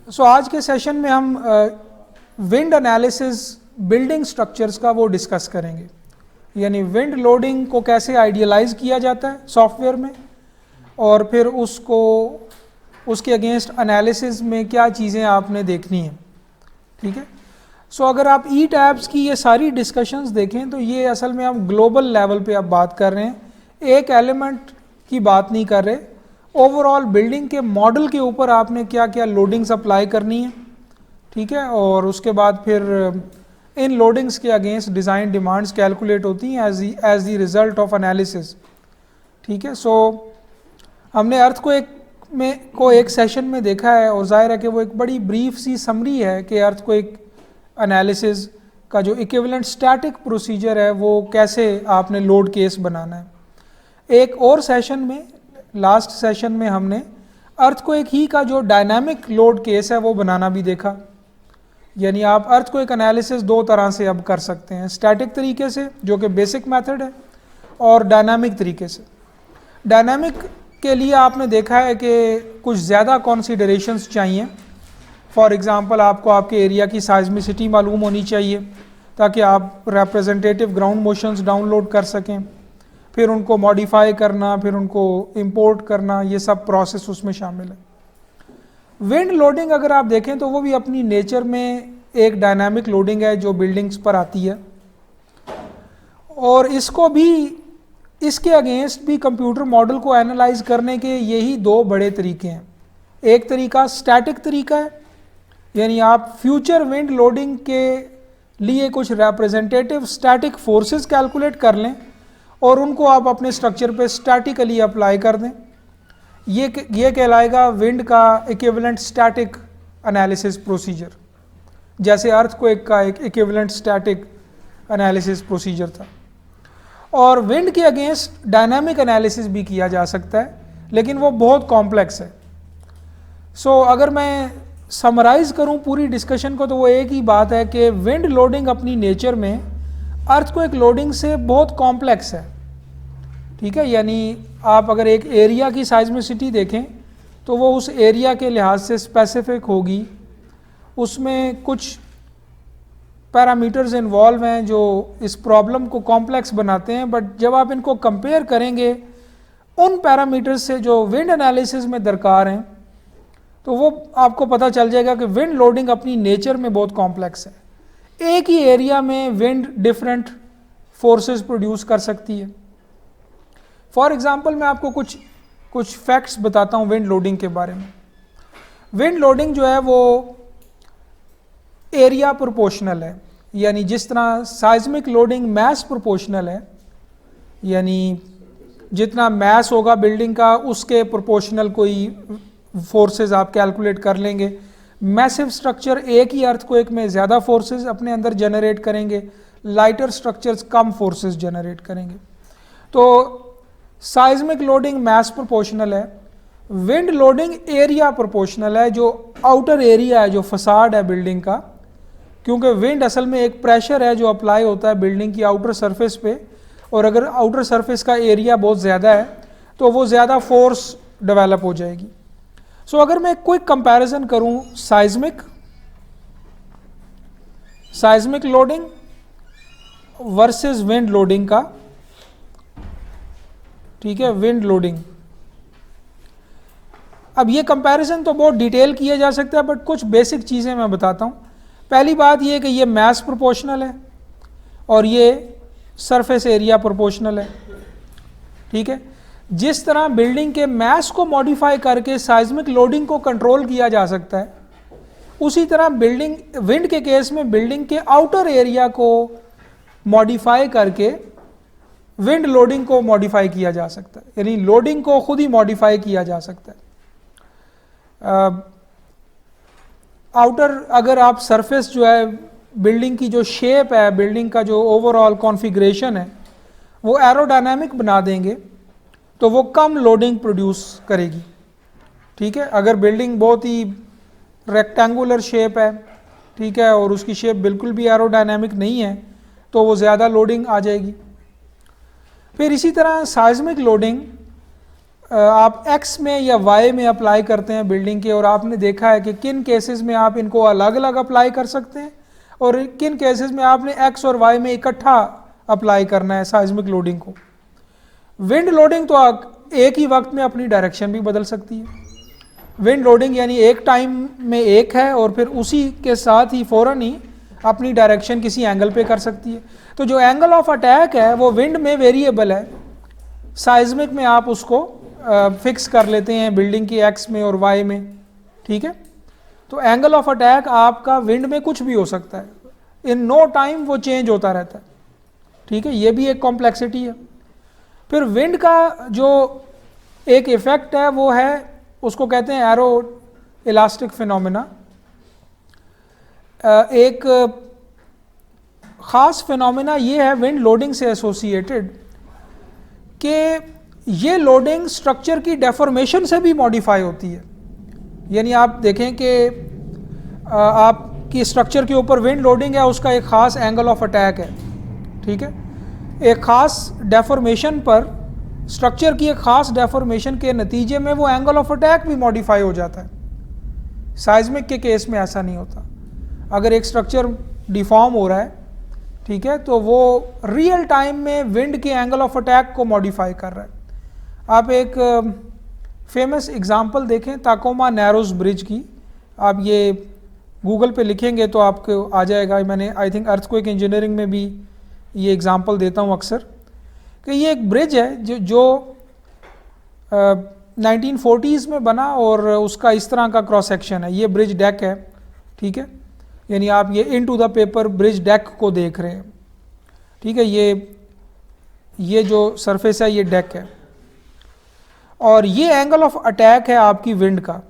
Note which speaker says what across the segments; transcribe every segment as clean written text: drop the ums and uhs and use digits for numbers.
Speaker 1: सो आज के सेशन में हम विंड एनालिसिस बिल्डिंग स्ट्रक्चर्स का वो डिस्कस करेंगे, यानी विंड लोडिंग को कैसे आइडियलाइज किया जाता है सॉफ्टवेयर में, और फिर उसको उसके अगेंस्ट एनालिसिस में क्या चीज़ें आपने देखनी हैं। ठीक है, सो अगर आप ई टैब्स की ये सारी डिस्कशंस देखें तो ये असल में हम ग्लोबल लेवल पे अब बात कर रहे हैं, एक एलिमेंट की बात नहीं कर रहे। ओवरऑल बिल्डिंग के मॉडल के ऊपर आपने क्या क्या लोडिंग्स अप्लाई करनी है, ठीक है, और उसके बाद फिर इन लोडिंग्स के अगेंस्ट डिज़ाइन डिमांड्स कैलकुलेट होती हैं as the result of analysis. ठीक है, सो हमने अर्थक्वेक को एक सेशन में देखा है और जाहिर है कि वो एक बड़ी ब्रीफ सी समरी है कि अर्थक्वेक एनालिसिस का जो इक्विवेलेंट स्टैटिक प्रोसीजर है वो कैसे आपने लोड केस बनाना है। एक और सेशन में, लास्ट सेशन में, हमने अर्थक्वेक ही का जो डायनामिक लोड केस है वो बनाना भी देखा। यानी आप अर्थक्वेक एनालिसिस दो तरह से अब कर सकते हैं, स्टैटिक तरीके से जो कि बेसिक मेथड है, और डायनामिक तरीके से। डायनामिक के लिए आपने देखा है कि कुछ ज़्यादा कॉन्सिडरेशंस चाहिए। फॉर एग्ज़ाम्पल आपको आपके एरिया की साइज़मिसिटी मालूम होनी चाहिए ताकि आप रिप्रेजेंटेटिव ग्राउंड मोशंस डाउनलोड कर सकें, फिर उनको मॉडिफाई करना, फिर उनको इंपोर्ट करना, ये सब प्रोसेस उसमें शामिल है। विंड लोडिंग अगर आप देखें तो वो भी अपनी नेचर में एक डायनामिक लोडिंग है जो बिल्डिंग्स पर आती है, और इसको भी, इसके अगेंस्ट भी कंप्यूटर मॉडल को एनालाइज करने के यही दो बड़े तरीके हैं। एक तरीका स्टैटिक तरीका है, यानी आप फ्यूचर विंड लोडिंग के लिए कुछ रिप्रेजेंटेटिव स्टैटिक फोर्सेस कैलकुलेट कर लें और उनको आप अपने स्ट्रक्चर पे स्टैटिकली अप्लाई कर दें। ये कहलाएगा विंड का इक्विवेलेंट स्टैटिक एनालिसिस प्रोसीजर, जैसे अर्थक्वेक का एक इक्विवेलेंट स्टैटिक एनालिसिस प्रोसीजर था। और विंड के अगेंस्ट डायनामिक एनालिसिस भी किया जा सकता है, लेकिन वो बहुत कॉम्प्लेक्स है। सो अगर मैं समराइज़ करूं पूरी डिस्कशन को तो वो एक ही बात है कि विंड लोडिंग अपनी नेचर में अर्थक्वेक लोडिंग से बहुत कॉम्प्लेक्स है। ठीक है, यानी आप अगर एक एरिया की साइज़मिसिटी देखें तो वो उस एरिया के लिहाज से स्पेसिफिक होगी, उसमें कुछ पैरामीटर्स इन्वॉल्व हैं जो इस प्रॉब्लम को कॉम्प्लेक्स बनाते हैं। बट जब आप इनको कंपेयर करेंगे उन पैरामीटर्स से जो विंड एनालिसिस में दरकार हैं तो वो आपको पता चल जाएगा कि विंड लोडिंग अपनी नेचर में बहुत कॉम्प्लेक्स है। एक ही एरिया में विंड डिफरेंट फोर्सेस प्रोड्यूस कर सकती है। फॉर एग्जांपल मैं आपको कुछ फैक्ट्स बताता हूँ विंड लोडिंग के बारे में। विंड लोडिंग जो है वो एरिया प्रोपोर्शनल है, यानी जिस तरह साइज्मिक लोडिंग मैस प्रोपोर्शनल है, यानी जितना मैस होगा बिल्डिंग का उसके प्रोपोर्शनल कोई फोर्सेस आप कैलकुलेट कर लेंगे। मैसिव स्ट्रक्चर एक ही अर्थक्वेक में ज़्यादा फोर्सेस अपने अंदर जनरेट करेंगे, लाइटर स्ट्रक्चर्स कम फोर्सेस जनरेट करेंगे। तो साइज्मिक लोडिंग मैस प्रोपोर्शनल है, विंड लोडिंग एरिया प्रोपोर्शनल है, जो आउटर एरिया है, जो फसाड है बिल्डिंग का, क्योंकि विंड असल में एक प्रेशर है जो अप्लाई होता है बिल्डिंग की आउटर सरफेस पे, और अगर आउटर सरफेस का एरिया बहुत ज़्यादा है तो वो ज़्यादा फोर्स डेवलप हो जाएगी। सो अगर मैं क्विक कंपैरिजन करूं seismic loading versus wind loading का, ठीक है, विंड लोडिंग, अब ये कंपैरिजन तो बहुत डिटेल किया जा सकता है बट कुछ बेसिक चीज़ें मैं बताता हूं। पहली बात ये कि ये मैस प्रोपोर्शनल है और ये सरफेस एरिया प्रोपोर्शनल है। ठीक है, जिस तरह बिल्डिंग के मैस को मॉडिफाई करके साइज्मिक लोडिंग को कंट्रोल किया जा सकता है, उसी तरह विंड के केस में बिल्डिंग के आउटर एरिया को मॉडिफाई करके विंड लोडिंग को मॉडिफाई किया जा सकता है, यानी लोडिंग को खुद ही मॉडिफाई किया जा सकता है। आउटर अगर आप सरफेस जो है बिल्डिंग की जो शेप है, बिल्डिंग का जो ओवरऑल कॉन्फ़िगरेशन है वो एरोडायनामिक बना देंगे तो वो कम लोडिंग प्रोड्यूस करेगी। ठीक है, अगर बिल्डिंग बहुत ही रेक्टेंगुलर शेप है, ठीक है, और उसकी शेप बिल्कुल भी एरोडायनामिक नहीं है तो वो ज़्यादा लोडिंग आ जाएगी। फिर इसी तरह साइज्मिक लोडिंग आप एक्स में या वाई में अप्लाई करते हैं बिल्डिंग के, और आपने देखा है कि किन केसेस में आप इनको अलग अलग अप्लाई कर सकते हैं और किन केसेस में आपने एक्स और वाई में इकट्ठा अप्लाई करना है साइज्मिक लोडिंग को। विंड लोडिंग तो एक ही वक्त में अपनी डायरेक्शन भी बदल सकती है। विंड लोडिंग यानी एक टाइम में एक है और फिर उसी के साथ ही फ़ौरन ही अपनी डायरेक्शन किसी एंगल पे कर सकती है। तो जो एंगल ऑफ अटैक है वो विंड में वेरिएबल है, साइज्मिक में आप उसको फिक्स कर लेते हैं बिल्डिंग की एक्स में और वाई में, ठीक है। तो एंगल ऑफ अटैक आपका विंड में कुछ भी हो सकता है, इन नो टाइम वो चेंज होता रहता है, ठीक है। ये भी एक कॉम्प्लेक्सिटी है। फिर विंड का जो एक इफेक्ट है वो है, उसको कहते हैं एरो इलास्टिक फिनोमेना। एक ख़ास फिनोमेना ये है विंड लोडिंग से एसोसिएटेड कि ये लोडिंग स्ट्रक्चर की डेफॉर्मेशन से भी मॉडिफाई होती है। यानी आप देखें कि आपकी स्ट्रक्चर के ऊपर विंड लोडिंग है, उसका एक ख़ास एंगल ऑफ अटैक है, ठीक है। एक ख़ास डेफॉर्मेशन पर, स्ट्रक्चर की एक ख़ास डेफॉर्मेशन के नतीजे में वो एंगल ऑफ अटैक भी मॉडिफाई हो जाता है। साइज्मिक के केस में ऐसा नहीं होता। अगर एक स्ट्रक्चर डिफॉर्म हो रहा है, ठीक है, तो वो रियल टाइम में विंड के एंगल ऑफ अटैक को मॉडिफाई कर रहा है। आप एक फेमस एग्जांपल देखें ताकोमा नैरोज ब्रिज की, आप ये गूगल पे लिखेंगे तो आपको आ जाएगा। मैंने आई थिंक अर्थक्वेक इंजीनियरिंग में भी ये एग्जांपल देता हूँ अक्सर, कि ये एक ब्रिज है जो 1940s में बना और उसका इस तरह का क्रॉस सेक्शन है। ये ब्रिज डेक है, ठीक है, यानी आप ये into the paper bridge deck को देख रहे हैं, ठीक है। ये जो सरफेस है ये डेक है और ये एंगल ऑफ अटैक है आपकी विंड का,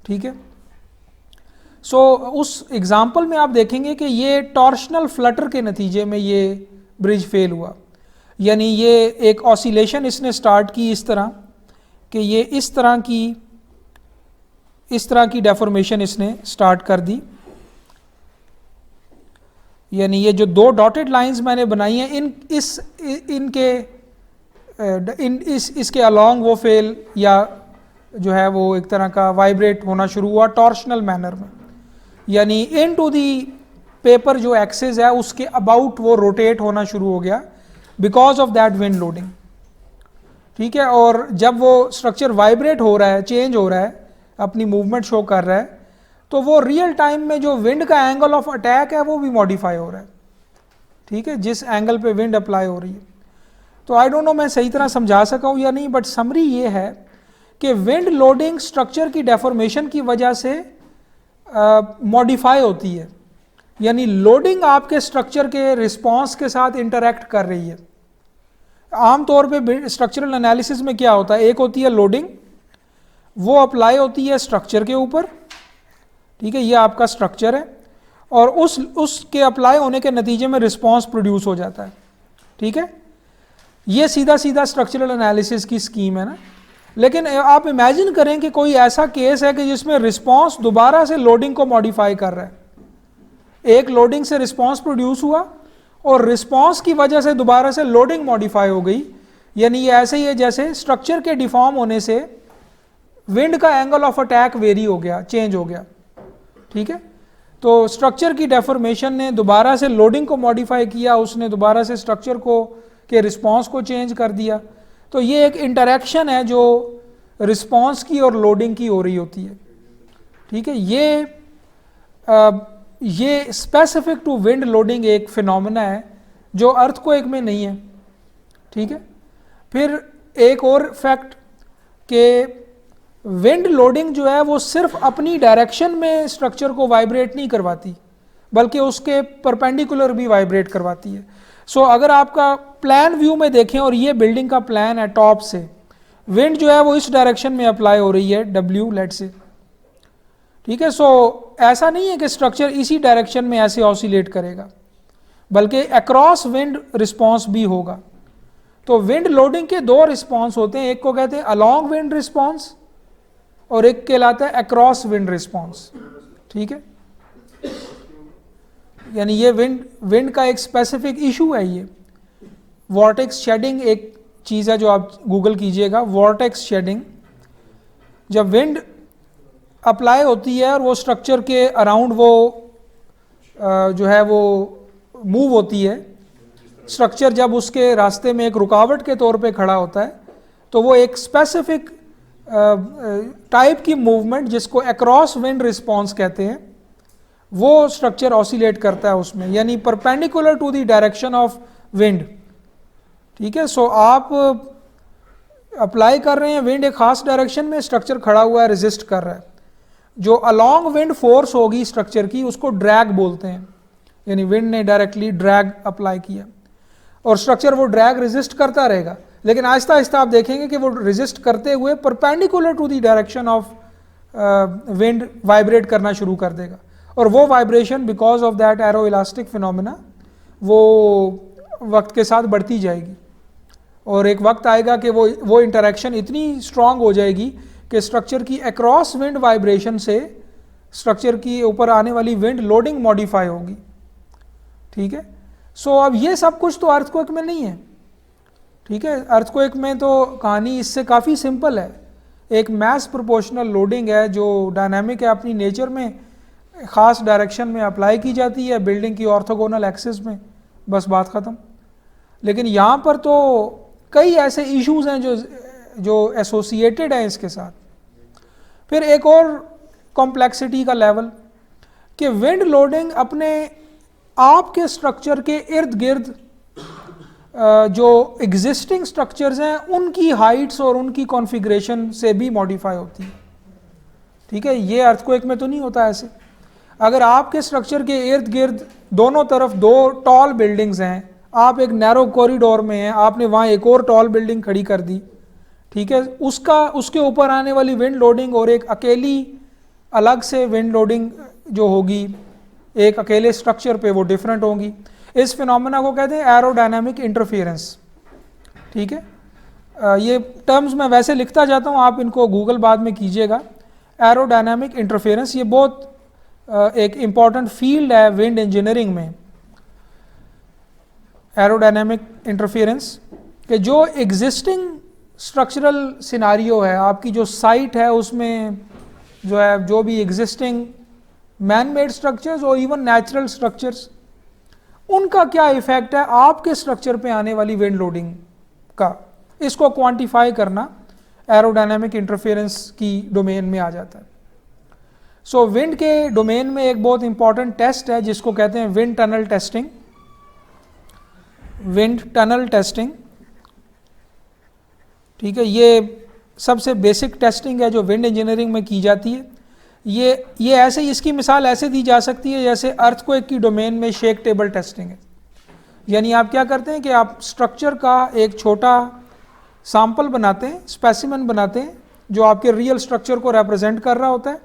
Speaker 1: ठीक है। सो उस एग्जाम्पल में आप देखेंगे कि ये टॉर्शनल फ्लटर के नतीजे में ये ब्रिज फेल हुआ। यानी ये एक ऑसिलेशन इसने स्टार्ट की इस तरह कि ये इस तरह की डेफॉर्मेशन इसने स्टार्ट कर दी। यानी ये जो दो डॉटेड लाइंस मैंने बनाई हैं इसके अलॉन्ग वो फेल या जो है वो एक तरह का वाइब्रेट होना शुरू हुआ टॉर्शनल मैनर में। यानी इन टू दी पेपर जो एक्सिस है उसके अबाउट वो रोटेट होना शुरू हो गया because of that wind loading, ठीक है। और जब वो स्ट्रक्चर वाइब्रेट हो रहा है, चेंज हो रहा है, अपनी मूवमेंट शो कर रहा है, तो वो रियल टाइम में जो विंड का एंगल ऑफ अटैक है वो भी मॉडिफाई हो रहा है, ठीक है, जिस एंगल पे विंड अप्लाई हो रही है। तो आई डोंट नो मैं सही तरह समझा सका हूँ या नहीं, बट समरी ये है कि विंड लोडिंग स्ट्रक्चर की डेफॉर्मेशन की वजह से मॉडिफाई होती है। यानी लोडिंग आपके स्ट्रक्चर के रिस्पॉन्स के साथ इंटरैक्ट कर रही है। आमतौर पे स्ट्रक्चरल एनालिसिस में क्या होता है, एक होती है लोडिंग, वो अप्लाई होती है स्ट्रक्चर के ऊपर, ठीक है, ये आपका स्ट्रक्चर है और उसके अप्लाई होने के नतीजे में रिस्पॉन्स प्रोड्यूस हो जाता है, ठीक है। ये सीधा सीधा स्ट्रक्चरल एनालिसिस की स्कीम है ना। लेकिन आप इमेजिन करें कि कोई ऐसा केस है कि जिसमें रिस्पॉन्स दोबारा से लोडिंग को मॉडिफाई कर रहा है। एक लोडिंग से रिस्पॉन्स प्रोड्यूस हुआ और रिस्पॉन्स की वजह से दोबारा से लोडिंग मॉडिफाई हो गई। यानी ये ऐसे ही है जैसे स्ट्रक्चर के डिफॉर्म होने से विंड का एंगल ऑफ अटैक वेरी हो गया, चेंज हो गया, ठीक है। तो स्ट्रक्चर की डेफॉर्मेशन ने दोबारा से लोडिंग को मॉडिफाई किया, उसने दोबारा से स्ट्रक्चर को के रिस्पॉन्स को चेंज कर दिया। तो ये एक इंटरैक्शन है जो रिस्पॉन्स की और लोडिंग की हो रही होती है, ठीक है। ये स्पेसिफिक टू विंड लोडिंग एक फिनोमेना है जो अर्थक्वेक में नहीं है, ठीक है। फिर एक और फैक्ट कि विंड लोडिंग जो है वो सिर्फ अपनी डायरेक्शन में स्ट्रक्चर को वाइब्रेट नहीं करवाती बल्कि उसके परपेंडिकुलर भी वाइब्रेट करवाती है। सो अगर आपका प्लान व्यू में देखें और ये बिल्डिंग का प्लान है टॉप से, विंड जो है वो इस डायरेक्शन में अप्लाई हो रही है डब्ल्यू लेट से, ठीक है। सो ऐसा नहीं है कि स्ट्रक्चर इसी डायरेक्शन में ऐसे ऑसिलेट करेगा बल्कि अक्रॉस विंड रिस्पॉन्स भी होगा। तो विंड लोडिंग के दो रिस्पॉन्स होते हैं, एक को कहते हैं अलॉन्ग विंड रिस्पॉन्स और एक कहलाता है अक्रॉस विंड रिस्पॉन्स, ठीक है। यानी ये विंड का एक स्पेसिफिक इशू है। ये वॉर्टेक्स शेडिंग एक चीज़ है जो आप गूगल कीजिएगा, वॉर्टेक्स शेडिंग। जब विंड अप्लाई होती है और वो स्ट्रक्चर के अराउंड वो जो है वो मूव होती है, स्ट्रक्चर जब उसके रास्ते में एक रुकावट के तौर पे खड़ा होता है, तो वो एक स्पेसिफिक टाइप की मूवमेंट जिसको अक्रॉस विंड रिस्पॉन्स कहते हैं, वो स्ट्रक्चर ऑसिलेट करता है उसमें, यानी perpendicular to the direction of wind. ठीक है, सो आप अप्लाई कर रहे हैं, विंड एक खास डायरेक्शन में, स्ट्रक्चर खड़ा हुआ है, रेजिस्ट कर रहा है, जो अलोंग विंड फोर्स होगी स्ट्रक्चर की उसको ड्रैग बोलते हैं, यानी विंड ने डायरेक्टली ड्रैग अप्लाई किया और स्ट्रक्चर वो ड्रैग रेजिस्ट करता रहेगा, लेकिन आहिस्ता आहिस्ता आप देखेंगे कि वो रेजिस्ट करते हुए perpendicular to the direction of wind vibrate करना शुरू कर देगा, और वो vibration because of that aeroelastic phenomena वो वक्त के साथ बढ़ती जाएगी, और एक वक्त आएगा कि वो इंटरेक्शन इतनी स्ट्रांग हो जाएगी कि स्ट्रक्चर की अक्रॉस विंड वाइब्रेशन से स्ट्रक्चर की ऊपर आने वाली विंड लोडिंग मॉडिफाई होगी। ठीक है, सो अब ये सब कुछ तो अर्थक्वेक में नहीं है। ठीक है, अर्थक्वेक में तो कहानी इससे काफ़ी सिंपल है, एक मैस प्रोपोर्शनल लोडिंग है जो डायनामिक है अपनी नेचर में, ख़ास डायरेक्शन में अप्लाई की जाती है बिल्डिंग की ऑर्थोगोनल एक्सिस में, बस बात ख़त्म। लेकिन यहाँ पर तो कई ऐसे इश्यूज हैं जो एसोसिएटेड हैं इसके साथ। फिर एक और कॉम्प्लेक्सिटी का लेवल कि विंड लोडिंग अपने आप के स्ट्रक्चर के इर्द गिर्द जो एग्जिस्टिंग स्ट्रक्चर्स हैं उनकी हाइट्स और उनकी कॉन्फ़िगरेशन से भी मॉडिफाई होती है। ठीक है, ये अर्थक्वेक में तो नहीं होता ऐसे। अगर आपके स्ट्रक्चर के इर्द गिर्द दोनों तरफ दो टॉल बिल्डिंग्स हैं, आप एक नैरो कॉरिडोर में हैं, आपने वहाँ एक और टॉल बिल्डिंग खड़ी कर दी, ठीक है, उसके ऊपर आने वाली विंड लोडिंग और एक अकेली अलग से विंड लोडिंग जो होगी एक अकेले स्ट्रक्चर पे, वो डिफरेंट होगी। इस फिनोमेना को कहते हैं एरोडायनामिक इंटरफेरेंस। ठीक है, ये टर्म्स मैं वैसे लिखता जाता हूँ, आप इनको गूगल बाद में कीजिएगा। एरोडायनामिक इंटरफेरेंस ये बहुत एक इम्पॉर्टेंट फील्ड है विंड इंजीनियरिंग में। एरोडायनामिक इंटरफेरेंस कि जो एग्जिस्टिंग स्ट्रक्चरल सिनारियो है, आपकी जो साइट है उसमें जो है जो भी एग्जिस्टिंग मैन मेड स्ट्रक्चर्स और इवन नेचुरल स्ट्रक्चर्स, उनका क्या इफेक्ट है आपके स्ट्रक्चर पे आने वाली विंड लोडिंग का, इसको क्वांटिफाई करना एरोडायनामिक इंटरफेरेंस की डोमेन में आ जाता है। सो विंड के डोमेन में एक बहुत इंपॉर्टेंट टेस्ट है जिसको कहते हैं wind tunnel testing. Wind tunnel testing, ठीक है, ये सबसे बेसिक टेस्टिंग है जो विंड इंजीनियरिंग में की जाती है। ये ऐसे, इसकी मिसाल ऐसे दी जा सकती है जैसे अर्थक्वेक की डोमेन में शेक टेबल टेस्टिंग है। यानी आप क्या करते हैं कि आप स्ट्रक्चर का एक छोटा सैंपल बनाते हैं, स्पेसिमेन बनाते हैं जो आपके रियल स्ट्रक्चर को रिप्रेजेंट कर रहा होता है,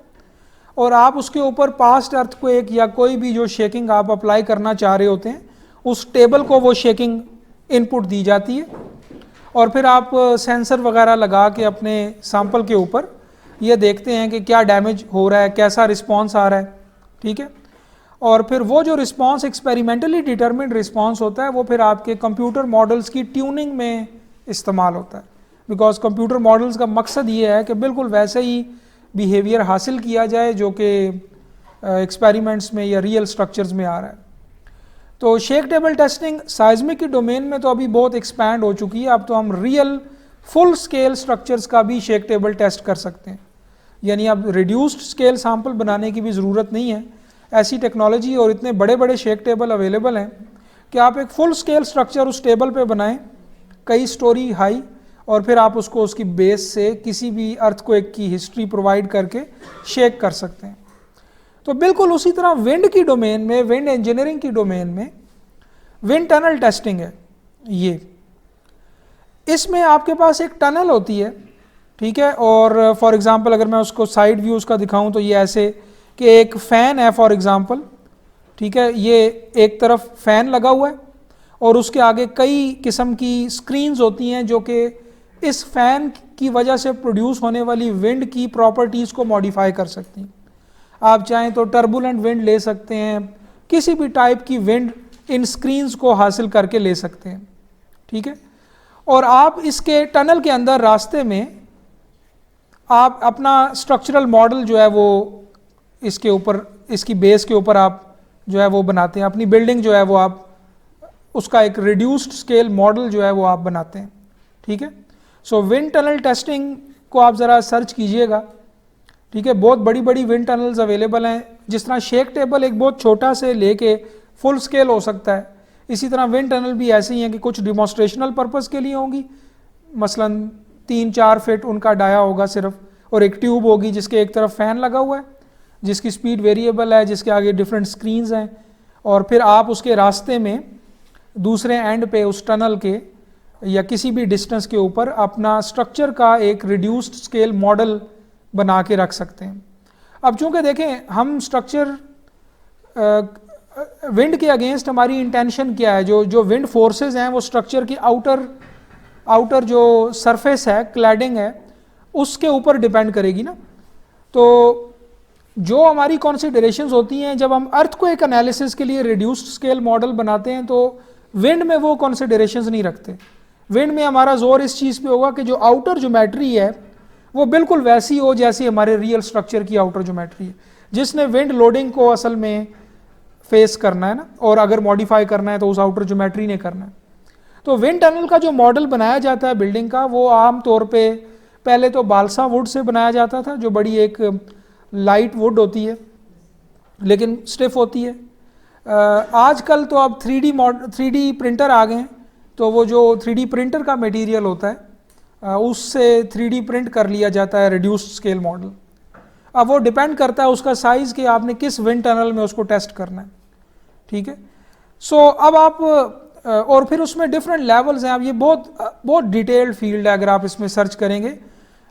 Speaker 1: और आप उसके ऊपर पास्ट अर्थक्वेक या कोई भी जो शेकिंग आप अप्लाई करना चाह रहे होते हैं उस टेबल को वो शेकिंग इनपुट दी जाती है, और फिर आप सेंसर वगैरह लगा के अपने सैंपल के ऊपर ये देखते हैं कि क्या डैमेज हो रहा है, कैसा रिस्पांस आ रहा है। ठीक है, और फिर वो जो रिस्पांस एक्सपेरिमेंटली डिटरमिन्ड रिस्पांस होता है वो फिर आपके कंप्यूटर मॉडल्स की ट्यूनिंग में इस्तेमाल होता है, बिकॉज कंप्यूटर मॉडल्स का मकसद ये है कि बिल्कुल वैसे ही बिहेवियर हासिल किया जाए जो कि एक्सपेरिमेंट्स में या रियल स्ट्रक्चर्स में आ रहा है। तो शेक टेबल टेस्टिंग साइज्मिक की डोमेन में तो अभी बहुत एक्सपैंड हो चुकी है, अब तो हम रियल फुल स्केल स्ट्रक्चर्स का भी शेक टेबल टेस्ट कर सकते हैं। यानी अब रिड्यूस्ड स्केल सैंपल बनाने की भी ज़रूरत नहीं है, ऐसी टेक्नोलॉजी और इतने बड़े बड़े शेक टेबल अवेलेबल हैं कि आप एक फुल स्केल स्ट्रक्चर उस टेबल पे बनाएं, कई स्टोरी हाई, और फिर आप उसको उसकी बेस से किसी भी अर्थक्वेक की हिस्ट्री प्रोवाइड करके शेक कर सकते हैं। तो बिल्कुल उसी तरह विंड की डोमेन में, विंड इंजीनियरिंग की डोमेन में विंड टनल टेस्टिंग है। ये इसमें आपके पास एक टनल होती है, ठीक है, और फॉर एग्जांपल अगर मैं उसको साइड व्यू उसका दिखाऊं तो ये ऐसे कि एक फ़ैन है फॉर एग्जांपल, ठीक है, ये एक तरफ फ़ैन लगा हुआ है और उसके आगे कई किस्म की स्क्रीन्स होती हैं जो कि इस फ़ैन की वजह से प्रोड्यूस होने वाली विंड की प्रॉपर्टीज़ को मॉडिफाई कर सकती हैं। आप चाहें तो टर्बुलेंट विंड ले सकते हैं, किसी भी टाइप की विंड इन स्क्रीन्स को हासिल करके ले सकते हैं। ठीक है, और आप इसके टनल के अंदर रास्ते में आप अपना स्ट्रक्चरल मॉडल जो है वो इसके ऊपर, इसकी बेस के ऊपर आप जो है वो बनाते हैं, अपनी बिल्डिंग जो है वो आप उसका एक रिड्यूस्ड स्केल मॉडल जो है वो आप बनाते हैं। ठीक है, सो विंड टनल टेस्टिंग को आप ज़रा सर्च कीजिएगा। ठीक है, बहुत बड़ी बड़ी विंड टनल्स अवेलेबल हैं, जिस तरह शेक टेबल एक बहुत छोटा से लेके फुल स्केल हो सकता है, इसी तरह विंड टनल भी ऐसे ही हैं कि कुछ डिमॉन्स्ट्रेशनल पर्पस के लिए होंगी, मसलन 3-4 फीट उनका डाया होगा सिर्फ, और एक ट्यूब होगी जिसके एक तरफ फ़ैन लगा हुआ है, जिसकी स्पीड वेरिएबल है, जिसके आगे डिफरेंट स्क्रीन्स हैं, और फिर आप उसके रास्ते में दूसरे एंड पे उस टनल के या किसी भी डिस्टेंस के ऊपर अपना स्ट्रक्चर का एक रिड्यूस्ड स्केल मॉडल बना के रख सकते हैं। अब चूंकि देखें हम स्ट्रक्चर विंड के अगेंस्ट हमारी इंटेंशन क्या है, जो विंड फोर्सेस हैं वो स्ट्रक्चर की आउटर जो सरफेस है, क्लैडिंग है, उसके ऊपर डिपेंड करेगी ना। तो जो हमारी कॉन्सिडरेशंस होती हैं जब हम अर्थक्वेक एनालिसिस के लिए रिड्यूस्ड स्केल मॉडल बनाते हैं, तो विंड में वो कॉन्सिडरेशंस नहीं रखते। विंड में हमारा जोर इस चीज़ पे होगा कि जो आउटर ज्योमेट्री है वो बिल्कुल वैसी हो जैसी हमारे रियल स्ट्रक्चर की आउटर ज्योमेट्री है, जिसने विंड लोडिंग को असल में फेस करना है ना, और अगर मॉडिफाई करना है तो उस आउटर ज्योमेट्री ने करना है। तो विंड टनल का जो मॉडल बनाया जाता है बिल्डिंग का, वो आम तौर पे पहले तो बालसा वुड से बनाया जाता था, जो बड़ी एक लाइट वुड होती है लेकिन स्टिफ होती है। आजकल तो अब 3D प्रिंटर आ गए हैं, तो वो जो 3D प्रिंटर का मटेरियल होता है उससे 3D प्रिंट कर लिया जाता है रिड्यूस्ड स्केल मॉडल। अब वो डिपेंड करता है उसका साइज़ कि आपने किस विंड टनल में उसको टेस्ट करना है। ठीक है, सो अब आप और फिर उसमें डिफरेंट लेवल्स हैं। अब ये बहुत डिटेल्ड फील्ड है, अगर आप इसमें सर्च करेंगे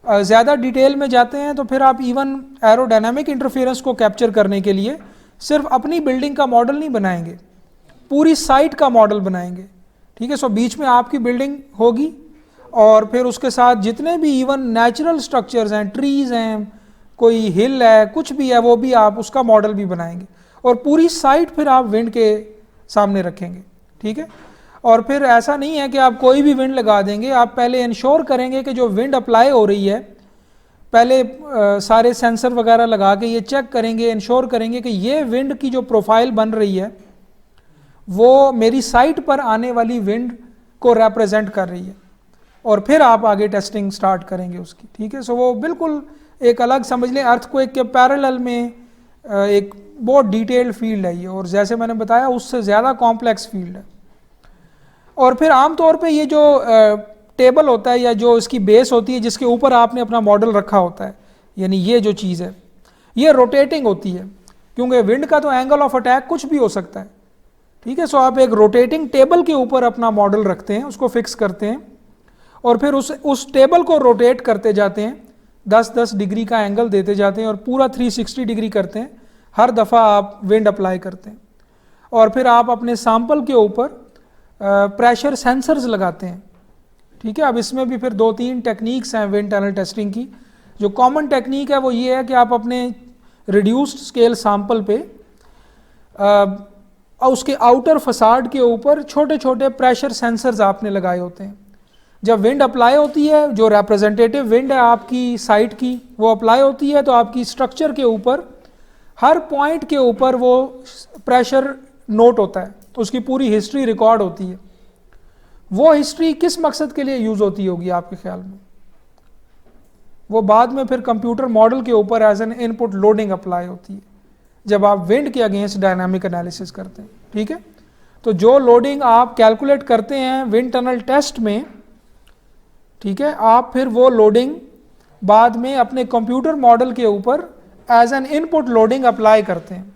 Speaker 1: ज़्यादा डिटेल में जाते हैं तो फिर आप इवन एरोडायनामिक इंटरफेरेंस को कैप्चर करने के लिए सिर्फ अपनी बिल्डिंग का मॉडल नहीं बनाएंगे, पूरी साइट का मॉडल बनाएंगे। ठीक है, सो बीच में आपकी बिल्डिंग होगी और फिर उसके साथ जितने भी इवन नेचुरल स्ट्रक्चर्स हैं, ट्रीज़ हैं, कोई हिल है, कुछ भी है, वो भी आप उसका मॉडल भी बनाएंगे और पूरी साइट फिर आप विंड के सामने रखेंगे। ठीक है, और फिर ऐसा नहीं है कि आप कोई भी विंड लगा देंगे, आप पहले इंश्योर करेंगे कि जो विंड अप्लाई हो रही है, पहले सारे सेंसर वगैरह लगा के ये चेक करेंगे, इंश्योर करेंगे कि ये विंड की जो प्रोफाइल बन रही है वो मेरी साइट पर आने वाली विंड को रिप्रेजेंट कर रही है, और फिर आप आगे टेस्टिंग स्टार्ट करेंगे उसकी। ठीक है, सो वो बिल्कुल एक अलग समझ लें अर्थक्वेक के पैरेलल में एक बहुत डिटेल्ड फील्ड है ये, और जैसे मैंने बताया उससे ज़्यादा कॉम्प्लेक्स फील्ड है। और फिर आमतौर पे ये जो टेबल होता है या जो इसकी बेस होती है जिसके ऊपर आपने अपना मॉडल रखा होता है, यानी ये जो चीज़ है ये रोटेटिंग होती है, क्योंकि विंड का तो एंगल ऑफ अटैक कुछ भी हो सकता है। ठीक है, सो आप एक रोटेटिंग टेबल के ऊपर अपना मॉडल रखते हैं, उसको फिक्स करते हैं और फिर उस टेबल को रोटेट करते जाते हैं, 10-10 डिग्री का एंगल देते जाते हैं और पूरा 360 डिग्री करते हैं हर दफ़ा आप विंड अप्लाई करते हैं। और फिर आप अपने सैंपल के ऊपर प्रेशर सेंसर्स लगाते हैं। ठीक है, अब इसमें भी फिर 2-3 टेक्निक्स हैं विंड टनल टेस्टिंग की। जो कॉमन टेक्निक है वो ये है कि आप अपने रिड्यूस्ड स्केल सैंपल पे उसके आउटर फसाड के ऊपर छोटे छोटे प्रेशर सेंसर्स आपने लगाए होते हैं। जब विंड अप्लाई होती है, जो रिप्रेजेंटेटिव विंड है आपकी साइट की, वो अप्लाई होती है तो आपकी स्ट्रक्चर के ऊपर हर पॉइंट के ऊपर वो प्रेशर नोट होता है, तो उसकी पूरी हिस्ट्री रिकॉर्ड होती है। वो हिस्ट्री किस मकसद के लिए यूज़ होती होगी आपके ख्याल में? वो बाद में फिर कंप्यूटर मॉडल के ऊपर as an input loading apply होती है जब आप विंड के अगेंस्ट डायनामिक एनालिसिस करते हैं। ठीक है, तो जो लोडिंग आप कैलकुलेट करते हैं विंड टनल टेस्ट में, ठीक है, आप फिर वो लोडिंग बाद में अपने कंप्यूटर मॉडल के ऊपर as an input loading apply करते हैं।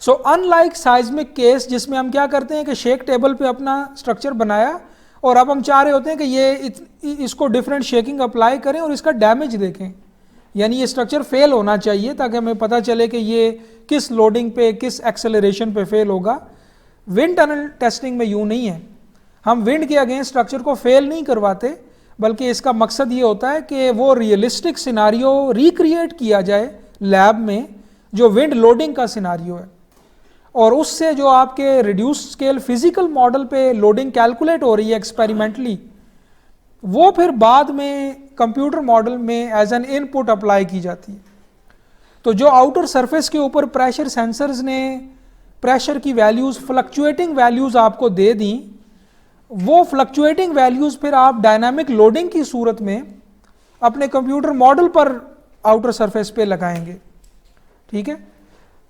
Speaker 1: सो अनलाइक साइज्मिक केस जिसमें हम क्या करते हैं कि शेक टेबल पे अपना स्ट्रक्चर बनाया और अब हम चाह रहे होते हैं कि ये इसको डिफरेंट शेकिंग अप्लाई करें और इसका डैमेज देखें, यानी ये स्ट्रक्चर फेल होना चाहिए ताकि हमें पता चले कि ये किस लोडिंग पे, किस एक्सेलरेशन पे फेल होगा। विंड टनल टेस्टिंग में यूँ नहीं है, हम विंड के अगेंस्ट स्ट्रक्चर को फेल नहीं करवाते, बल्कि इसका मकसद ये होता है कि वो रियलिस्टिक सिनारियो रिक्रिएट किया जाए लैब में जो विंड लोडिंग का सिनारियो है, और उससे जो आपके रिड्यूस स्केल फिजिकल मॉडल पे लोडिंग कैलकुलेट हो रही है एक्सपेरिमेंटली, वो फिर बाद में कंप्यूटर मॉडल में एज एन इनपुट अप्लाई की जाती है। तो जो आउटर सरफेस के ऊपर प्रेशर सेंसर्स ने प्रेशर की वैल्यूज़, फ्लक्चुएटिंग वैल्यूज़ आपको दे दी, वो फ्लक्चुएटिंग वैल्यूज़ फिर आप डायनामिक लोडिंग की सूरत में अपने कंप्यूटर मॉडल पर आउटर सरफेस पे लगाएंगे। ठीक है,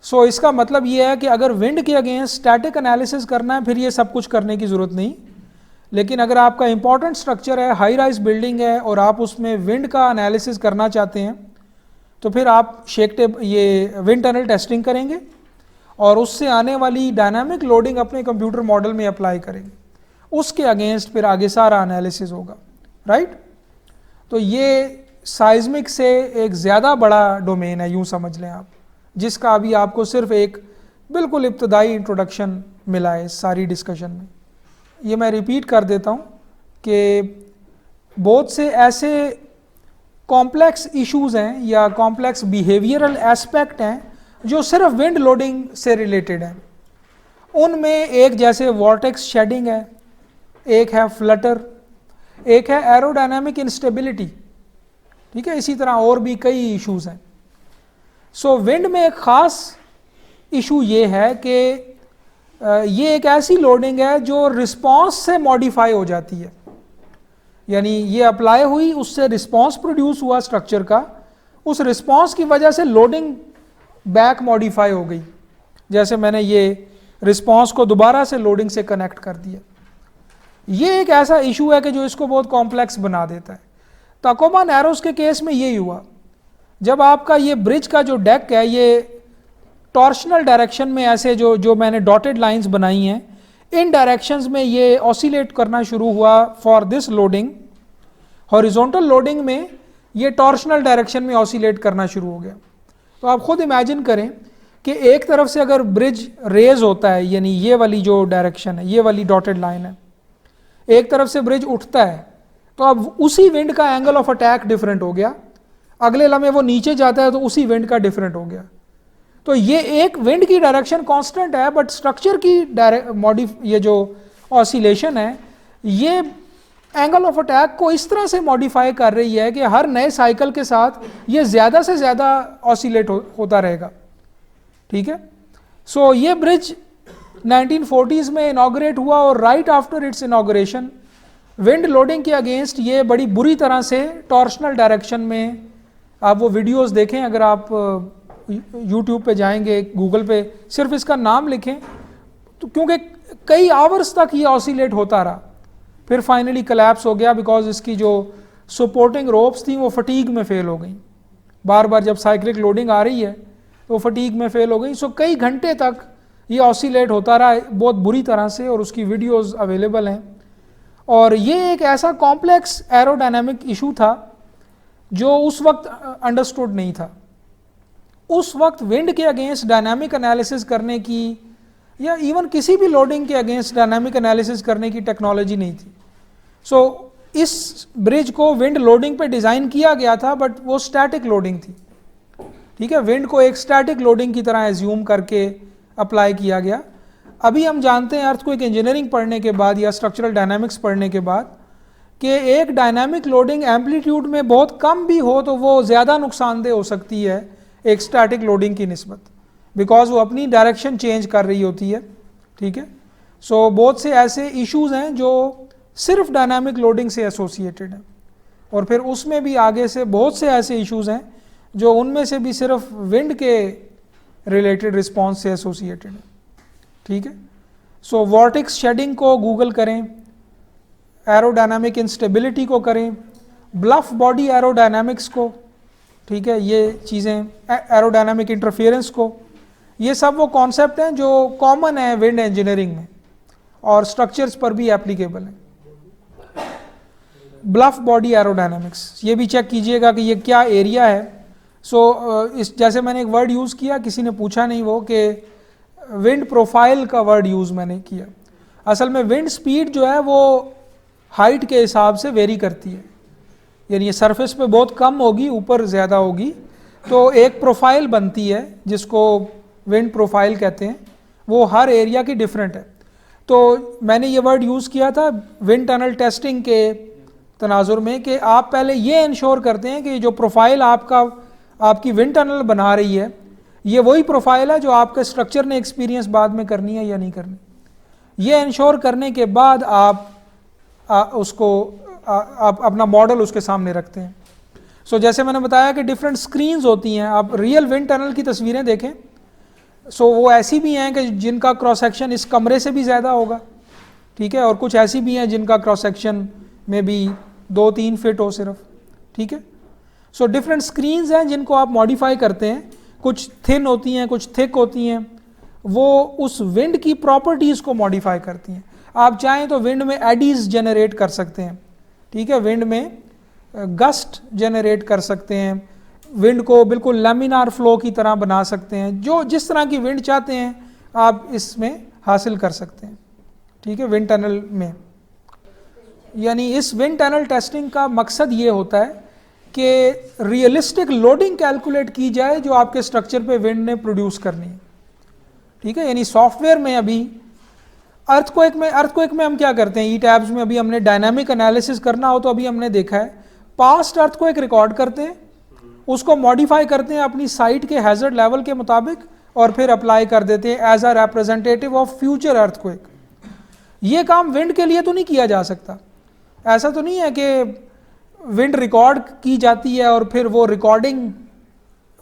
Speaker 1: सो इसका मतलब ये है कि अगर विंड के अगेंस्ट स्टैटिक एनालिसिस करना है फिर ये सब कुछ करने की ज़रूरत नहीं, लेकिन अगर आपका इंपॉर्टेंट स्ट्रक्चर है, हाई राइज बिल्डिंग है और आप उसमें विंड का एनालिसिस करना चाहते हैं तो फिर आप ये विंड टनल टेस्टिंग करेंगे और उससे आने वाली डायनामिक लोडिंग अपने कंप्यूटर मॉडल में अप्लाई करेंगे, उसके अगेंस्ट फिर आगे सारा एनालिसिस होगा। राइट, तो ये साइज्मिक से एक ज़्यादा बड़ा डोमेन है, यूँ समझ लें आप, जिसका अभी आपको सिर्फ एक बिल्कुल इब्तदाई इंट्रोडक्शन मिला है इस सारी डिस्कशन में। ये मैं रिपीट कर देता हूँ कि बहुत से ऐसे कॉम्प्लेक्स इश्यूज़ हैं या कॉम्प्लेक्स बिहेवियरल एस्पेक्ट हैं जो सिर्फ विंड लोडिंग से रिलेटेड हैं। उनमें एक जैसे वॉर्टेक्स शेडिंग है, एक है फ्लटर, एक है एरोडायनामिक इंस्टेबिलिटी। ठीक है, इसी तरह और भी कई इश्यूज़ हैं। सो विंड में एक ख़ास इशू ये है कि ये एक ऐसी लोडिंग है जो रिस्पॉन्स से मॉडिफाई हो जाती है, यानी ये अप्लाई हुई, उससे रिस्पॉन्स प्रोड्यूस हुआ स्ट्रक्चर का, उस रिस्पॉन्स की वजह से लोडिंग बैक मॉडिफाई हो गई, जैसे मैंने ये रिस्पॉन्स को दोबारा से लोडिंग से कनेक्ट कर दिया। ये एक ऐसा इशू है कि जो इसको बहुत कॉम्प्लेक्स बना देता है। ताकोमा नैरोस के केस में यही हुआ, जब आपका ये ब्रिज का जो डेक है ये टॉर्शनल डायरेक्शन में ऐसे जो मैंने डॉटेड लाइंस बनाई हैं, इन डायरेक्शंस में ये ऑसिलेट करना शुरू हुआ for this loading. Horizontal loading में ये टॉर्शनल डायरेक्शन में ऑसिलेट करना शुरू हो गया। तो आप खुद इमेजिन करें कि एक तरफ से अगर ब्रिज रेज होता है, यानी ये वाली जो डायरेक्शन है, ये वाली डॉटेड लाइन है, एक तरफ से ब्रिज उठता है, तो अब उसी विंड का एंगल ऑफ अटैक डिफरेंट हो गया, अगले लम्हे वो नीचे जाता है तो उसी विंड का डिफरेंट हो गया। तो ये एक विंड की डायरेक्शन कांस्टेंट है, बट स्ट्रक्चर की ये जो ऑसिलेशन है ये एंगल ऑफ अटैक को इस तरह से मॉडिफाई कर रही है कि हर नए साइकिल के साथ ये ज़्यादा से ज़्यादा ऑसिलेट होता रहेगा। ठीक है, सो ये ब्रिज 1940s में इनॉग्रेट हुआ और right after it's inauguration wind loading के अगेंस्ट ये बड़ी बुरी तरह से टॉर्शनल डायरेक्शन में, आप वो वीडियोस देखें, अगर आप YouTube पे जाएंगे, गूगल पे सिर्फ इसका नाम लिखें, तो क्योंकि कई आवर्स तक ये ऑसिलेट होता रहा, फिर फाइनली कोलैप्स हो गया बिकॉज इसकी जो सपोर्टिंग रोप्स थी वो फटीग में फेल हो गई। बार बार जब साइक्लिक लोडिंग आ रही है तो फटीग में फेल हो गई। सो कई घंटे तक ये ऑसिलेट होता रहा बहुत बुरी तरह से, और उसकी वीडियोस अवेलेबल हैं। और ये एक ऐसा कॉम्प्लेक्स एरोडायनामिक इशू था जो उस वक्त अंडरस्टूड नहीं था। उस वक्त विंड के अगेंस्ट डायनामिक एनालिसिस करने की या इवन किसी भी लोडिंग के अगेंस्ट डायनामिक एनालिसिस करने की टेक्नोलॉजी नहीं थी। सो इस ब्रिज को विंड लोडिंग पे डिज़ाइन किया गया था, बट वो स्टैटिक लोडिंग थी। ठीक है, विंड को एक स्टैटिक लोडिंग की तरह एज्यूम करके अप्लाई किया गया। अभी हम जानते हैं अर्थक्वेक इंजीनियरिंग पढ़ने के बाद या स्ट्रक्चरल डायनामिक्स पढ़ने के बाद कि एक डायनामिक लोडिंग एम्पलीट्यूड में बहुत कम भी हो तो वो ज़्यादा नुकसानदेह हो सकती है एक स्टैटिक लोडिंग की निस्बत, बिकॉज वो अपनी डायरेक्शन चेंज कर रही होती है। ठीक है, सो बहुत से ऐसे इश्यूज़ हैं जो सिर्फ डायनामिक लोडिंग से एसोसिएटेड हैं, और फिर उसमें भी आगे से बहुत से ऐसे इश्यूज़ हैं जो उनमें से भी सिर्फ विंड के रिलेटेड रिस्पॉन्स से एसोसिएटेड है। ठीक है, सो वॉर्टेक्स शेडिंग को गूगल करें, एरोडायनामिक इंस्टेबिलिटी को करें, ब्लफ बॉडी एरोडायनामिक्स को, ठीक है, ये चीज़ें, एरोडायनामिक इंटरफेरेंस को, ये सब वो कॉन्सेप्ट हैं जो कॉमन है विंड इंजीनियरिंग में और स्ट्रक्चर्स पर भी एप्लीकेबल हैं। ब्लफ बॉडी एरोडायनामिक्स, ये भी चेक कीजिएगा कि ये क्या एरिया है। सो इस जैसे मैंने एक वर्ड यूज़ किया, किसी ने पूछा नहीं वो कि विंड प्रोफाइल का वर्ड यूज़ मैंने किया। असल में विंड स्पीड जो है वो हाइट के हिसाब से वेरी करती है, यानी ये सरफेस पे बहुत कम होगी, ऊपर ज़्यादा होगी, तो एक प्रोफाइल बनती है जिसको विंड प्रोफाइल कहते हैं, वो हर एरिया की डिफरेंट है। तो मैंने ये वर्ड यूज़ किया था विंड टनल टेस्टिंग के तनाजुर में कि आप पहले ये इंश्योर करते हैं कि जो प्रोफाइल आपकी विंड टनल बना रही है ये वही प्रोफाइल है जो आपके स्ट्रक्चर ने एक्सपीरियंस बाद में करनी है या नहीं करनी। ये इंश्योर करने के बाद आप अपना मॉडल उसके सामने रखते हैं। सो जैसे मैंने बताया कि डिफरेंट स्क्रीन्स होती हैं। आप रियल विंड टनल की तस्वीरें देखें, सो वो ऐसी भी हैं कि जिनका क्रॉस सेक्शन इस कमरे से भी ज़्यादा होगा, ठीक है, और कुछ ऐसी भी हैं जिनका क्रॉस सेक्शन में भी 2-3 फीट हो सिर्फ, ठीक है। सो डिफरेंट स्क्रीन्स हैं जिनको आप मॉडिफाई करते हैं, कुछ थिन होती हैं, कुछ थिक होती हैं, वो उस विंड की प्रॉपर्टीज़ को मॉडिफाई करती हैं। आप चाहें तो विंड में एडीज जनरेट कर सकते हैं, ठीक है, विंड में गस्ट जनरेट कर सकते हैं, विंड को बिल्कुल लैमिनार फ्लो की तरह बना सकते हैं, जो जिस तरह की विंड चाहते हैं आप इसमें हासिल कर सकते हैं, ठीक है, विंड टनल में। यानी इस विंड टनल टेस्टिंग का मकसद ये होता है कि रियलिस्टिक लोडिंग कैलकुलेट की जाए जो आपके स्ट्रक्चर पे विंड ने प्रोड्यूस करनी है, ठीक है। यानी सॉफ्टवेयर में अभी अर्थक्वेक में हम क्या करते हैं, ETABS में अभी हमने डायनामिक एनालिसिस करना हो तो अभी हमने देखा है पास्ट अर्थक्वेक रिकॉर्ड करते हैं, उसको मॉडिफाई करते हैं अपनी साइट के हैजर्ड लेवल के मुताबिक और फिर अप्लाई कर देते हैं as a representative of future earthquake. ये काम विंड के लिए तो नहीं किया जा सकता। ऐसा तो नहीं है कि विंड रिकॉर्ड की जाती है और फिर वो रिकॉर्डिंग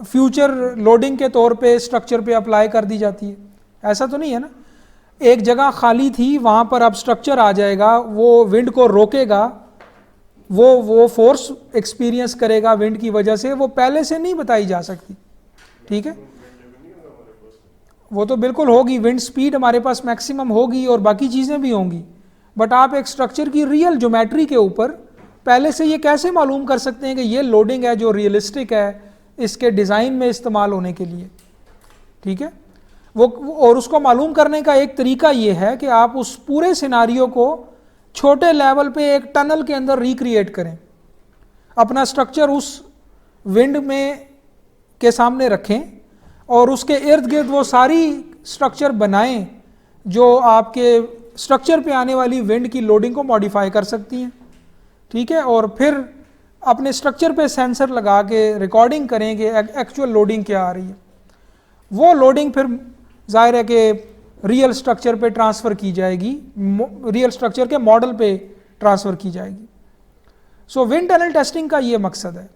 Speaker 1: फ्यूचर लोडिंग के तौर पे स्ट्रक्चर पे अप्लाई कर दी जाती है, ऐसा तो नहीं है ना। एक जगह खाली थी, वहाँ पर अब स्ट्रक्चर आ जाएगा, वो विंड को रोकेगा, वो फोर्स एक्सपीरियंस करेगा विंड की वजह से, वो पहले से नहीं बताई जा सकती, ठीक है। वो तो बिल्कुल होगी, विंड स्पीड हमारे पास मैक्सिमम होगी और बाकी चीज़ें भी होंगी, बट आप एक स्ट्रक्चर की रियल ज्योमेट्री के ऊपर पहले से ये कैसे मालूम कर सकते हैं कि ये लोडिंग है जो रियलिस्टिक है इसके डिज़ाइन में इस्तेमाल होने के लिए, ठीक है। वो और उसको मालूम करने का एक तरीका ये है कि आप उस पूरे सिनारियो को छोटे लेवल पे एक टनल के अंदर रिक्रिएट करें, अपना स्ट्रक्चर उस विंड में के सामने रखें और उसके इर्द गिर्द वो सारी स्ट्रक्चर बनाएं जो आपके स्ट्रक्चर पे आने वाली विंड की लोडिंग को मॉडिफाई कर सकती हैं, ठीक है। और फिर अपने स्ट्रक्चर पे सेंसर लगा के रिकॉर्डिंग करें कि एक्चुअल लोडिंग क्या आ रही है। वो लोडिंग फिर जाहिर है कि रियल स्ट्रक्चर पे ट्रांसफ़र की जाएगी, रियल स्ट्रक्चर के मॉडल पे ट्रांसफ़र की जाएगी। सो विंड टनल टेस्टिंग का ये मकसद है।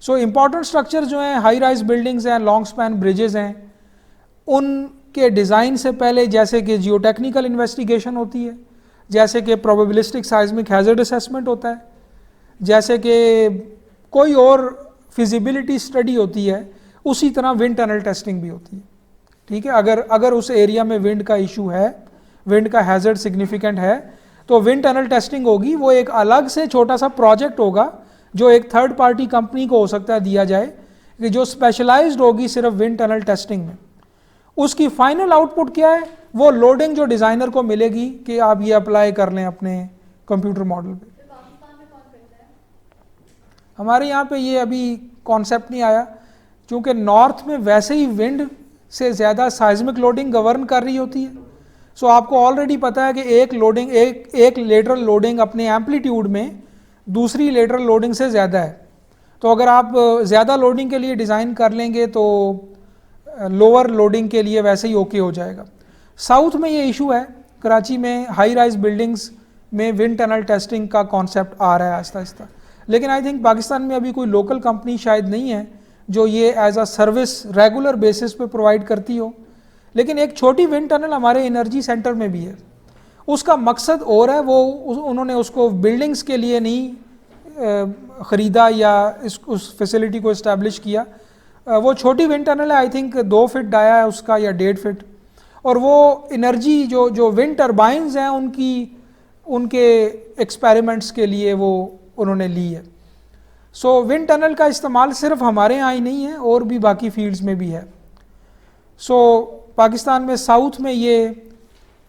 Speaker 1: सो इम्पॉर्टेंट स्ट्रक्चर जो हैं, हाई राइज बिल्डिंग्स हैं, लॉन्ग स्पैन ब्रिजेस हैं, उनके डिज़ाइन से पहले जैसे कि जियोटेक्निकल इन्वेस्टिगेशन होती है, जैसे कि प्रोबेबिलिस्टिक साइज्मिक हैज़र्ड असेसमेंट होता है, जैसे कि कोई और फिजिबिलिटी स्टडी होती है, उसी तरह विंड टनल टेस्टिंग भी होती है, ठीक है। अगर उस एरिया में विंड का इशू है, विंड का हैज़र्ड सिग्निफिकेंट है, तो विंड टनल टेस्टिंग होगी। वो एक अलग से छोटा सा प्रोजेक्ट होगा जो एक थर्ड पार्टी कंपनी को हो सकता है दिया जाए, कि जो स्पेशलाइज्ड होगी सिर्फ विंड टनल टेस्टिंग में। उसकी फाइनल आउटपुट क्या है, वो लोडिंग जो डिज़ाइनर को मिलेगी कि आप ये अप्लाई कर लें अपने कंप्यूटर मॉडल पे। हमारे यहाँ पे ये अभी कॉन्सेप्ट नहीं आया, क्योंकि नॉर्थ में वैसे ही विंड से ज़्यादा साइज्मिक लोडिंग गवर्न कर रही होती है। सो आपको ऑलरेडी पता है कि एक लेटरल लोडिंग अपने एम्पलीट्यूड में दूसरी लेटरल लोडिंग से ज़्यादा है। तो अगर आप ज़्यादा लोडिंग के लिए डिज़ाइन कर लेंगे तो लोअर लोडिंग के लिए वैसे ही ओके हो जाएगा। साउथ में ये इशू है, कराची में हाई राइज बिल्डिंग्स में विंड टनल टेस्टिंग का कॉन्सेप्ट आ रहा है आहिस्ता आहिस्ता, लेकिन आई थिंक पाकिस्तान में अभी कोई लोकल कंपनी शायद नहीं है जो ये as a service regular basis पे प्रोवाइड करती हो। लेकिन एक छोटी विंड टनल हमारे एनर्जी सेंटर में भी है, उसका मकसद और है, वो उन्होंने उसको बिल्डिंग्स के लिए नहीं ख़रीदा या उस फैसिलिटी को इस्टेब्लिश किया। वो छोटी विंड टनल है, आई थिंक 2 फीट डाया है उसका या 1.5 फीट, और वो एनर्जी जो विंड टर्बाइंस हैं उनके एक्सपेरिमेंट्स के लिए वो उन्होंने ली है। सो विंड टनल का इस्तेमाल सिर्फ हमारे यहाँ ही नहीं है, और भी बाकी फील्ड्स में भी है। सो पाकिस्तान में साउथ में ये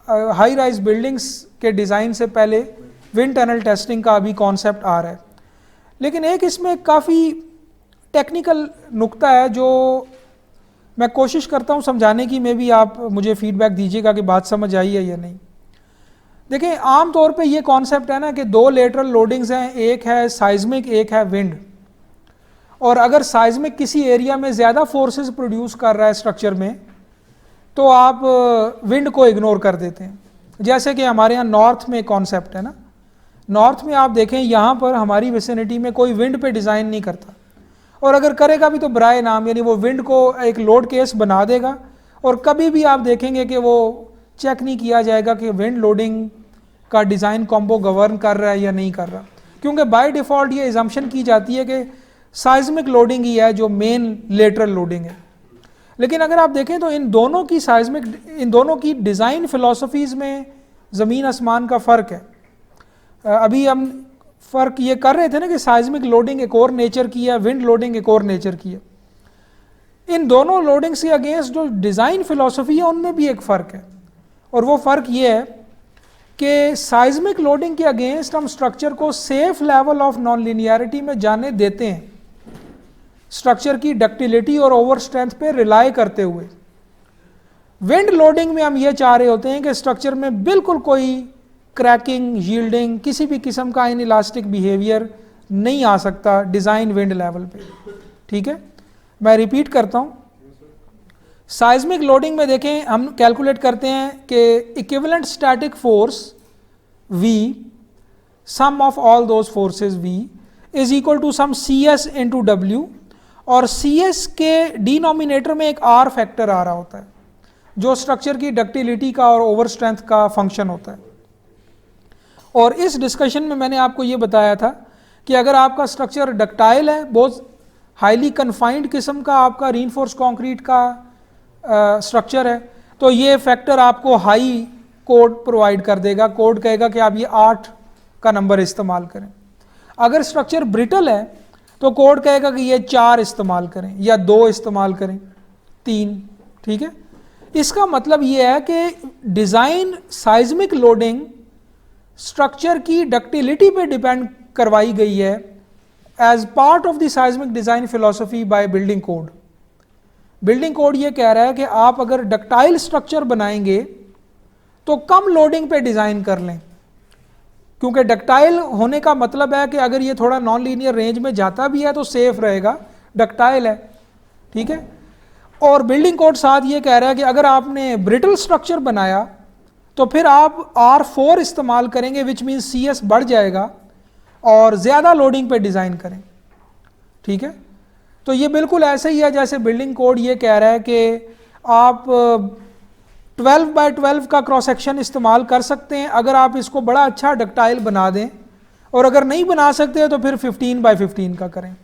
Speaker 1: हाई राइज बिल्डिंग्स के डिज़ाइन से पहले विंड टनल टेस्टिंग का अभी कॉन्सेप्ट आ रहा है। लेकिन एक इसमें काफ़ी टेक्निकल नुक्ता है जो मैं कोशिश करता हूँ समझाने की, में भी आप मुझे फीडबैक दीजिएगा कि बात समझ आई है या नहीं। देखिए आमतौर पे ये कॉन्सेप्ट है ना कि दो लेटरल लोडिंग्स हैं, एक है साइज्मिक, एक है विंड। और अगर साइज्मिक किसी एरिया में ज़्यादा फोर्सेस प्रोड्यूस कर रहा है स्ट्रक्चर में, तो आप विंड को इग्नोर कर देते हैं। जैसे कि हमारे यहाँ नॉर्थ में कॉन्सेप्ट है ना, नॉर्थ में आप देखें यहाँ पर हमारी विसिनिटी में कोई विंड पे डिज़ाइन नहीं करता, और अगर करेगा भी तो बराए नाम, यानी वो विंड को एक लोड केस बना देगा, और कभी भी आप देखेंगे कि वो चेक नहीं किया जाएगा कि विंड लोडिंग का डिज़ाइन कॉम्बो गवर्न कर रहा है या नहीं कर रहा, क्योंकि बाय डिफ़ॉल्ट ये एजम्पशन की जाती है कि साइज्मिक लोडिंग ही है जो मेन लेटरल लोडिंग है। लेकिन अगर आप देखें तो इन दोनों की साइज्मिक, इन दोनों की डिज़ाइन फ़िलासफ़ीज़ में ज़मीन आसमान का फ़र्क है। अभी हम फ़र्क ये कर रहे थे ना कि साइज्मिक लोडिंग एक और नेचर की है, विंड लोडिंग एक और नेचर की है। इन दोनों लोडिंग्स के अगेंस्ट जो डिज़ाइन फ़िलासफ़ी है उनमें भी एक फ़र्क है, और वो फ़र्क ये है कि साइज्मिक लोडिंग के अगेंस्ट हम स्ट्रक्चर को safe level of non linearity में जाने देते हैं, स्ट्रक्चर की डक्टिलिटी और ओवर स्ट्रेंथ पे रिलाई करते हुए। विंड लोडिंग में हम ये चाह रहे होते हैं कि स्ट्रक्चर में बिल्कुल कोई क्रैकिंग, यील्डिंग, किसी भी किस्म का इनइलास्टिक बिहेवियर नहीं आ सकता डिज़ाइन विंड लेवल पे। ठीक है, मैं रिपीट करता हूँ। साइज्मिक लोडिंग में देखें हम कैलकुलेट करते हैं कि equivalent static force V, sum of all those forces V is equal to sum CS into W, और CS के डिनोमिनेटर में एक R फैक्टर आ रहा होता है जो स्ट्रक्चर की डक्टिलिटी का और ओवर स्ट्रेंथ का फंक्शन होता है। और इस डिस्कशन में मैंने आपको ये बताया था कि अगर आपका स्ट्रक्चर डक्टाइल है, बहुत हाईली कन्फाइंड किस्म का आपका रीइंफोर्स कंक्रीट का स्ट्रक्चर है, तो ये फैक्टर आपको हाई कोड प्रोवाइड कर देगा। कोड कहेगा कि आप ये 8 का नंबर इस्तेमाल करें। अगर स्ट्रक्चर ब्रिटल है तो कोड कहेगा कि ये 4 इस्तेमाल करें या 2 इस्तेमाल करें, 3। ठीक है, इसका मतलब ये है कि डिज़ाइन साइज्मिक लोडिंग स्ट्रक्चर की डक्टिलिटी पे डिपेंड करवाई गई है as part of the seismic design philosophy by building code. Building code ये कह रहा है कि आप अगर डक्टाइल स्ट्रक्चर बनाएंगे तो कम लोडिंग पे डिज़ाइन कर लें, क्योंकि डक्टाइल होने का मतलब है कि अगर ये थोड़ा नॉन लीनियर रेंज में जाता भी है तो सेफ रहेगा, डक्टाइल है। ठीक है, और बिल्डिंग कोड साथ ये कह रहा है कि अगर आपने ब्रिटल स्ट्रक्चर बनाया तो फिर आप R4 इस्तेमाल करेंगे, विच मीन CS बढ़ जाएगा, और ज़्यादा लोडिंग पे डिज़ाइन करें। ठीक है, तो ये बिल्कुल ऐसे ही है जैसे बिल्डिंग कोड ये कह रहा है कि आप 12x12 का क्रॉस सेक्शन इस्तेमाल कर सकते हैं अगर आप इसको बड़ा अच्छा डक्टाइल बना दें, और अगर नहीं बना सकते तो फिर 15x15 का करें,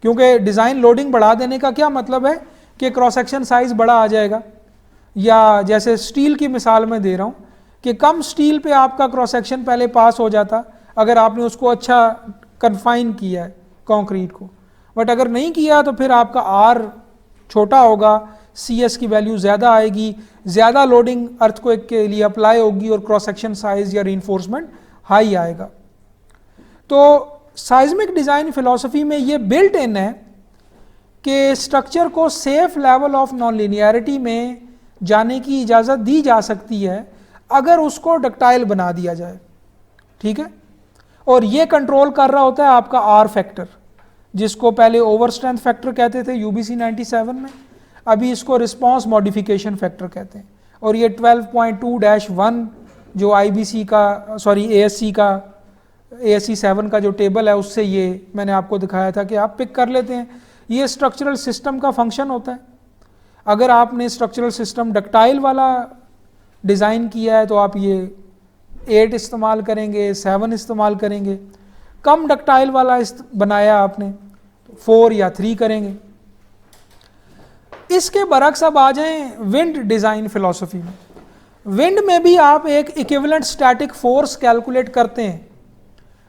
Speaker 1: क्योंकि डिज़ाइन लोडिंग बढ़ा देने का क्या मतलब है कि क्रॉस सेक्शन साइज़ बड़ा आ जाएगा। या जैसे स्टील की मिसाल मैं दे रहा हूँ कि कम स्टील पे आपका क्रॉस सेक्शन पहले पास हो जाता अगर आपने उसको अच्छा कन्फाइन किया है कंक्रीट को, बट अगर नहीं किया तो फिर आपका R छोटा होगा, CS की वैल्यू ज़्यादा आएगी, ज़्यादा लोडिंग अर्थक्वेक के लिए अप्लाई होगी और क्रॉस सेक्शन साइज़ या रीइंफोर्समेंट हाई आएगा। तो साइज्मिक डिज़ाइन फिलॉसफी में ये बिल्ट इन है कि स्ट्रक्चर को safe level of non linearity में जाने की इजाज़त दी जा सकती है अगर उसको डक्टाइल बना दिया जाए। ठीक है, और ये कंट्रोल कर रहा होता है आपका R फैक्टर, जिसको पहले ओवर स्ट्रेंथ फैक्टर कहते थे UBC 97 में, अभी इसको रिस्पॉन्स मॉडिफिकेशन फैक्टर कहते हैं। और ये 12.2-1 जो IBC का ASCE का ASCE 7 का जो टेबल है उससे ये मैंने आपको दिखाया था कि आप पिक कर लेते हैं। ये स्ट्रक्चरल सिस्टम का फंक्शन होता है। अगर आपने स्ट्रक्चरल सिस्टम डक्टाइल वाला डिज़ाइन किया है तो आप ये 8 इस्तेमाल करेंगे, 7 इस्तेमाल करेंगे। कम डक्टाइल वाला बनाया आपने 4 या 3 करेंगे। इसके बरक्स अब आ जाएं विंड डिज़ाइन फिलॉसफी में। विंड में भी आप एक इक्विवेलेंट स्टैटिक फोर्स कैलकुलेट करते हैं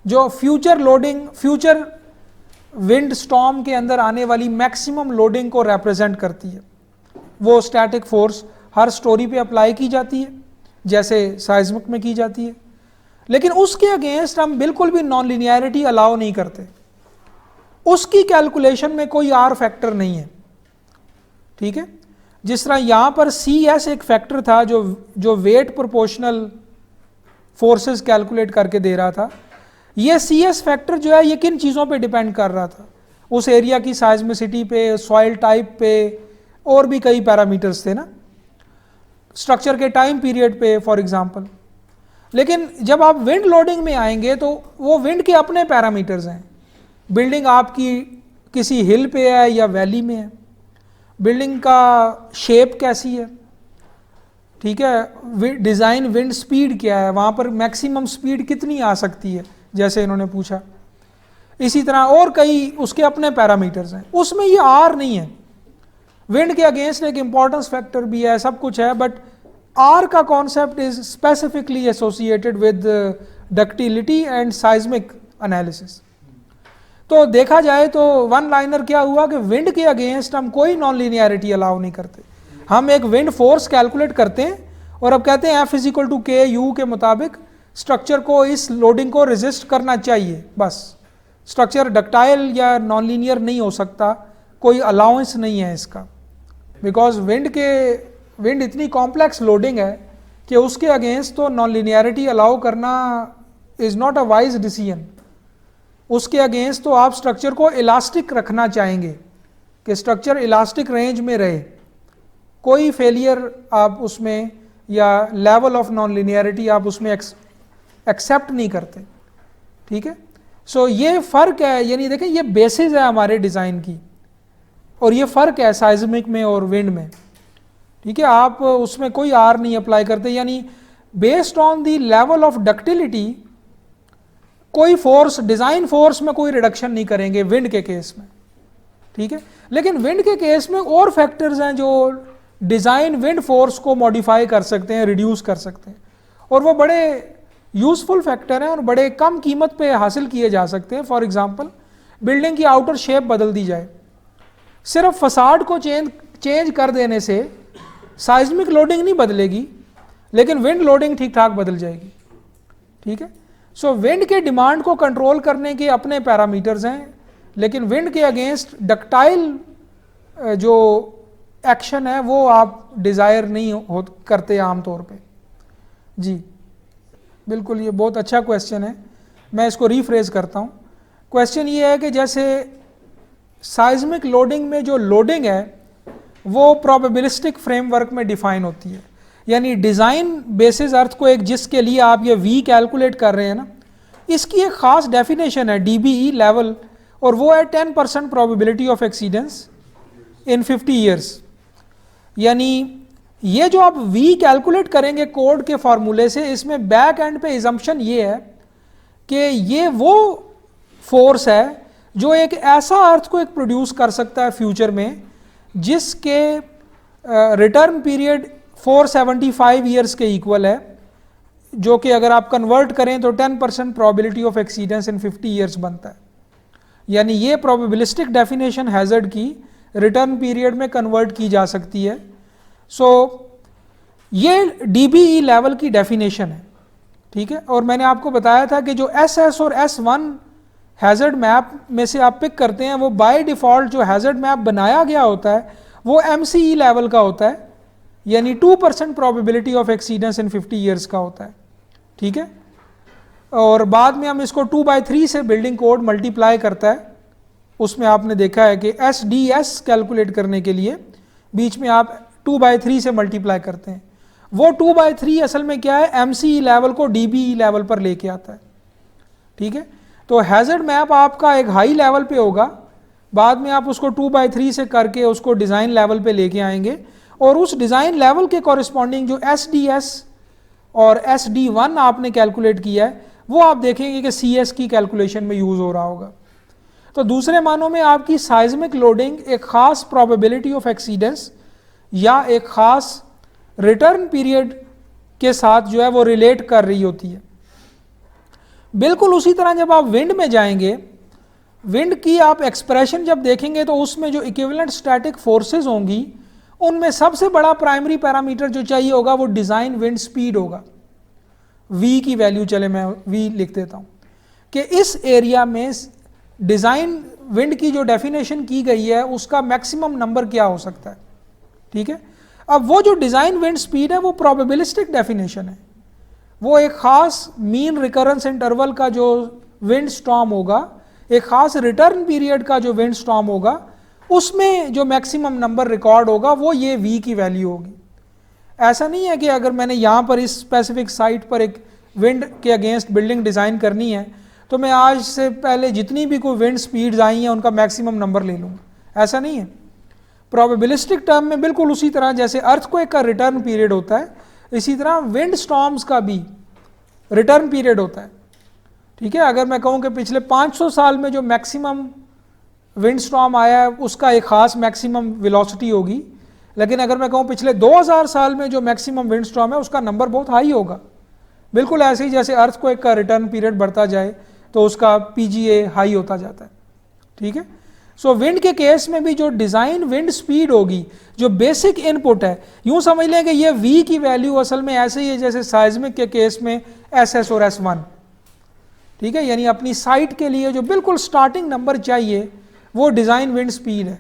Speaker 1: जो future loading, future wind storm के अंदर आने वाली मैक्सिमम लोडिंग को रिप्रेजेंट करती है। वो स्टैटिक फोर्स हर स्टोरी पे अप्लाई की जाती है जैसे साइज्मिक में की जाती है, लेकिन उसके अगेंस्ट हम बिल्कुल भी नॉन लीनियरिटी अलाउ नहीं करते। उसकी कैलकुलेशन में कोई R फैक्टर नहीं है। ठीक है, जिस तरह यहाँ पर CS एक फैक्टर था जो वेट प्रोपोर्शनल फोर्सेस कैलकुलेट करके दे रहा था। ये CS फैक्टर जो है ये किन चीज़ों पे डिपेंड कर रहा था, उस एरिया की साइज्मिसिटी पे, सॉइल टाइप पे, और भी कई पैरामीटर्स थे ना, स्ट्रक्चर के टाइम पीरियड पे फॉर एग्जांपल। लेकिन जब आप विंड लोडिंग में आएंगे तो वो विंड के अपने पैरामीटर्स हैं। बिल्डिंग आपकी किसी हिल पे है या वैली में है, बिल्डिंग का शेप कैसी है, ठीक है, डिज़ाइन विंड स्पीड क्या है, वहाँ पर मैक्सिमम स्पीड कितनी आ सकती है जैसे इन्होंने पूछा। इसी तरह और कई उसके अपने पैरामीटर्स हैं, उसमें ये आर नहीं है। विंड के अगेंस्ट एक इंपॉर्टेंस फैक्टर भी है, सब कुछ है, बट आर का concept is specifically associated with ductility and seismic analysis. तो देखा जाए तो वन लाइनर क्या हुआ कि विंड के अगेंस्ट हम कोई नॉन लीनियरिटी अलाउ नहीं करते। हम एक विंड फोर्स कैलकुलेट करते हैं और अब कहते हैं F=KU के मुताबिक स्ट्रक्चर को, इस लोडिंग को रेजिस्ट करना चाहिए, बस। स्ट्रक्चर डक्टाइल या नॉन लीनियर नहीं हो सकता, कोई अलाउंस नहीं है इसका, बिकॉज विंड इतनी कॉम्प्लेक्स लोडिंग है कि उसके अगेंस्ट तो नॉन लीनियरिटी अलाउ करना is not a wise decision. उसके अगेंस्ट तो आप स्ट्रक्चर को इलास्टिक रखना चाहेंगे कि स्ट्रक्चर इलास्टिक रेंज में रहे, कोई फेलियर आप उसमें या लेवल ऑफ नॉन लीनियरिटी आप उसमें एक्सेप्ट नहीं करते, ठीक है। सो ये फ़र्क है, यानी देखें ये बेसिस है हमारे डिज़ाइन की, और ये फ़र्क है साइज्मिक में और विंड में, ठीक है। आप उसमें कोई आर नहीं अप्लाई करते, यानी based on the level of ductility कोई फोर्स, डिज़ाइन फोर्स में कोई रिडक्शन नहीं करेंगे विंड के केस में, ठीक है। लेकिन विंड के केस में और फैक्टर्स हैं जो डिज़ाइन विंड फोर्स को मॉडिफाई कर सकते हैं, रिड्यूस कर सकते हैं, और वो बड़े यूज़फुल फैक्टर हैं और बड़े कम कीमत पे हासिल किए जा सकते हैं। फॉर एग्जांपल बिल्डिंग की आउटर शेप बदल दी जाए, सिर्फ फसाड को चेंज कर देने से साइज्मिक लोडिंग नहीं बदलेगी, लेकिन विंड लोडिंग ठीक ठाक बदल जाएगी, ठीक है। सो विंड के डिमांड को कंट्रोल करने के अपने पैरामीटर्स हैं, लेकिन विंड के अगेंस्ट डक्टाइल जो एक्शन है वो आप डिज़ायर नहीं करते आमतौर पे। जी बिल्कुल, ये बहुत अच्छा क्वेश्चन है, मैं इसको रीफ्रेज करता हूँ। क्वेश्चन ये है कि जैसे साइज्मिक लोडिंग में जो लोडिंग है वो प्रोबेबिलिस्टिक फ्रेमवर्क में डिफाइन होती है, यानी डिज़ाइन बेसिस अर्थक्वेक जिसके लिए आप ये V कैलकुलेट कर रहे हैं ना, इसकी एक ख़ास डेफिनेशन है DBE लेवल, और वो है 10% प्रोबेबिलिटी ऑफ एक्सीडेंस इन 50 ईयर्स। यानी ये जो आप V कैलकुलेट करेंगे कोड के फार्मूले से, इसमें बैक एंड पे इजम्पशन ये है कि ये वो फोर्स है जो एक ऐसा अर्थक्वेक प्रोड्यूस कर सकता है फ्यूचर में जिसके रिटर्न पीरियड 475 ईयर्स के इक्वल है, जो कि अगर आप कन्वर्ट करें तो 10% प्रोबेबिलिटी ऑफ एक्सीडेंस इन 50 ईयर्स बनता है। यानी ये प्रोबेबिलिस्टिक डेफिनेशन हैज़र्ड की रिटर्न पीरियड में कन्वर्ट की जा सकती है। सो ये DBE लेवल की डेफिनेशन है, ठीक है। और मैंने आपको बताया था कि जो SS और S1 हैज़र्ड मैप में से आप पिक करते हैं, वो बाय डिफ़ॉल्ट जो हैज़र्ड मैप बनाया गया होता है वो MCE लेवल का होता है, यानी 2% प्रोबेबिलिटी ऑफ एक्सीडेंस इन 50 ईयर्स का होता है, ठीक है। और बाद में हम इसको 2/3 से बिल्डिंग कोड मल्टीप्लाई करता है, उसमें आपने देखा है कि SDS कैलकुलेट करने के लिए बीच में आप 2/3 से मल्टीप्लाई करते हैं। वो 2/3 असल में क्या है, MCE लेवल को DBE लेवल पर लेके आता है, ठीक है। तो हैज़र्ड मैप आपका एक हाई लेवल पे होगा, बाद में आप उसको 2/3 से करके उसको डिज़ाइन लेवल पे लेके आएंगे, और उस डिज़ाइन लेवल के कॉरस्पॉन्डिंग जो SDS और SD1 आपने कैलकुलेट किया है वो आप देखेंगे कि CS की कैलकुलेशन में यूज़ हो रहा होगा। तो दूसरे मानों में आपकी साइज्मिक लोडिंग एक ख़ास प्रोबेबिलिटी ऑफ एक्सीडेंस या एक ख़ास रिटर्न पीरियड के साथ जो है वो रिलेट कर रही होती है। बिल्कुल उसी तरह जब आप विंड में जाएंगे, विंड की आप एक्सप्रेशन जब देखेंगे तो उसमें जो इक्विवेलेंट स्टैटिक फोर्सेस होंगी उनमें सबसे बड़ा प्राइमरी पैरामीटर जो चाहिए होगा वो डिज़ाइन विंड स्पीड होगा। V की वैल्यू, चले मैं V लिख देता हूँ कि इस एरिया में डिज़ाइन विंड की जो डेफिनेशन की गई है उसका मैक्सिमम नंबर क्या हो सकता है, ठीक है। अब वो जो डिज़ाइन विंड स्पीड है वो प्रोबेबिलिस्टिक डेफिनेशन है, वो एक ख़ास मीन रिकरेंस इंटरवल का जो विंड स्टॉर्म होगा, एक ख़ास रिटर्न पीरियड का जो विंड स्टॉर्म होगा, उसमें जो मैक्सिमम नंबर रिकॉर्ड होगा वो ये v की वैल्यू होगी। ऐसा नहीं है कि अगर मैंने यहाँ पर इस स्पेसिफिक साइट पर एक विंड के अगेंस्ट बिल्डिंग डिज़ाइन करनी है तो मैं आज से पहले जितनी भी कोई विंड स्पीड्स आई हैं उनका मैक्सिमम नंबर ले लूँगा, ऐसा नहीं है। प्रोबेबिलिस्टिक टर्म में बिल्कुल उसी तरह जैसे अर्थक्वेक का रिटर्न पीरियड होता है, इसी तरह विंड स्टॉर्म्स का भी रिटर्न पीरियड होता है। ठीक है, अगर मैं कहूँ कि पिछले 500 साल में जो मैक्सिमम विंड स्टॉर्म आया है उसका एक ख़ास मैक्सिमम वेलोसिटी होगी, लेकिन अगर मैं कहूँ पिछले 2000 साल में जो मैक्सिमम विंड स्टॉर्म है उसका नंबर बहुत हाई होगा। बिल्कुल ऐसे ही जैसे अर्थक्वेक का रिटर्न पीरियड बढ़ता जाए तो उसका पीजीए हाई होता जाता है। ठीक है, सो विंड के केस में भी जो डिज़ाइन विंड स्पीड होगी, जो बेसिक इनपुट है, यूँ समझ लें कि ये v की वैल्यू असल में ऐसे ही है जैसे साइज्मिक के केस में SS और S1। ठीक है, यानी अपनी साइट के लिए जो बिल्कुल स्टार्टिंग नंबर चाहिए वो डिज़ाइन विंड स्पीड है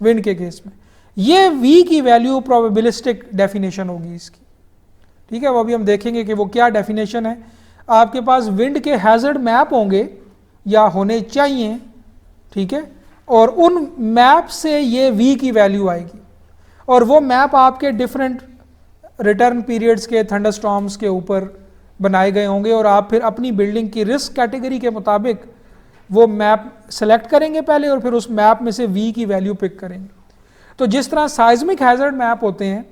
Speaker 1: विंड के केस में। ये v की वैल्यू प्रोबेबिलिस्टिक डेफिनेशन होगी इसकी। ठीक है, वो अभी हम देखेंगे कि वो क्या डेफिनेशन है। आपके पास विंड के हैज़र्ड मैप होंगे या होने चाहिए, ठीक है, और उन मैप से ये v की वैल्यू आएगी और वो मैप आपके डिफरेंट रिटर्न पीरियड्स के थंडरस्टॉर्म्स के ऊपर बनाए गए होंगे और आप फिर अपनी बिल्डिंग की रिस्क कैटेगरी के मुताबिक वो मैप सेलेक्ट करेंगे पहले और फिर उस मैप में से v की वैल्यू पिक करेंगे। तो जिस तरह साइज्मिक हैज़र्ड मैप होते हैं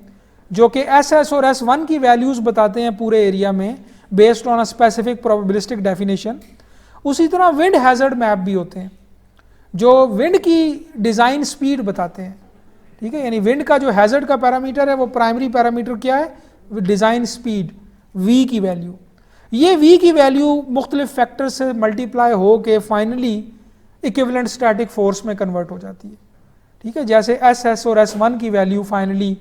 Speaker 1: जो कि SS और S1 की वैल्यूज़ बताते हैं पूरे एरिया में based on a specific probabilistic definition, उसी तरह विंड हैज़र्ड मैप भी होते हैं जो विंड की डिज़ाइन स्पीड बताते हैं। ठीक है, यानी विंड का जो हैज़र्ड का पैरामीटर है वो प्राइमरी पैरामीटर क्या है, डिज़ाइन स्पीड v की वैल्यू। ये v की वैल्यू मुख्तलिफ फैक्टर से मल्टीप्लाई हो के फाइनली इक्विवेलेंट स्टैटिक फोर्स में कन्वर्ट हो जाती है। ठीक है, जैसे SS और S1 की वैल्यू फाइनली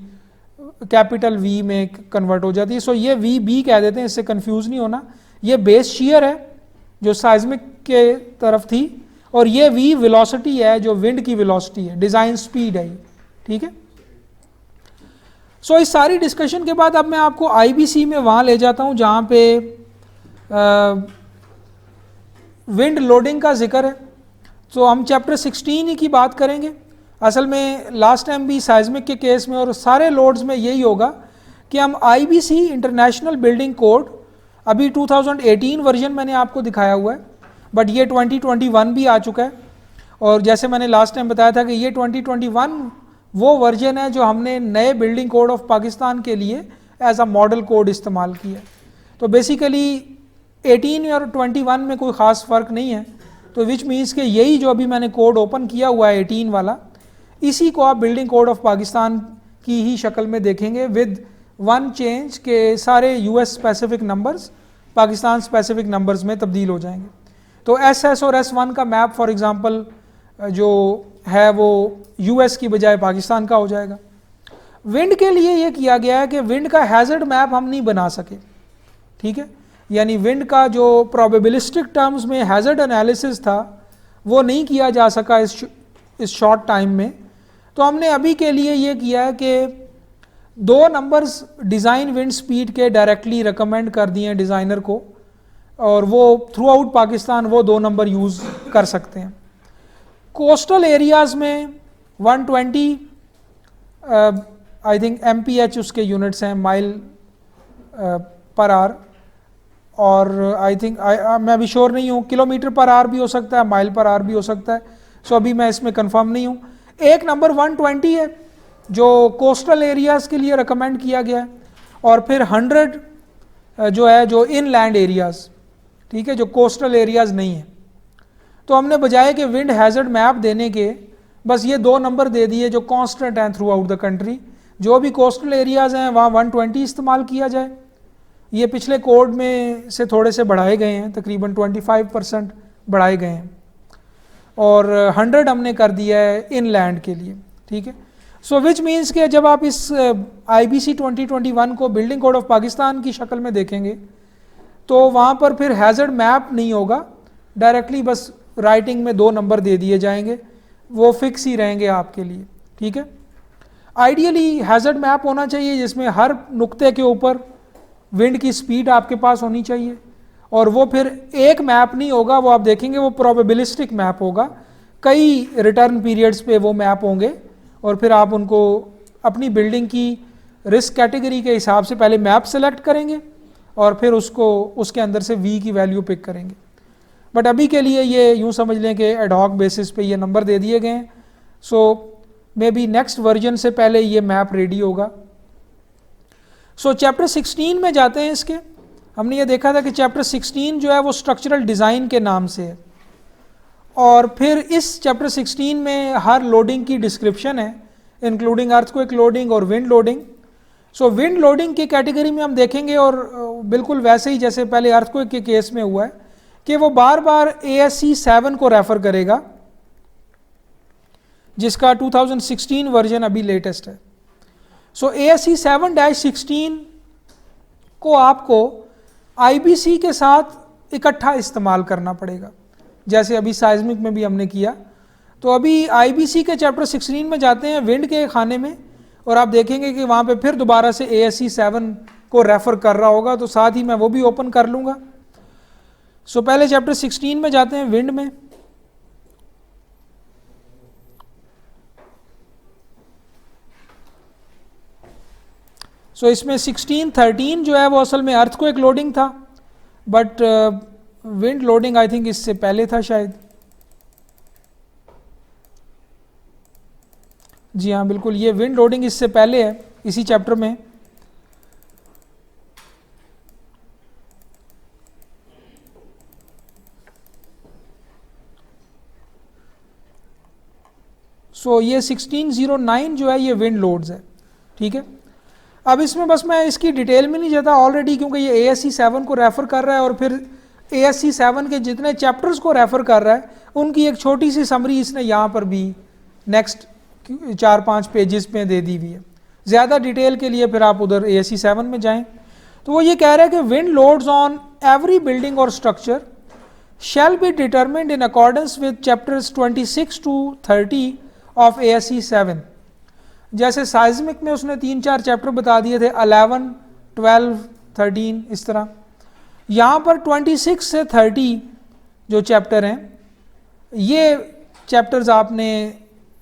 Speaker 1: कैपिटल V में कन्वर्ट हो जाती है। सो ये v b कह देते हैं, इससे कंफ्यूज नहीं होना। ये बेस शेयर है जो साइज्मिक के तरफ थी और ये v वेलोसिटी है जो विंड की वेलोसिटी है, डिज़ाइन स्पीड है ये। ठीक है, सो इस सारी डिस्कशन के बाद अब मैं आपको IBC में वहाँ ले जाता हूँ जहाँ पे विंड लोडिंग का जिक्र है। तो हम चैप्टर 16 की बात करेंगे। असल में लास्ट टाइम भी साइज्मिक के केस में और सारे लोड्स में यही होगा कि हम IBC इंटरनेशनल बिल्डिंग कोड, अभी 2018 वर्जन मैंने आपको दिखाया हुआ है, बट ये 2021 भी आ चुका है। और जैसे मैंने लास्ट टाइम बताया था कि ये 2021 वो वर्जन है जो हमने नए बिल्डिंग कोड ऑफ पाकिस्तान के लिए एज अ मॉडल कोड इस्तेमाल किया है। तो बेसिकली 18 और 21 में कोई ख़ास फ़र्क नहीं है, तो विच मीन्स कि यही जो अभी मैंने कोड ओपन किया हुआ है 18 वाला, इसी को आप बिल्डिंग कोड ऑफ पाकिस्तान की ही शक्ल में देखेंगे विद वन चेंज के सारे US specific numbers Pakistan specific numbers में तब्दील हो जाएंगे। तो SS और S1 का मैप फॉर एग्ज़ाम्पल जो है वो US की बजाय पाकिस्तान का हो जाएगा। विंड के लिए ये किया गया है कि विंड का हैज़र्ड मैप हम नहीं बना सके। ठीक है, यानी विंड का जो प्रोबेबिलिस्टिक टर्म्स में हैज़र्ड एनालिसिस था वो नहीं किया जा सका इस शॉर्ट टाइम में। तो हमने अभी के लिए ये किया है कि 2 नंबर्स डिज़ाइन विंड स्पीड के डायरेक्टली रिकमेंड कर दिए हैं डिज़ाइनर को और वो थ्रू आउट पाकिस्तान वो 2 नंबर यूज़ कर सकते हैं। कोस्टल एरियाज़ में 120 आई थिंक MPH उसके यूनिट्स हैं, माइल पर आवर, और आई थिंक मैं अभी श्योर नहीं हूँ, किलोमीटर पर आवर भी हो सकता है, माइल पर आवर भी हो सकता है। सो अभी मैं इसमें कंफर्म नहीं हूँ। एक नंबर 120 है जो कोस्टल एरियाज़ के लिए रिकमेंड किया गया है, और फिर 100 जो है जो इनलैंड एरियाज़, ठीक है, जो कोस्टल एरियाज़ नहीं है। तो हमने बजाय कि विंड हैज़र्ड मैप देने के बस ये 2 नंबर दे दिए जो कांस्टेंट हैं थ्रू आउट द कंट्री। जो भी कोस्टल एरियाज़ हैं वहाँ 120 इस्तेमाल किया जाए। ये पिछले कोड में से थोड़े से बढ़ाए गए हैं, तकरीबन 25% बढ़ाए गए हैं, और 100 हमने कर दिया है इनलैंड के लिए। ठीक है, सो विच मीन्स कि जब आप इस IBC 2021 को बिल्डिंग कोड ऑफ पाकिस्तान की शक्ल में देखेंगे तो वहाँ पर फिर हैज़र्ड मैप नहीं होगा, डायरेक्टली बस राइटिंग में 2 नंबर दे दिए जाएंगे, वो फिक्स ही रहेंगे आपके लिए। ठीक है, आइडियली हैज़र्ड मैप होना चाहिए जिसमें हर नुक्ते के ऊपर विंड की स्पीड आपके पास होनी चाहिए, और वो फिर एक मैप नहीं होगा, वो आप देखेंगे वो प्रोबेबिलिस्टिक मैप होगा, कई रिटर्न पीरियड्स पे वो मैप होंगे, और फिर आप उनको अपनी बिल्डिंग की रिस्क कैटेगरी के हिसाब से पहले मैप सेलेक्ट करेंगे और फिर उसको उसके अंदर से वी की वैल्यू पिक करेंगे। बट अभी के लिए ये यूँ समझ लें कि एडहॉक बेसिस पे ये नंबर दे दिए गए हैं। सो मे बी नेक्स्ट वर्जन से पहले ये मैप रेडी होगा। सो चैप्टर 16 में जाते हैं इसके। हमने ये देखा था कि चैप्टर 16 जो है वो स्ट्रक्चरल डिज़ाइन के नाम से है, और फिर इस चैप्टर 16 में हर लोडिंग की डिस्क्रिप्शन है, इंक्लूडिंग अर्थक्वेक लोडिंग और विंड लोडिंग। सो विंड लोडिंग की कैटेगरी में हम देखेंगे, और बिल्कुल वैसे ही जैसे पहले अर्थक्वेक के केस में हुआ है कि वो बार बार ASCE 7 को रेफ़र करेगा, जिसका 2016 वर्जन अभी लेटेस्ट है। सो ASCE 7-16 को आपको IBC के साथ इकट्ठा इस्तेमाल करना पड़ेगा, जैसे अभी साइज्मिक में भी हमने किया। तो अभी IBC के चैप्टर 16 में जाते हैं विंड के खाने में, और आप देखेंगे कि वहाँ पे फिर दोबारा से ASCE 7 को रेफ़र कर रहा होगा, तो साथ ही मैं वो भी ओपन कर लूँगा। सो पहले चैप्टर 16 में जाते हैं विंड में। सो इसमें 16-13 जो है वो असल में अर्थक्वेक लोडिंग था, but wind loading I think इससे पहले था शायद। जी हाँ बिल्कुल, ये विंड लोडिंग इससे पहले है इसी चैप्टर में। सो ये 1609 जो है ये विंड लोड्स है, ठीक है। अब इसमें बस मैं इसकी डिटेल में नहीं जाता ऑलरेडी, क्योंकि ये ASCE 7 को रेफ़र कर रहा है, और फिर ASCE 7 के जितने चैप्टर्स को रेफ़र कर रहा है उनकी एक छोटी सी समरी इसने यहाँ पर भी नेक्स्ट 4-5 पेजेस में दे दी हुई है। ज़्यादा डिटेल के लिए फिर आप उधर ASCE 7 में जाएं। तो वो ये कह रहा है कि wind loads on every building और structure shall be determined in accordance with chapters 26-30 of ASCE 7। जैसे साइज्मिक में उसने 3-4 चैप्टर बता दिए थे, 11, 12, 13 इस तरह। यहाँ पर 26 से 30 जो चैप्टर हैं, ये चैप्टर्स आपने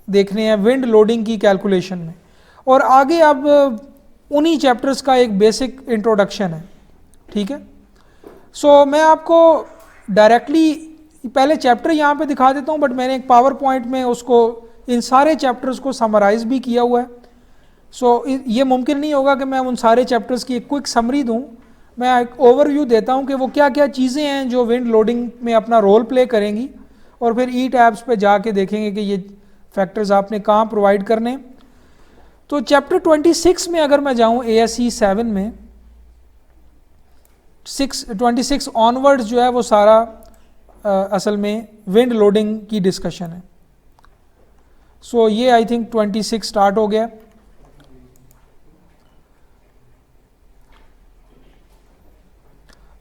Speaker 1: देखने हैं विंड लोडिंग की कैलकुलेशन में, और आगे अब उन्हीं चैप्टर्स का एक बेसिक इंट्रोडक्शन है, ठीक है। सो मैं आपको डायरेक्टली पहले चैप्टर यहाँ पे दिखा देता हूँ, बट मैंने एक पावर पॉइंट में उसको इन सारे चैप्टर्स को समराइज़ भी किया हुआ है। सो ये मुमकिन नहीं होगा कि मैं उन सारे चैप्टर्स की एक क्विक समरी दूँ, मैं एक ओवरव्यू देता हूँ कि वो क्या क्या चीज़ें हैं जो विंड लोडिंग में अपना रोल प्ले करेंगी, और फिर ETABS पे जाके देखेंगे कि ये फैक्टर्स आपने कहाँ प्रोवाइड करने। तो चैप्टर 26 में अगर मैं जाऊँ ASCE 7 में, 26 ऑनवर्ड्स जो है वो सारा असल में विंड लोडिंग की डिस्कशन है। सो ये आई थिंक 26 स्टार्ट हो गया।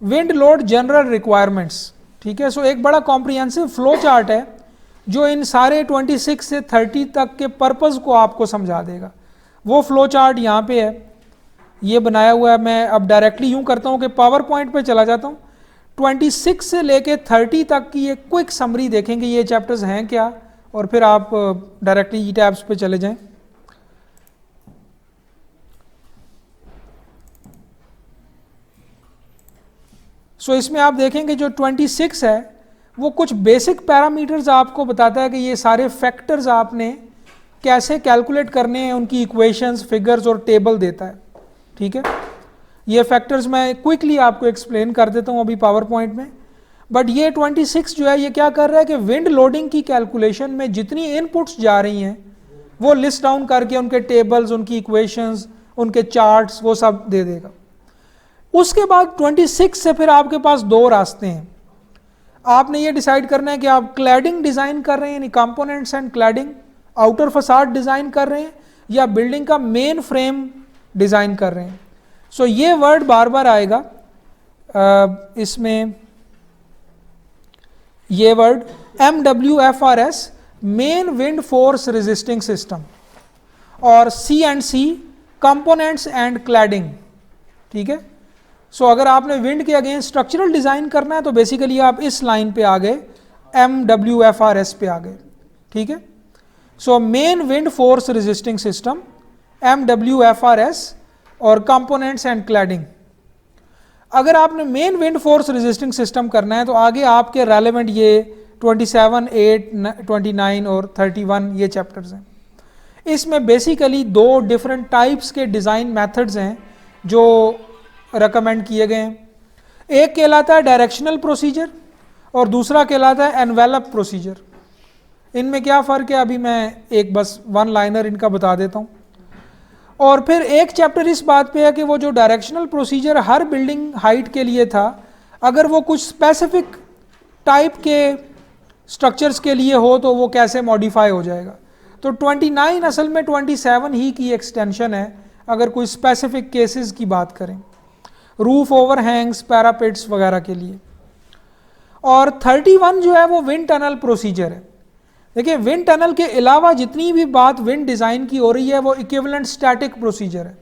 Speaker 1: विंड लोड जनरल रिक्वायरमेंट्स, ठीक है। सो एक बड़ा कॉम्प्रिहेंसिव फ्लो चार्ट है जो इन सारे 26 से 30 तक के पर्पस को आपको समझा देगा। वो फ्लो चार्ट यहाँ पे है, ये बनाया हुआ है। मैं अब डायरेक्टली यूँ करता हूँ कि पावर पॉइंट पे चला जाता हूँ। 26 से लेके 30 तक की एक क्विक समरी देखेंगे ये चैप्टर्स हैं क्या, और फिर आप डायरेक्टली ETABS पे चले जाएं। सो इसमें आप देखेंगे जो 26 है वो कुछ बेसिक पैरामीटर्स आपको बताता है कि ये सारे फैक्टर्स आपने कैसे कैलकुलेट करने हैं, उनकी इक्वेशंस, फिगर्स और टेबल देता है, ठीक है। ये फैक्टर्स मैं क्विकली आपको एक्सप्लेन कर देता हूँ अभी पावर पॉइंट में। बट ये 26 जो है ये क्या कर रहा है कि विंड लोडिंग की कैलकुलेशन में जितनी इनपुट्स जा रही हैं वो लिस्ट डाउन करके उनके टेबल्स, उनकी इक्वेशंस, उनके चार्ट्स वो सब दे देगा। उसके बाद 26 से फिर आपके पास दो रास्ते हैं। आपने ये डिसाइड करना है कि आप क्लैडिंग डिज़ाइन कर रहे हैं, यानी components and cladding, outer facade design कर रहे हैं, या बिल्डिंग का मेन फ्रेम डिज़ाइन कर रहे हैं। सो ये वर्ड बार बार आएगा इसमें, ये word MWFRS, main wind force resisting system, और C&C कंपोनेंट्स एंड क्लैडिंग, ठीक है। सो अगर आपने विंड के अगेंस्ट स्ट्रक्चरल डिज़ाइन करना है तो बेसिकली आप इस लाइन पे आ गए, MWFRS पे आ गए, ठीक है। So main wind force resisting system MWFRS और कंपोनेंट्स एंड क्लैडिंग। अगर आपने main wind force resisting system करना है तो आगे आपके रेलेवेंट ये 27, 8, 29 और 31 ये चैप्टर्स हैं। इसमें बेसिकली दो डिफरेंट टाइप्स के डिज़ाइन मेथड्स हैं जो रेकमेंड किए गए हैं। एक कहलाता है डायरेक्शनल प्रोसीजर और दूसरा कहलाता है एनवेलप प्रोसीजर। इनमें क्या फ़र्क है अभी मैं एक बस वन लाइनर इनका बता देता हूँ। और फिर एक चैप्टर इस बात पे है कि वो जो डायरेक्शनल प्रोसीजर हर बिल्डिंग हाइट के लिए था, अगर वो कुछ स्पेसिफिक टाइप के स्ट्रक्चर्स के लिए हो तो वो कैसे मॉडिफाई हो जाएगा। तो 29 असल में 27 ही की एक्सटेंशन है अगर कोई स्पेसिफिक केसेस की बात करें, रूफ ओवरहैंग्स, पैरापेट्स वगैरह के लिए। और 31 जो है वो विंड टनल प्रोसीजर है। देखिए विंड टनल के अलावा जितनी भी बात विंड डिज़ाइन की हो रही है वो इक्विवेलेंट स्टैटिक प्रोसीजर है,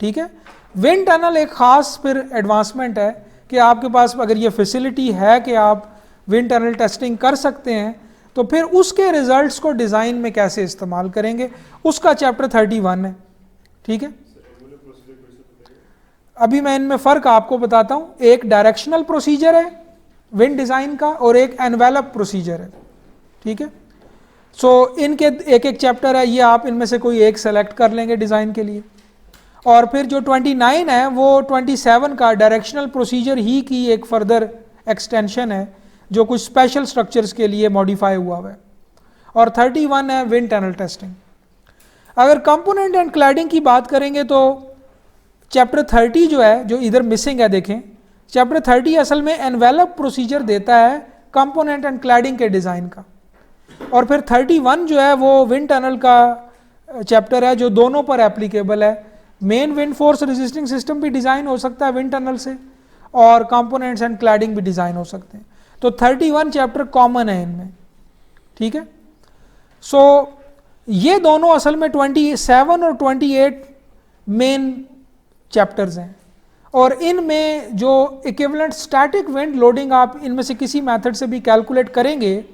Speaker 1: ठीक है। विंड टनल एक ख़ास फिर एडवांसमेंट है कि आपके पास अगर ये फैसिलिटी है कि आप विंड टनल टेस्टिंग कर सकते हैं तो फिर उसके रिजल्ट्स को डिज़ाइन में कैसे इस्तेमाल करेंगे, उसका चैप्टर 31 है, ठीक है। अभी मैं इनमें फ़र्क आपको बताता हूँ। एक डायरेक्शनल प्रोसीजर है विंड डिज़ाइन का और एक एनवेलप प्रोसीजर है, ठीक है। सो इनके एक एक चैप्टर है, ये आप इनमें से कोई एक सेलेक्ट कर लेंगे डिज़ाइन के लिए। और फिर जो 29 है वो 27 का डायरेक्शनल प्रोसीजर ही की एक फर्दर एक्सटेंशन है जो कुछ स्पेशल स्ट्रक्चर्स के लिए मॉडिफाई हुआ है। और 31 है विंड टनल टेस्टिंग। अगर कंपोनेंट एंड क्लैडिंग की बात करेंगे तो चैप्टर 30 जो है, जो इधर मिसिंग है देखें, चैप्टर 30 असल में एनवेलप प्रोसीजर देता है कंपोनेंट एंड क्लैडिंग के डिज़ाइन का। और फिर 31 जो है वो विंड टनल का चैप्टर है जो दोनों पर एप्लीकेबल है। Main wind force resisting system भी डिज़ाइन हो सकता है विंड टनल से और कंपोनेंट्स एंड क्लैडिंग भी डिज़ाइन हो सकते हैं। तो 31 चैप्टर कॉमन है इनमें, ठीक है। सो ये दोनों असल में 27 और 28 मेन चैप्टर्स हैं। और इनमें जो इक्विवेलेंट स्टैटिक विंड लोडिंग आप इनमें से किसी मेथड से भी कैलकुलेट करेंगे,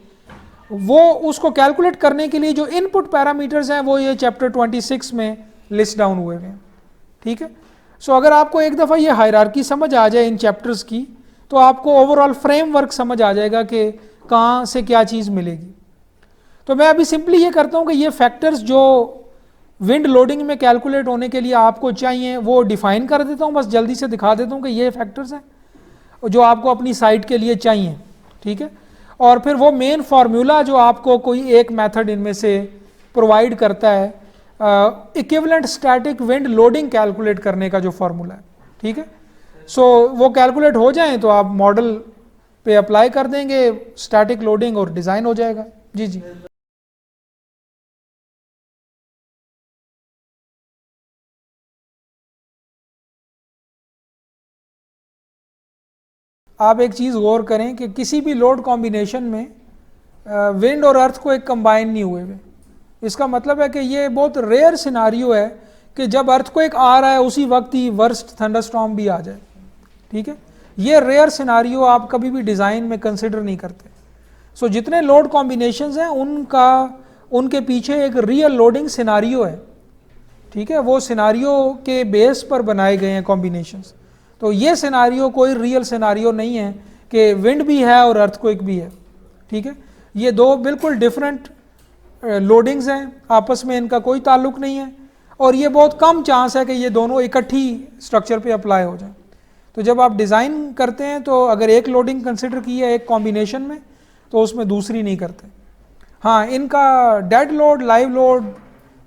Speaker 1: वो उसको कैलकुलेट करने के लिए जो इनपुट पैरामीटर्स हैं वो ये चैप्टर 26 में लिस्ट डाउन हुए हैं, ठीक है। सो अगर आपको एक दफ़ा ये हायरार्की समझ आ जाए इन चैप्टर्स की तो आपको ओवरऑल फ्रेमवर्क समझ आ जाएगा कि कहाँ से क्या चीज़ मिलेगी। तो मैं अभी सिंपली ये करता हूँ कि ये फैक्टर्स जो विंड लोडिंग में कैलकुलेट होने के लिए आपको चाहिए वो डिफाइन कर देता हूँ, बस जल्दी से दिखा देता हूँ कि ये फैक्टर्स हैं जो आपको अपनी साइट के लिए चाहिए, ठीक है। और फिर वो मेन फार्मूला जो आपको कोई एक मेथड इनमें से प्रोवाइड करता है equivalent static wind loading calculate करने का जो फार्मूला है, ठीक है। सो वो कैलकुलेट हो जाए तो आप मॉडल पे अप्लाई कर देंगे स्टैटिक लोडिंग और डिज़ाइन हो जाएगा। जी जी आप एक चीज़ गौर करें कि किसी भी लोड कॉम्बिनेशन में विंड और अर्थ को एक कंबाइन नहीं हुए हुए। इसका मतलब है कि ये बहुत रेयर सिनारियो है कि जब अर्थ को एक आ रहा है उसी वक्त ही वर्स्ट थंडरस्टॉर्म भी आ जाए, ठीक है। ये रेयर सिनारियो आप कभी भी डिज़ाइन में कंसिडर नहीं करते। सो जितने लोड कॉम्बिनेशंस हैं उनके पीछे एक रियल लोडिंग सिनारियो है, ठीक है। वो सिनारियो के बेस पर बनाए गए हैं कॉम्बिनेशंस। तो ये सिनारियो कोई रियल सिनारियो नहीं है कि विंड भी है और अर्थक्वेक भी है, ठीक है। ये दो बिल्कुल डिफरेंट लोडिंग्स हैं, आपस में इनका कोई ताल्लुक नहीं है और ये बहुत कम चांस है कि ये दोनों इकट्ठी स्ट्रक्चर पे अप्लाई हो जाए। तो जब आप डिज़ाइन करते हैं तो अगर एक लोडिंग कंसिडर की है एक कॉम्बिनेशन में तो उसमें दूसरी नहीं करते। हाँ, इनका डेड लोड, लाइव लोड,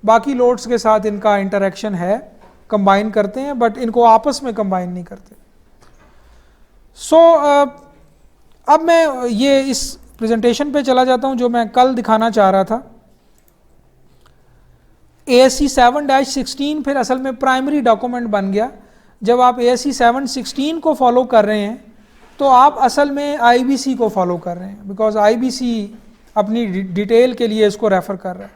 Speaker 1: बाकी लोड्स के साथ इनका इंटरेक्शन है, कंबाइन करते हैं, बट इनको आपस में कंबाइन नहीं करते। सो अब मैं ये इस प्रेजेंटेशन पे चला जाता हूं जो मैं कल दिखाना चाह रहा था। ASCE 7-16 फिर असल में प्राइमरी डॉक्यूमेंट बन गया। जब आप ASCE 7-16 को फॉलो कर रहे हैं तो आप असल में IBC को फॉलो कर रहे हैं, बिकॉज IBC अपनी डिटेल के लिए इसको रेफ़र कर रहा है।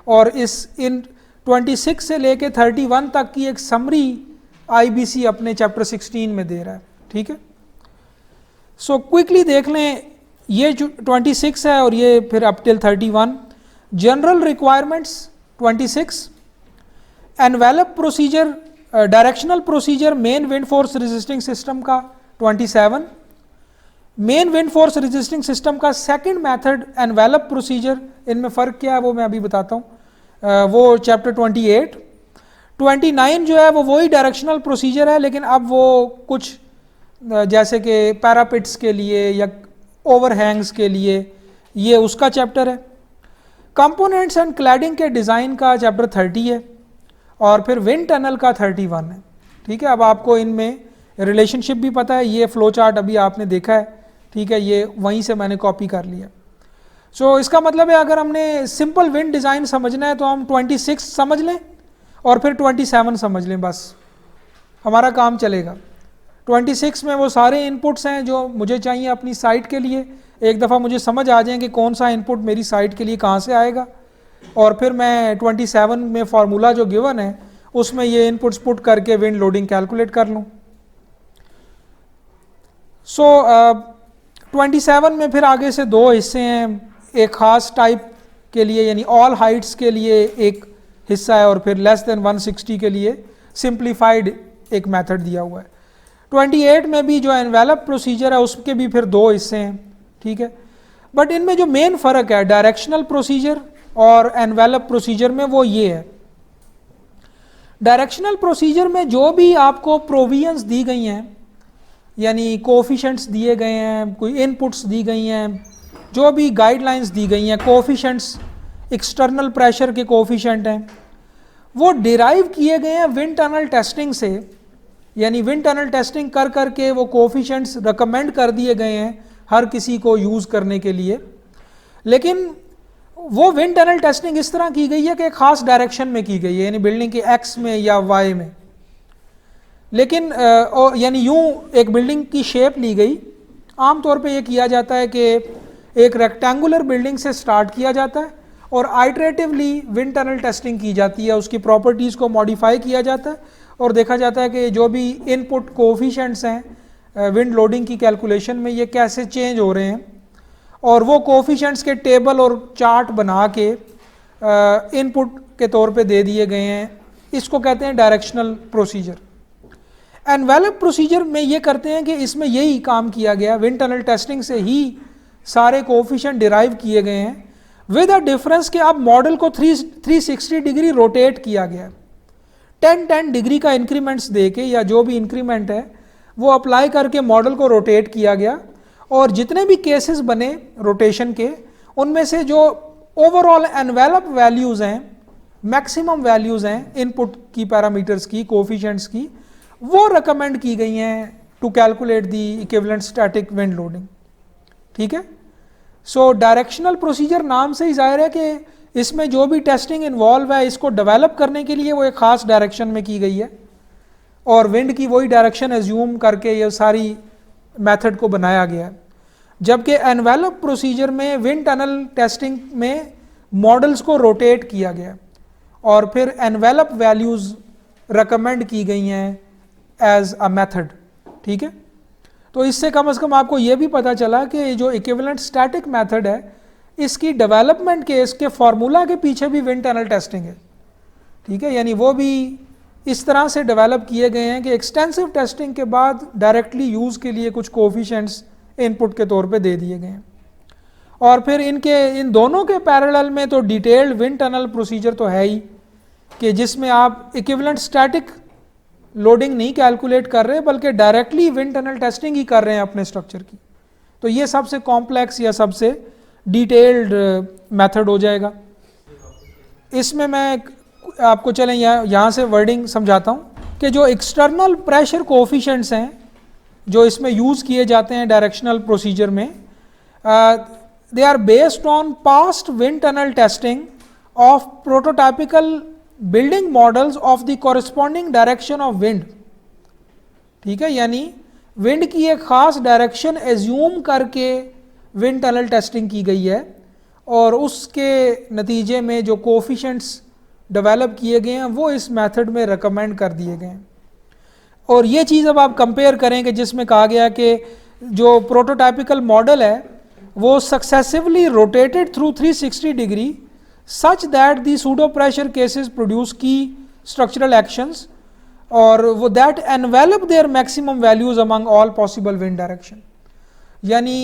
Speaker 1: और इन 26 से लेके 31 तक की एक समरी आईबीसी अपने चैप्टर 16 में दे रहा है, ठीक है। सो क्विकली देख लें, ये जो 26 है और ये फिर up till 31। General requirements 26, envelope procedure, directional procedure main wind force resisting system का 27, main wind force resisting system का सेकंड मेथड एनवेलप प्रोसीजर, इनमें फ़र्क क्या है वो मैं अभी बताता हूँ, वो चैप्टर 28। 29 जो है वो वही डायरेक्शनल प्रोसीजर है, लेकिन अब वो कुछ जैसे कि पैरापिट्स के लिए या ओवरहैंग्स के लिए, ये उसका चैप्टर है। कंपोनेंट्स एंड क्लैडिंग के डिज़ाइन का चैप्टर 30 है, और फिर विंड टनल का 31 है, ठीक है। अब आपको इनमें रिलेशनशिप भी पता है, ये फ्लो चार्ट अभी आपने देखा है, ठीक है, ये वहीं से मैंने कॉपी कर लिया। सो इसका मतलब है अगर हमने सिंपल विंड डिज़ाइन समझना है तो हम 26 समझ लें और फिर 27 समझ लें, बस हमारा काम चलेगा। 26 में वो सारे इनपुट्स हैं जो मुझे चाहिए अपनी साइट के लिए, एक दफ़ा मुझे समझ आ जाए कि कौन सा इनपुट मेरी साइट के लिए कहाँ से आएगा, और फिर मैं 27 में फार्मूला जो गिवन है उसमें ये इनपुट्स पुट करके विंड लोडिंग कैलकुलेट कर लूँ। सो 27 में फिर आगे से दो हिस्से हैं, एक ख़ास टाइप के लिए यानी ऑल हाइट्स के लिए एक हिस्सा है, और फिर लेस देन 160 के लिए सिंप्लीफाइड एक मेथड दिया हुआ है। 28 में भी जो एनवेलप प्रोसीजर है उसके भी फिर दो हिस्से हैं, ठीक है। बट इनमें जो मेन फ़र्क है डायरेक्शनल प्रोसीजर और एनवेलप प्रोसीजर में वो ये है, डायरेक्शनल प्रोसीजर में जो भी आपको प्रोविजंस दी गई हैं, यानी कोफिशेंट्स दिए गए हैं, कोई इनपुट्स दी गई हैं, जो भी गाइडलाइंस दी गई हैं, कोफिशेंट्स एक्सटर्नल प्रेशर के कोफिशेंट हैं, वो डिराइव किए गए हैं विंड टनल टेस्टिंग से, यानी विंड टनल टेस्टिंग कर करके वो कोफिशेंट्स रिकमेंड कर दिए गए हैं हर किसी को यूज़ करने के लिए। लेकिन वो विंड टनल टेस्टिंग इस तरह की गई है कि एक ख़ास डायरेक्शन में की गई है, यानी बिल्डिंग के एक्स में या वाई में। लेकिन यानी यूँ एक बिल्डिंग की शेप ली गई, आमतौर पे ये किया जाता है कि एक रेक्टेंगुलर बिल्डिंग से स्टार्ट किया जाता है और आइटरेटिवली विंड टनल टेस्टिंग की जाती है, उसकी प्रॉपर्टीज़ को मॉडिफाई किया जाता है और देखा जाता है कि जो भी इनपुट कोफिशेंट्स हैं विंड लोडिंग की कैलकुलेशन में ये कैसे चेंज हो रहे हैं, और वो कोफिशेंट्स के टेबल और चार्ट बना के इनपुट के तौर पे दे दिए गए हैं। इसको कहते हैं डायरेक्शनल प्रोसीजर। एनवेलप प्रोसीजर में ये करते हैं कि इसमें यही काम किया गया, विंड टनल टेस्टिंग से ही सारे कोफिशेंट डिराइव किए गए हैं, विद अ डिफरेंस कि अब मॉडल को 360 डिग्री रोटेट किया गया, 10 डिग्री का इंक्रीमेंट्स दे के या जो भी इंक्रीमेंट है वो अप्लाई करके मॉडल को रोटेट किया गया, और जितने भी केसेस बने रोटेशन के उनमें से जो ओवरऑल एनवेलप वैल्यूज़ हैं, मैक्सिमम वैल्यूज़ हैं इनपुट की पैरामीटर्स की, कोफिशेंट्स की, वो रिकमेंड की गई हैं to calculate the equivalent static wind loading, ठीक है। सो डायरेक्शनल प्रोसीजर नाम से ही जाहिर है कि इसमें जो भी टेस्टिंग इन्वॉल्व है इसको डेवलप करने के लिए वो एक ख़ास डायरेक्शन में की गई है, और विंड की वही डायरेक्शन एज्यूम करके ये सारी मेथड को बनाया गया है। जबकि एनवेलप प्रोसीजर में विंड टनल टेस्टिंग में मॉडल्स को रोटेट किया गया और फिर एनवेलप वैल्यूज़ रिकमेंड की गई हैं एज अ मेथड, ठीक है। तो इससे कम से कम आपको ये भी पता चला कि जो इक्विवेलेंट स्टैटिक मेथड है इसकी डेवलपमेंट के, इसके फार्मूला के पीछे भी विंड टनल टेस्टिंग है, ठीक है। यानी वो भी इस तरह से डेवलप किए गए हैं कि एक्सटेंसिव टेस्टिंग के बाद डायरेक्टली यूज़ के लिए कुछ कोफिशेंट्स इनपुट के तौर पे दे दिए गए हैं, और फिर इन दोनों के पैरेलल में तो डिटेल्ड विंड टनल प्रोसीजर तो है ही कि जिसमें आप इक्विवेलेंट स्टैटिक लोडिंग नहीं कैलकुलेट कर रहे बल्कि डायरेक्टली विंड टनल टेस्टिंग ही कर रहे हैं अपने स्ट्रक्चर की। तो ये सबसे कॉम्प्लेक्स या सबसे डिटेल्ड मेथड हो जाएगा। इसमें मैं आपको चलें यहाँ से वर्डिंग समझाता हूँ कि जो एक्सटर्नल प्रेशर कोफिशेंट्स हैं जो इसमें यूज़ किए जाते हैं डायरेक्शनल प्रोसीजर में, they are based on past wind tunnel testing of prototypical building models of the corresponding direction of wind, ठीक है। यानी विंड की एक ख़ास डायरेक्शन एज्यूम करके विंड टनल टेस्टिंग की गई है और उसके नतीजे में जो कोफिशेंट्स डेवलप किए गए हैं वो इस मेथड में रिकमेंड कर दिए गए हैं। और ये चीज़ अब आप कंपेयर करें कि जिसमें कहा गया कि जो प्रोटोटाइपिकल मॉडल है वो successively rotated through 360 degree such that the pseudo pressure cases produce की स्ट्रक्चरल एक्शंस और वो that envelope their maximum values among all possible wind direction. यानी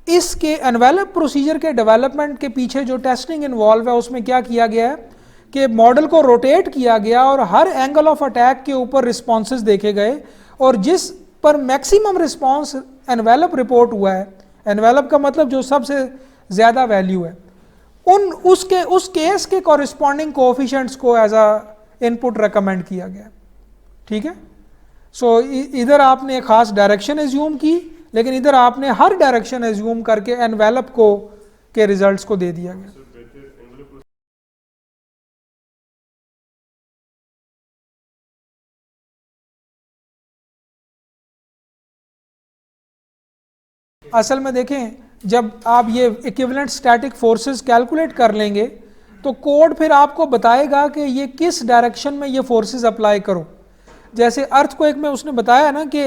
Speaker 1: इसके एनवेलप प्रोसीजर के डेवलपमेंट के पीछे जो टेस्टिंग इन्वॉल्व है उसमें क्या किया गया है कि मॉडल को रोटेट किया गया और हर एंगल ऑफ अटैक के ऊपर रिस्पॉन्सेज देखे गए और जिस पर मैक्सिमम रिस्पॉन्स एनवेलप रिपोर्ट हुआ है, एनवेलप का मतलब जो सबसे ज़्यादा वैल्यू है, उस केस के कॉरिस्पॉन्डिंग कोएफिशिएंट्स को एज अ इनपुट रेकमेंड किया गया। ठीक है, सो इधर आपने एक खास डायरेक्शन एज्यूम की, लेकिन इधर आपने हर डायरेक्शन एज्यूम करके एनवेलप को के रिजल्ट्स को दे दिया गया। असल में देखें, जब आप ये इक्विवेलेंट स्टैटिक फोर्सेस कैलकुलेट कर लेंगे तो कोड फिर आपको बताएगा कि ये किस डायरेक्शन में ये फोर्सेस अप्लाई करो। जैसे अर्थक्वेक में उसने बताया ना कि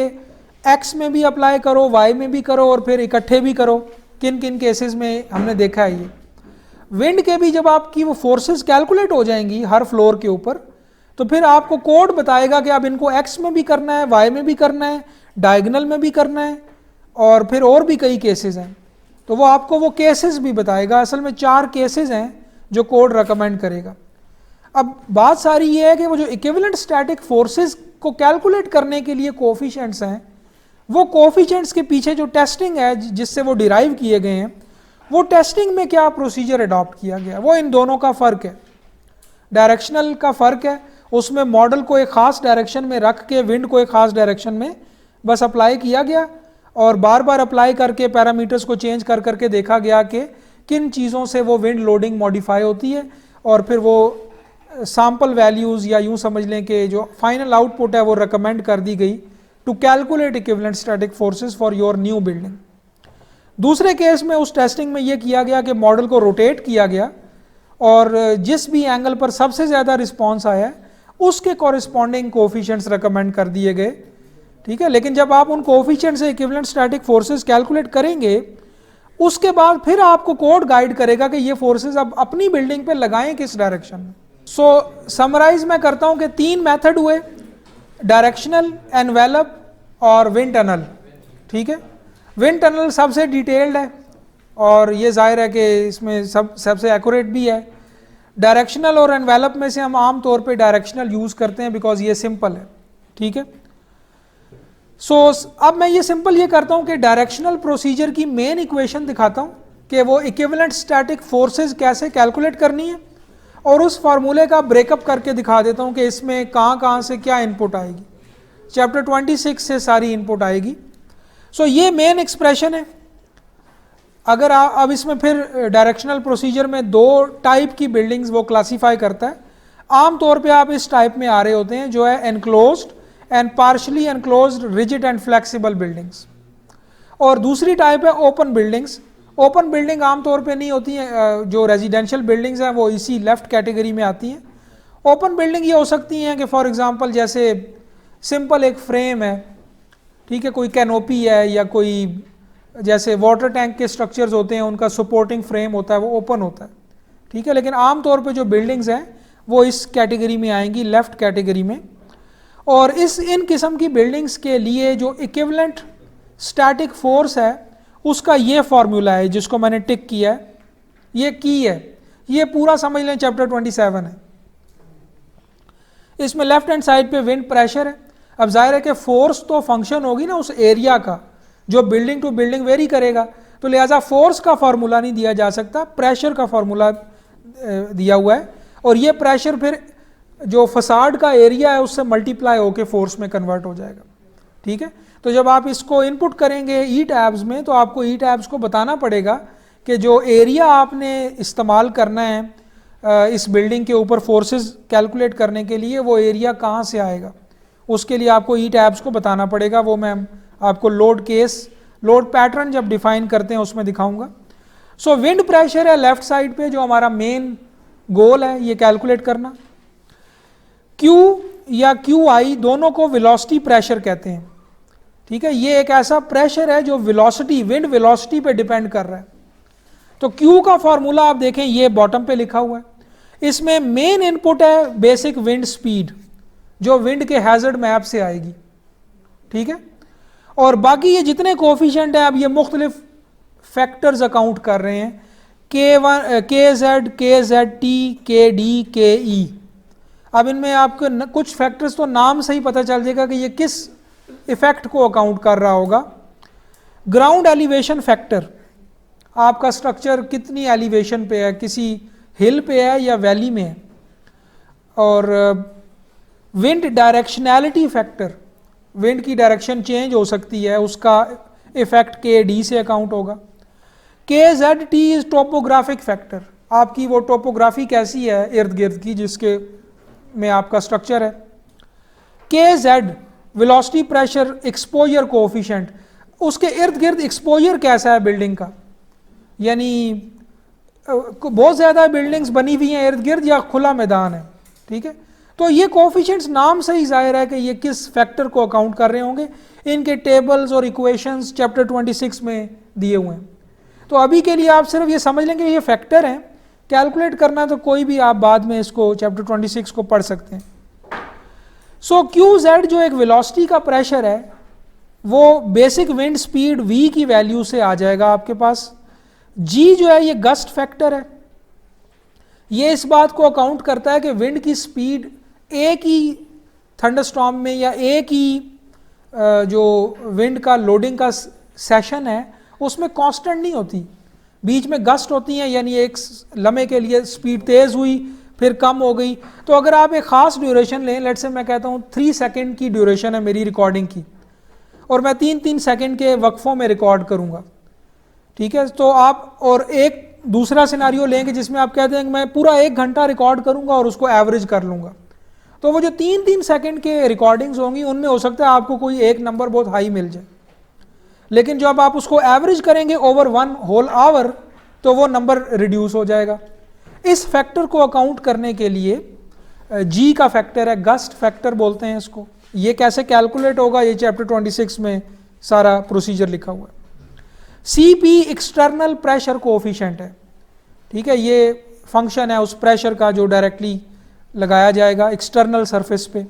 Speaker 1: एक्स में भी अप्लाई करो, वाई में भी करो और फिर इकट्ठे भी करो, किन किन केसेस में हमने देखा है ये। विंड के भी जब आपकी वो फोर्सेस कैलकुलेट हो जाएंगी हर फ्लोर के ऊपर, तो फिर आपको कोड बताएगा कि अब इनको एक्स में भी करना है, वाई में भी करना है, डायगोनल में भी करना है और फिर और भी कई केसेस हैं, तो वो आपको वो केसेस भी बताएगा। असल में 4 केसेस हैं जो कोड रेकमेंड करेगा। अब बात सारी ये है कि वो जो इक्विवेलेंट स्टैटिक फोर्सेस को कैलकुलेट करने के लिए कोएफिशिएंट्स हैं, वो कोएफिशिएंट्स के पीछे जो टेस्टिंग है जिससे वो डिराइव किए गए हैं, वो टेस्टिंग में क्या प्रोसीजर अडॉप्ट किया गया, वो इन दोनों का फ़र्क है। डायरेक्शनल का फ़र्क है, उसमें मॉडल को एक ख़ास डायरेक्शन में रख के विंड को एक ख़ास डायरेक्शन में बस अप्लाई किया गया और बार बार अप्लाई करके पैरामीटर्स को चेंज कर करके देखा गया कि किन चीज़ों से वो विंड लोडिंग मॉडिफाई होती है और फिर वो सैम्पल वैल्यूज़ या यूँ समझ लें कि जो फाइनल आउटपुट है वो रिकमेंड कर दी गई to calculate equivalent static forces for your new building. दूसरे केस में उस टेस्टिंग में ये किया गया कि मॉडल को रोटेट किया गया और जिस भी एंगल पर सबसे ज़्यादा रिस्पॉन्स आया है उसके कॉरिस्पॉन्डिंग कोएफिशिएंट्स रिकमेंड कर दिए गए। ठीक है, लेकिन जब आप उन कोएफिशिएंट से इक्विवेलेंट स्टैटिक फोर्सेस कैलकुलेट करेंगे उसके बाद फिर आपको कोड गाइड करेगा कि ये फोर्सेस अब अपनी बिल्डिंग पे लगाएं किस डायरेक्शन में। सो समराइज मैं करता हूं कि 3 मेथड हुए, डायरेक्शनल, एनवेलप और विंड टनल। ठीक है, विंड टनल सबसे डिटेल्ड है और ये जाहिर है कि इसमें सबसे एक्यूरेट भी है। डायरेक्शनल और एनवेलप में से हम आम तौर पे डायरेक्शनल यूज़ करते हैं बिकॉज ये सिंपल है। ठीक है, सो अब मैं ये सिंपल ये करता हूँ कि डायरेक्शनल प्रोसीजर की मेन इक्वेशन दिखाता हूँ कि वो इक्विवेलेंट स्टैटिक फोर्सेस कैसे कैलकुलेट करनी है और उस फार्मूले का ब्रेकअप करके दिखा देता हूँ कि इसमें कहाँ कहाँ से क्या इनपुट आएगी। चैप्टर 26 से सारी इनपुट आएगी। सो ये मेन एक्सप्रेशन है। अगर अब इसमें फिर डायरेक्शनल प्रोसीजर में 2 टाइप की बिल्डिंग्स वो क्लासीफाई करता है। आम तौर पे आप इस टाइप में आ रहे होते हैं जो है enclosed and partially enclosed rigid and flexible buildings, और दूसरी टाइप है ओपन बिल्डिंग्स। ओपन बिल्डिंग आमतौर पे नहीं होती हैं, जो रेजिडेंशियल बिल्डिंग्स हैं वो इसी लेफ्ट कैटेगरी में आती हैं। ओपन बिल्डिंग ये हो सकती हैं कि फॉर एग्जांपल जैसे सिंपल एक फ्रेम है, ठीक है, कोई कैनोपी है या कोई जैसे वाटर टैंक के स्ट्रक्चर्स होते हैं उनका सपोर्टिंग फ्रेम होता है, वो ओपन होता है। ठीक है, लेकिन आमतौर पे जो बिल्डिंग्स हैं वो इस कैटेगरी में आएंगी, लेफ्ट कैटेगरी में। और इन किस्म की बिल्डिंग्स के लिए जो इक्विवेलेंट स्टैटिक फोर्स है उसका ये फार्मूला है जिसको मैंने टिक किया है, ये की है, ये पूरा समझ लें चैप्टर 27 है। इसमें लेफ्ट हैंड साइड पे विंड प्रेशर है। अब जाहिर है कि फोर्स तो फंक्शन होगी ना उस एरिया का जो बिल्डिंग टू बिल्डिंग वेरी करेगा, तो लिहाजा फोर्स का फार्मूला नहीं दिया जा सकता, प्रेशर का फार्मूला दिया हुआ है और ये प्रेशर फिर जो फसाड का एरिया है उससे मल्टीप्लाई होकर फोर्स में कन्वर्ट हो जाएगा। ठीक है, तो जब आप इसको इनपुट करेंगे ETABS में तो आपको ETABS को बताना पड़ेगा कि जो एरिया आपने इस्तेमाल करना है इस बिल्डिंग के ऊपर फोर्सेस कैलकुलेट करने के लिए, वो एरिया कहाँ से आएगा, उसके लिए आपको ETABS को बताना पड़ेगा। वो मैं आपको लोड केस, लोड पैटर्न जब डिफाइन करते हैं उसमें दिखाऊंगा। सो विंड प्रेशर है लेफ्ट साइड पे जो हमारा मेन गोल है ये कैलकुलेट करना। Q या क्यू आई दोनों को वेलोसिटी प्रेशर कहते हैं, ठीक है। ये एक ऐसा प्रेशर है जो वेलोसिटी, विंड वेलोसिटी पे डिपेंड कर रहा है। तो क्यू का फॉर्मूला आप देखें, ये बॉटम पे लिखा हुआ है। इसमें मेन इनपुट है बेसिक विंड स्पीड, जो विंड के हैजर्ड मैप से आएगी, ठीक है। और बाकी ये जितने कोफिशिएंट हैं, अब ये मुख्तलिफ फैक्टर्स अकाउंट कर रहे हैं, के जेड, के जेड टी, के डी, के ई। अब इनमें आपको कुछ फैक्टर्स तो नाम से ही पता चल जाएगा कि ये किस इफेक्ट को अकाउंट कर रहा होगा। ग्राउंड एलिवेशन फैक्टर, आपका स्ट्रक्चर कितनी एलिवेशन पे है, किसी हिल पे है या वैली में है। और विंड डायरेक्शनैलिटी फैक्टर, विंड की डायरेक्शन चेंज हो सकती है, उसका इफेक्ट के डी से अकाउंट होगा। के Z T is topographic factor, आपकी वो टोपोग्राफी कैसी है इर्द गिर्द की जिसके में आपका स्ट्रक्चर है। के Z velocity pressure exposure coefficient, उसके इर्द गिर्द एक्सपोजर कैसा है बिल्डिंग का, यानी बहुत ज़्यादा बिल्डिंग्स बनी हुई हैं इर्द गिर्द या खुला मैदान है, ठीक है। तो ये कोएफिशिएंट्स नाम से ही जाहिर है कि ये किस फैक्टर को अकाउंट कर रहे होंगे। इनके टेबल्स और इक्वेशंस चैप्टर 26 में दिए हुए हैं। तो अभी के लिए आप सिर्फ ये समझ लेंगे ये फैक्टर हैं, कैलकुलेट करना तो कोई भी आप बाद में इसको चैप्टर 26 को पढ़ सकते हैं। सो क्यू जेड जो एक वेलोसिटी का प्रेशर है, वो बेसिक विंड स्पीड v की वैल्यू से आ जाएगा आपके पास। g जो है ये गस्ट फैक्टर है, ये इस बात को अकाउंट करता है कि विंड की स्पीड एक ही थंडरस्टॉर्म में या एक ही जो विंड का लोडिंग का सेशन है उसमें कांस्टेंट नहीं होती, बीच में गस्ट होती हैं, यानी एक लम्हे के लिए स्पीड तेज़ हुई फिर कम हो गई। तो अगर आप एक ख़ास ड्यूरेशन लें, लेट से मैं कहता हूँ 3 सेकेंड की ड्यूरेशन है मेरी रिकॉर्डिंग की, और मैं 3-3 सेकेंड के वक्फों में रिकॉर्ड करूँगा, ठीक है। तो आप और एक दूसरा सिनारियो लेंगे जिसमें आप कहते हैं कि मैं पूरा 1 घंटा रिकॉर्ड करूँगा और उसको एवरेज कर लूँगा। तो वो जो 3-3 सेकेंड के रिकॉर्डिंग्स होंगी उनमें हो सकता है आपको कोई एक नंबर बहुत हाई मिल जाए, लेकिन जब आप उसको एवरेज करेंगे ओवर 1 होल आवर तो वो नंबर रिड्यूस हो जाएगा। इस फैक्टर को अकाउंट करने के लिए जी का फैक्टर है, गस्ट फैक्टर बोलते हैं इसको। ये कैसे कैलकुलेट होगा, ये चैप्टर 26 में सारा प्रोसीजर लिखा हुआ है। सीपी एक्सटर्नल प्रेशर कोएफिशिएंट है, ठीक है। ये फंक्शन है उस प्रेशर का जो डायरेक्टली लगाया जाएगा एक्सटर्नल सरफेस पे।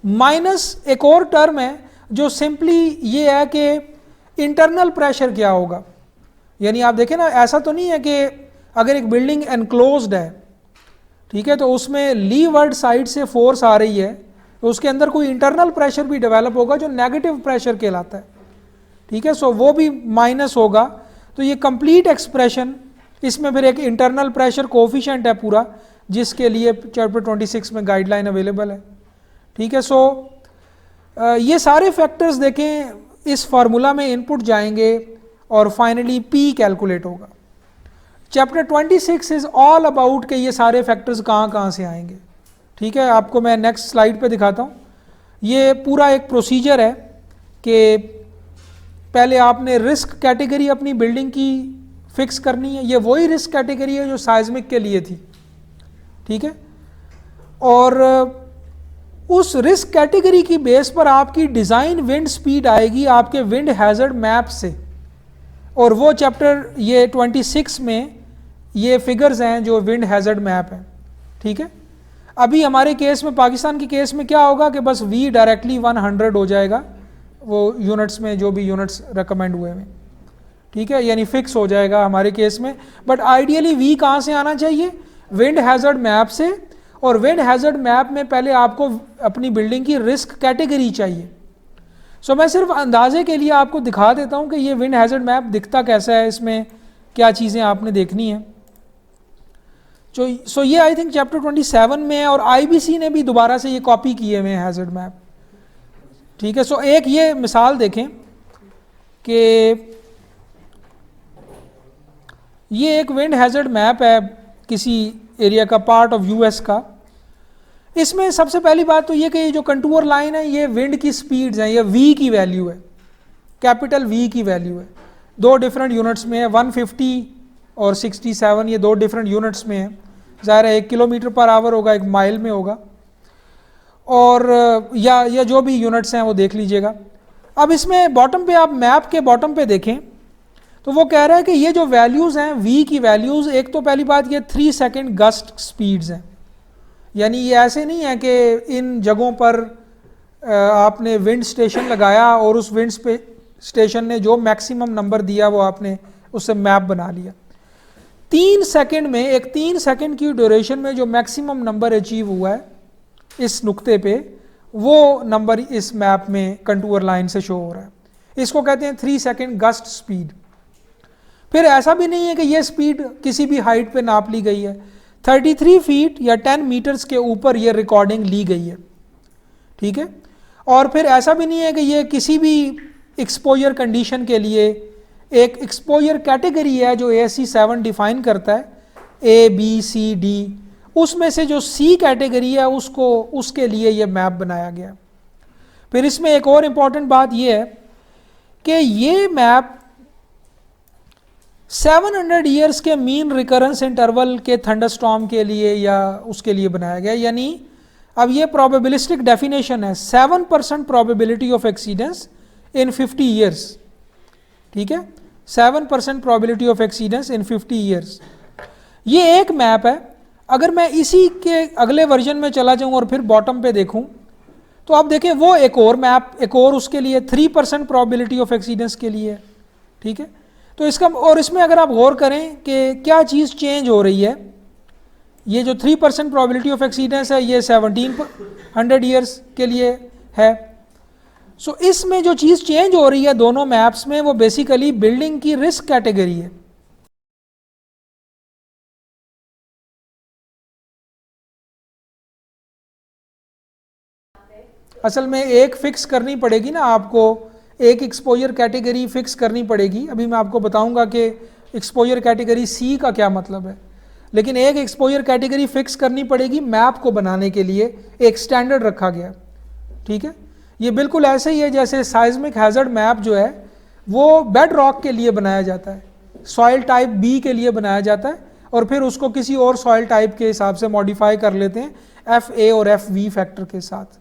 Speaker 1: माइनस एक और टर्म है जो सिंपली ये है कि इंटरनल प्रेशर क्या होगा, यानी आप देखें ना, ऐसा तो नहीं है कि अगर एक बिल्डिंग एनक्लोज्ड है, ठीक है, तो उसमें लीवर्ड साइड से फोर्स आ रही है तो उसके अंदर कोई इंटरनल प्रेशर भी डेवलप होगा जो नेगेटिव प्रेशर कहलाता है, ठीक है। सो वो भी माइनस होगा। तो ये कंप्लीट एक्सप्रेशन, इसमें फिर एक इंटरनल प्रेशर कोएफिशिएंट है पूरा, जिसके लिए चैप्टर 26 में गाइडलाइन अवेलेबल है, ठीक है। सो ये सारे फैक्टर्स देखें, इस फार्मूला में इनपुट जाएंगे और फाइनली पी कैलकुलेट होगा। चैप्टर 26 इज ऑल अबाउट कि ये सारे फैक्टर्स कहाँ से आएंगे, ठीक है। आपको मैं नेक्स्ट स्लाइड पे दिखाता हूँ। ये पूरा एक प्रोसीजर है कि पहले आपने रिस्क कैटेगरी अपनी बिल्डिंग की फिक्स करनी है। ये वही रिस्क कैटेगरी है जो साइज्मिक के लिए थी, ठीक है। और उस रिस्क कैटेगरी की बेस पर आपकी डिज़ाइन विंड स्पीड आएगी आपके विंड हैजर्ड मैप से, और वो चैप्टर ये 26 में ये फिगर्स हैं जो विंड हैजर्ड मैप है, ठीक है। अभी हमारे केस में, पाकिस्तान के केस में क्या होगा कि बस V डायरेक्टली 100 हो जाएगा, वो यूनिट्स में जो भी यूनिट्स रिकमेंड हुए हैं, ठीक है, यानी फिक्स हो जाएगा हमारे केस में। बट आइडियली V कहाँ से आना चाहिए, विंड हैजर्ड मैप से। और विंड हैजर्ड मैप में पहले आपको अपनी बिल्डिंग की रिस्क कैटेगरी चाहिए। सो मैं सिर्फ अंदाजे के लिए आपको दिखा देता हूँ कि ये विंड हैजर्ड मैप दिखता कैसा है, इसमें क्या चीज़ें आपने देखनी है। सो ये आई थिंक चैप्टर 27 में है, और IBC ने भी दोबारा से ये कॉपी किए हुए हैं हैजर्ड मैप, ठीक है। सो एक ये मिसाल देखें कि ये एक विंड हैजर्ड मैप है किसी एरिया का, पार्ट ऑफ US का। इसमें सबसे पहली बात तो ये कि ये जो कंटूर लाइन है ये विंड की स्पीड्स हैं, ये V की वैल्यू है, कैपिटल V की वैल्यू है। 2 डिफरेंट यूनिट्स में है, 150 और 67, ये 2 डिफरेंट यूनिट्स में है। ज़ाहिर है 1 किलोमीटर पर आवर होगा, 1 माइल में होगा। और या जो भी यूनिट्स हैं वो देख लीजिएगा। अब इसमें बॉटम पे आप मैप के बॉटम पे देखें तो वो कह रहा है कि ये जो वैल्यूज़ हैं v की वैल्यूज़, एक तो पहली बात ये 3 सेकेंड गस्ट स्पीड्स हैं, यानी ये ऐसे नहीं है कि इन जगहों पर आपने विंड स्टेशन लगाया और उस विंड स्टेशन ने जो मैक्सिमम नंबर दिया वो आपने उससे मैप बना लिया। 3 सेकेंड में, एक 3 सेकेंड की ड्यूरेशन में जो मैक्सिमम नंबर अचीव हुआ है इस नुक्ते पे, वो नंबर इस मैप में कंटूर लाइन से शो हो रहा है। इसको कहते हैं 3 सेकेंड गस्ट स्पीड। फिर ऐसा भी नहीं है कि ये स्पीड किसी भी हाइट पे नाप ली गई है, 33 फीट या 10 मीटर्स के ऊपर ये रिकॉर्डिंग ली गई है, ठीक है। और फिर ऐसा भी नहीं है कि ये किसी भी एक्सपोजर कंडीशन के लिए एक एक्सपोजर कैटेगरी है जो ASCE 7 डिफाइन करता है, ABCD, उसमें से जो C कैटेगरी है उसके लिए ये मैप बनाया गया। फिर इसमें एक और इम्पॉर्टेंट बात ये है कि ये मैप 700 ईयर्स के मीन रिकरेंस इंटरवल के थंडरस्टॉर्म के लिए या उसके लिए बनाया गया। यानी अब ये प्रोबेबिलिस्टिक डेफिनेशन है, 7% प्रोबेबिलिटी ऑफ एक्सीडेंस इन 50 ईयर्स, ठीक है, 7% प्रोबेबिलिटी ऑफ एक्सीडेंस इन 50 ईयर्स। ये एक मैप है। अगर मैं इसी के अगले वर्जन में चला जाऊं और फिर बॉटम पे देखूं तो आप देखें वो एक और मैप, एक और उसके लिए 3% प्रोबेबिलिटी ऑफ एक्सीडेंस के लिए, ठीक है। तो इसका, और इसमें अगर आप गौर करें कि क्या चीज़ चेंज हो रही है, ये जो 3% प्रोबेबिलिटी ऑफ एक्सीडेंस है ये 1700 ईयर्स के लिए है। सो इसमें जो चीज़ चेंज हो रही है दोनों मैप्स में वो बेसिकली बिल्डिंग की रिस्क कैटेगरी है। असल में एक फिक्स करनी पड़ेगी ना आपको, एक एक्सपोजर कैटेगरी फिक्स करनी पड़ेगी। अभी मैं आपको बताऊंगा कि एक्सपोजर कैटेगरी C का क्या मतलब है, लेकिन एक एक्सपोजर कैटेगरी फिक्स करनी पड़ेगी मैप को बनाने के लिए, एक स्टैंडर्ड रखा गया, ठीक है। ये बिल्कुल ऐसे ही है जैसे साइज्मिक हैजर्ड मैप जो है वो बेड रॉक के लिए बनाया जाता है, सॉइल टाइप B के लिए बनाया जाता है और फिर उसको किसी और सॉइल टाइप के हिसाब से मॉडिफाई कर लेते हैं FA और FV फैक्टर के साथ।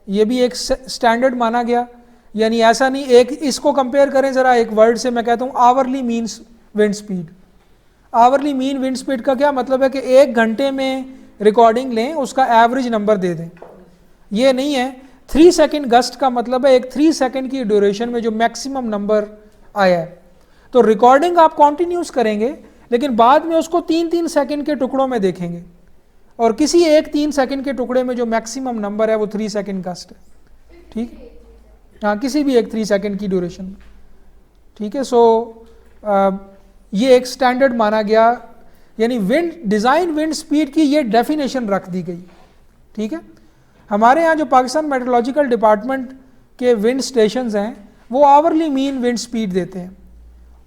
Speaker 1: ये भी एक स्टैंडर्ड माना गया। यानी ऐसा नहीं, एक इसको कंपेयर करें ज़रा एक वर्ड से, मैं कहता हूँ hourly mean wind speed. Hourly mean wind speed का क्या मतलब है कि 1 घंटे में रिकॉर्डिंग लें, उसका एवरेज नंबर दे दें। ये नहीं है। 3 सेकेंड गस्ट का मतलब है एक 3 सेकेंड की ड्यूरेशन में जो मैक्सिमम नंबर आया है। तो रिकॉर्डिंग आप कॉन्टिन्यूस करेंगे लेकिन बाद में उसको 3-3 सेकेंड के टुकड़ों में देखेंगे और किसी एक 3 सेकेंड के टुकड़े में जो मैक्सिमम नंबर है वो 3 सेकेंड गस्ट है, ठीक। हाँ, किसी भी एक 3 सेकेंड की ड्यूरेशन में, ठीक है। सो ये एक स्टैंडर्ड माना गया। यानी विंड डिज़ाइन विंड स्पीड की ये डेफिनेशन रख दी गई, ठीक है। हमारे यहाँ जो पाकिस्तान मेट्रोलॉजिकल डिपार्टमेंट के विंड स्टेशंस हैं वो आवरली मीन विंड स्पीड देते हैं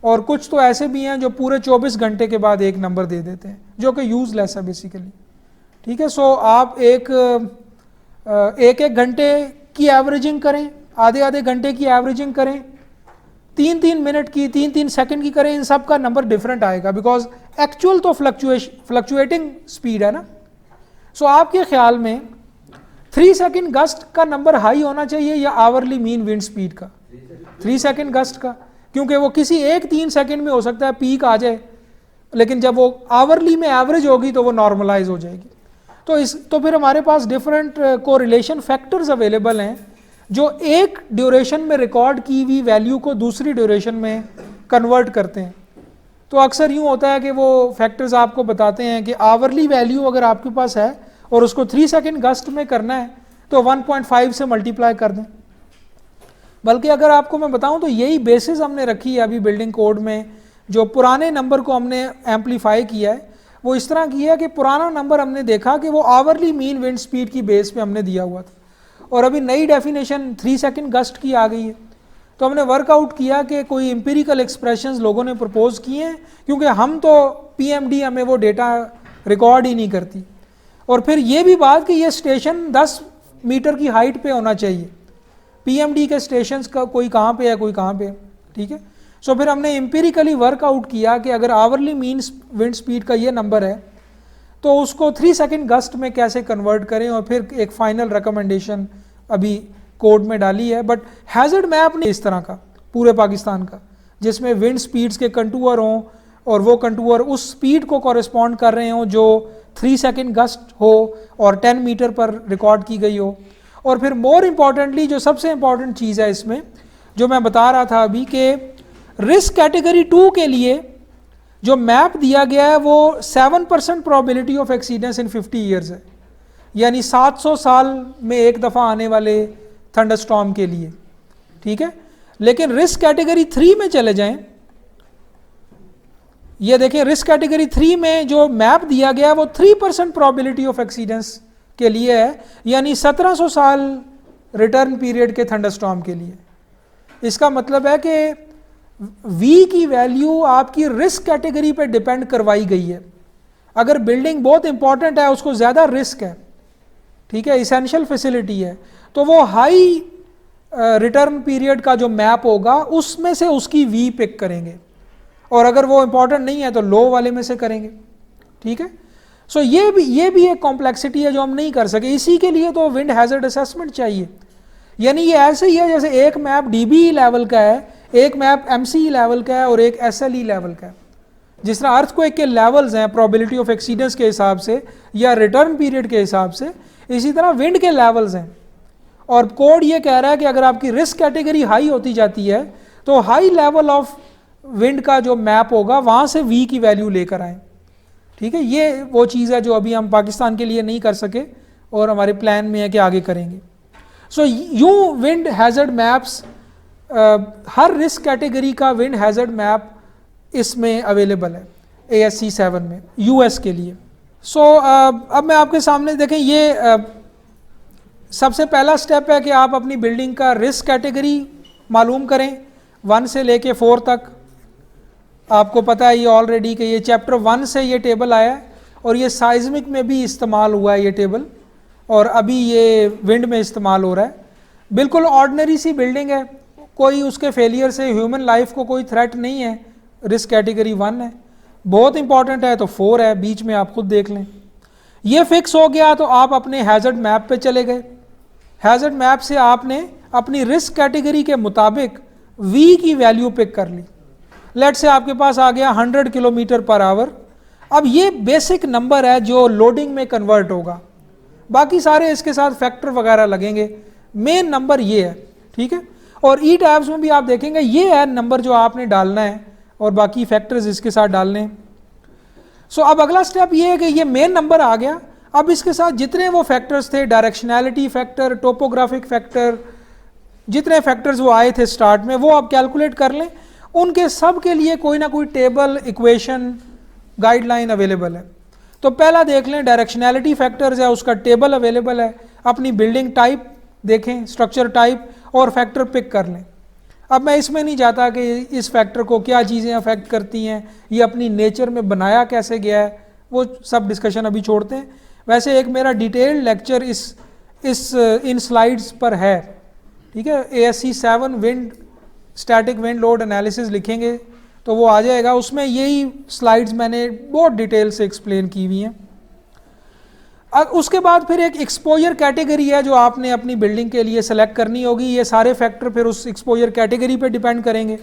Speaker 1: और कुछ तो ऐसे भी हैं जो पूरे 24 घंटे के बाद एक नंबर दे देते हैं जो कि यूजलेस है बेसिकली, ठीक है। सो आप एक घंटे की एवरेजिंग करें, आधे घंटे की एवरेजिंग करें, 3-3 मिनट की, 3-3 सेकंड की करें, इन सब का नंबर डिफरेंट आएगा बिकॉज एक्चुअल तो फ्लक्चुएटिंग स्पीड है ना। सो आपके ख्याल में 3 सेकंड गस्ट का नंबर हाई होना चाहिए या आवरली मीन विंड स्पीड का? 3 सेकंड गस्ट का, क्योंकि वो किसी एक 3 सेकंड में हो सकता है पीक आ जाए, लेकिन जब वो आवरली में एवरेज होगी तो वो नॉर्मलाइज हो जाएगी। तो फिर हमारे पास डिफरेंट कोरिलेशन फैक्टर्स अवेलेबल हैं जो एक ड्यूरेशन में रिकॉर्ड की हुई वैल्यू को दूसरी ड्यूरेशन में कन्वर्ट करते हैं। तो अक्सर यूँ होता है कि वो फैक्टर्स आपको बताते हैं कि आवरली वैल्यू अगर आपके पास है और उसको 3 सेकेंड गस्ट में करना है तो 1.5 से मल्टीप्लाई कर दें। बल्कि अगर आपको मैं बताऊं तो यही बेसिस हमने रखी है अभी बिल्डिंग कोड में, जो पुराने नंबर को हमने एम्पलीफाई किया है वो इस तरह किया कि पुराना नंबर हमने देखा कि वो आवरली मीन विंड स्पीड की बेस पे हमने दिया हुआ था और अभी नई डेफिनेशन 3 सेकेंड गस्ट की आ गई है। तो हमने वर्कआउट किया कि कोई एम्पिरिकल एक्सप्रेशंस लोगों ने प्रपोज किए हैं, क्योंकि हम तो PMD हमें वो डेटा रिकॉर्ड ही नहीं करती। और फिर ये भी बात कि ये स्टेशन 10 मीटर की हाइट पे होना चाहिए, PMD के स्टेशंस का कोई कहाँ पे है कोई कहाँ पे है, ठीक है। सो फिर हमने एम्पिरिकली वर्कआउट किया कि अगर आवरली मीन विंड स्पीड का ये नंबर है तो उसको 3 सेकंड गस्ट में कैसे कन्वर्ट करें, और फिर एक फाइनल रिकमेंडेशन अभी कोड में डाली है। बट हैज़र्ड मैप नहीं इस तरह का पूरे पाकिस्तान का, जिसमें विंड स्पीड्स के कंटूर हों और वो कंटूर उस स्पीड को कॉरेस्पॉन्ड कर रहे हों जो 3 सेकंड गस्ट हो और 10 मीटर पर रिकॉर्ड की गई हो। और फिर मोर इम्पॉर्टेंटली जो सबसे इम्पॉर्टेंट चीज़ है इसमें, जो मैं बता रहा था अभी, कि रिस्क कैटेगरी 2 के लिए जो मैप दिया गया है वो 7% प्रोबेबिलिटी ऑफ एक्सीडेंस इन 50 ईयर्स है, यानी 700 साल में एक दफ़ा आने वाले थंडरस्टॉर्म के लिए, ठीक है। लेकिन रिस्क कैटेगरी 3 में चले जाएं, ये देखें रिस्क कैटेगरी 3 में जो मैप दिया गया है वो 3% प्रोबेबिलिटी ऑफ एक्सीडेंस के लिए है, यानी 1700 साल रिटर्न पीरियड के थंडरस्टॉर्म के लिए। इसका मतलब है कि V की वैल्यू आपकी रिस्क कैटेगरी पे डिपेंड करवाई गई है। अगर बिल्डिंग बहुत इंपॉर्टेंट है, उसको ज़्यादा रिस्क है, ठीक है, इसेंशियल फैसिलिटी है, तो वो हाई रिटर्न पीरियड का जो मैप होगा उसमें से उसकी V पिक करेंगे, और अगर वो इंपॉर्टेंट नहीं है तो लो वाले में से करेंगे, ठीक है। सो ये भी एक कॉम्प्लेक्सिटी है जो हम नहीं कर सके। इसी के लिए तो विंड हैजर्ड असेसमेंट चाहिए। यानी ये ऐसे ही है जैसे एक मैप DBE लेवल का है, एक मैप MCE लेवल का है और एक SLE लेवल का है। जिस तरह अर्थक्वेक के लेवल्स हैं प्रोबेबिलिटी ऑफ एक्सीडेंस के हिसाब से या रिटर्न पीरियड के हिसाब से, इसी तरह विंड के लेवल्स हैं। और कोड ये कह रहा है कि अगर आपकी रिस्क कैटेगरी हाई होती जाती है तो हाई लेवल ऑफ विंड का जो मैप होगा वहाँ से V की वैल्यू लेकर आएँ, ठीक है। ये वो चीज़ है जो अभी हम पाकिस्तान के लिए नहीं कर सके और हमारे प्लान में है कि आगे करेंगे। सो यूँ विंड हैजर्ड मैप्स, हर रिस्क कैटेगरी का विंड हैजर्ड मैप इसमें अवेलेबल है ASCE 7 में US के लिए। सो अब मैं आपके सामने देखें, ये सबसे पहला स्टेप है कि आप अपनी बिल्डिंग का रिस्क कैटेगरी मालूम करें 1 से लेके 4 तक। आपको पता है ये ऑलरेडी कि ये चैप्टर 1 से ये टेबल आया है और ये साइज्मिक में भी इस्तेमाल हुआ है ये टेबल, और अभी ये विंड में इस्तेमाल हो रहा है। बिल्कुल ऑर्डिनरी सी बिल्डिंग है, कोई उसके फेलियर से ह्यूमन लाइफ को कोई थ्रेट नहीं है, रिस्क कैटेगरी 1 है। बहुत इंपॉर्टेंट है तो 4 है, बीच में आप खुद देख लें। ये फिक्स हो गया तो आप अपने हैजर्ड मैप पे चले गए। हैजर्ड मैप से आपने अपनी रिस्क कैटेगरी के मुताबिक V की वैल्यू पिक कर ली। लेट से आपके पास आ गया 100 किलोमीटर पर आवर। अब ये बेसिक नंबर है जो लोडिंग में कन्वर्ट होगा, बाकी सारे इसके साथ फैक्टर वगैरह लगेंगे, मेन नंबर ये है, ठीक है। और ETABS में भी आप देखेंगे ये है नंबर जो आपने डालना है और बाकी फैक्टर्स इसके साथ डालने हैं। सो अब अगला स्टेप ये है कि ये मेन नंबर आ गया, अब इसके साथ जितने वो फैक्टर्स थे, डायरेक्शनैलिटी फैक्टर, टोपोग्राफिक फैक्टर, जितने फैक्टर्स वो आए थे स्टार्ट में, वो आप कैलकुलेट कर लें। उनके सब के लिए कोई ना कोई टेबल, इक्वेशन, गाइडलाइन अवेलेबल है। तो पहला देख लें, डायरेक्शनैलिटी फैक्टर्स है, उसका टेबल अवेलेबल है। अपनी बिल्डिंग टाइप देखें, स्ट्रक्चर टाइप, और फैक्टर पिक कर लें। अब मैं इसमें नहीं जाता कि इस फैक्टर को क्या चीज़ें अफेक्ट करती हैं, ये अपनी नेचर में बनाया कैसे गया है, वो सब डिस्कशन अभी छोड़ते हैं। वैसे एक मेरा डिटेल्ड लेक्चर इन स्लाइड्स पर है, ठीक है। ASCE 7 wind static wind load analysis लिखेंगे तो वो आ जाएगा, उसमें यही स्लाइड्स मैंने बहुत डिटेल से एक्सप्लेन की हुई हैं। अब उसके बाद फिर एक एक्सपोजर कैटेगरी है जो आपने अपनी बिल्डिंग के लिए सेलेक्ट करनी होगी। ये सारे फैक्टर फिर उस एक्सपोजर कैटेगरी पे डिपेंड करेंगे।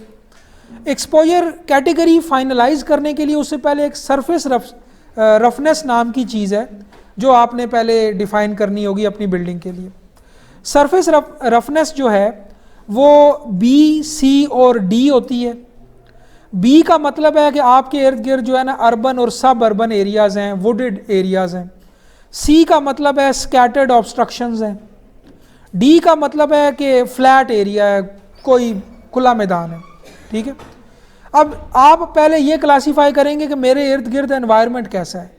Speaker 1: एक्सपोजर कैटेगरी फाइनलाइज करने के लिए उससे पहले एक सरफेस रफनेस नाम की चीज़ है जो आपने पहले डिफाइन करनी होगी अपनी बिल्डिंग के लिए। सरफेस रफनेस जो है वो B, C और D होती है। B का मतलब है कि आपके इर्द गिर्द जो है ना अर्बन और सब अर्बन एरियाज हैं, वुडेड एरियाज हैं। C का मतलब है स्कैटर्ड ऑब्स्ट्रक्शंस हैं। D का मतलब है कि फ्लैट एरिया है, कोई खुला मैदान है, ठीक है। अब आप पहले ये क्लासीफाई करेंगे कि मेरे इर्द गिर्द एनवायरनमेंट कैसा है,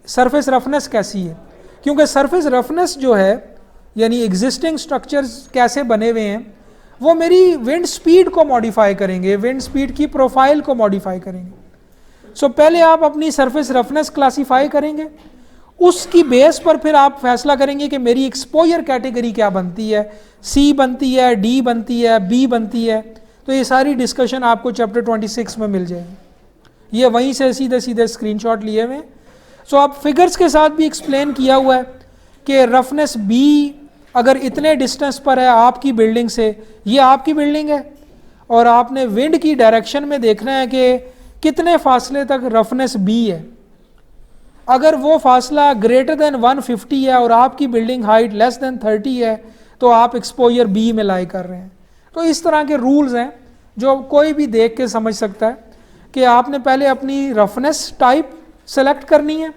Speaker 1: सरफेस रफनेस कैसी है, क्योंकि सरफेस रफनेस जो है यानी एग्जिस्टिंग स्ट्रक्चर्स कैसे बने हुए हैं वो मेरी विंड स्पीड को मॉडिफाई करेंगे, विंड स्पीड की प्रोफाइल को मॉडिफाई करेंगे। सो पहले आप अपनी सरफेस रफनेस क्लासीफाई करेंगे, उसकी बेस पर फिर आप फैसला करेंगे कि मेरी एक्सपोजर कैटेगरी क्या बनती है, C बनती है, D बनती है, B बनती है। तो ये सारी डिस्कशन आपको चैप्टर 26 में मिल जाएगी। ये वहीं से सीधे सीधे स्क्रीनशॉट लिए हुए। सो अब फिगर्स के साथ भी एक्सप्लेन किया हुआ है कि रफनेस बी अगर इतने डिस्टेंस पर है आपकी बिल्डिंग से, ये आपकी बिल्डिंग है और आपने विंड की डायरेक्शन में देखना है कि कितने फासले तक रफनेस बी है। अगर वो फासला ग्रेटर देन 150 है और आपकी बिल्डिंग हाइट लेस देन 30 है तो आप एक्सपोजर बी में लाई कर रहे हैं। तो इस तरह के रूल्स हैं जो कोई भी देख के समझ सकता है कि आपने पहले अपनी रफनेस टाइप सेलेक्ट करनी है,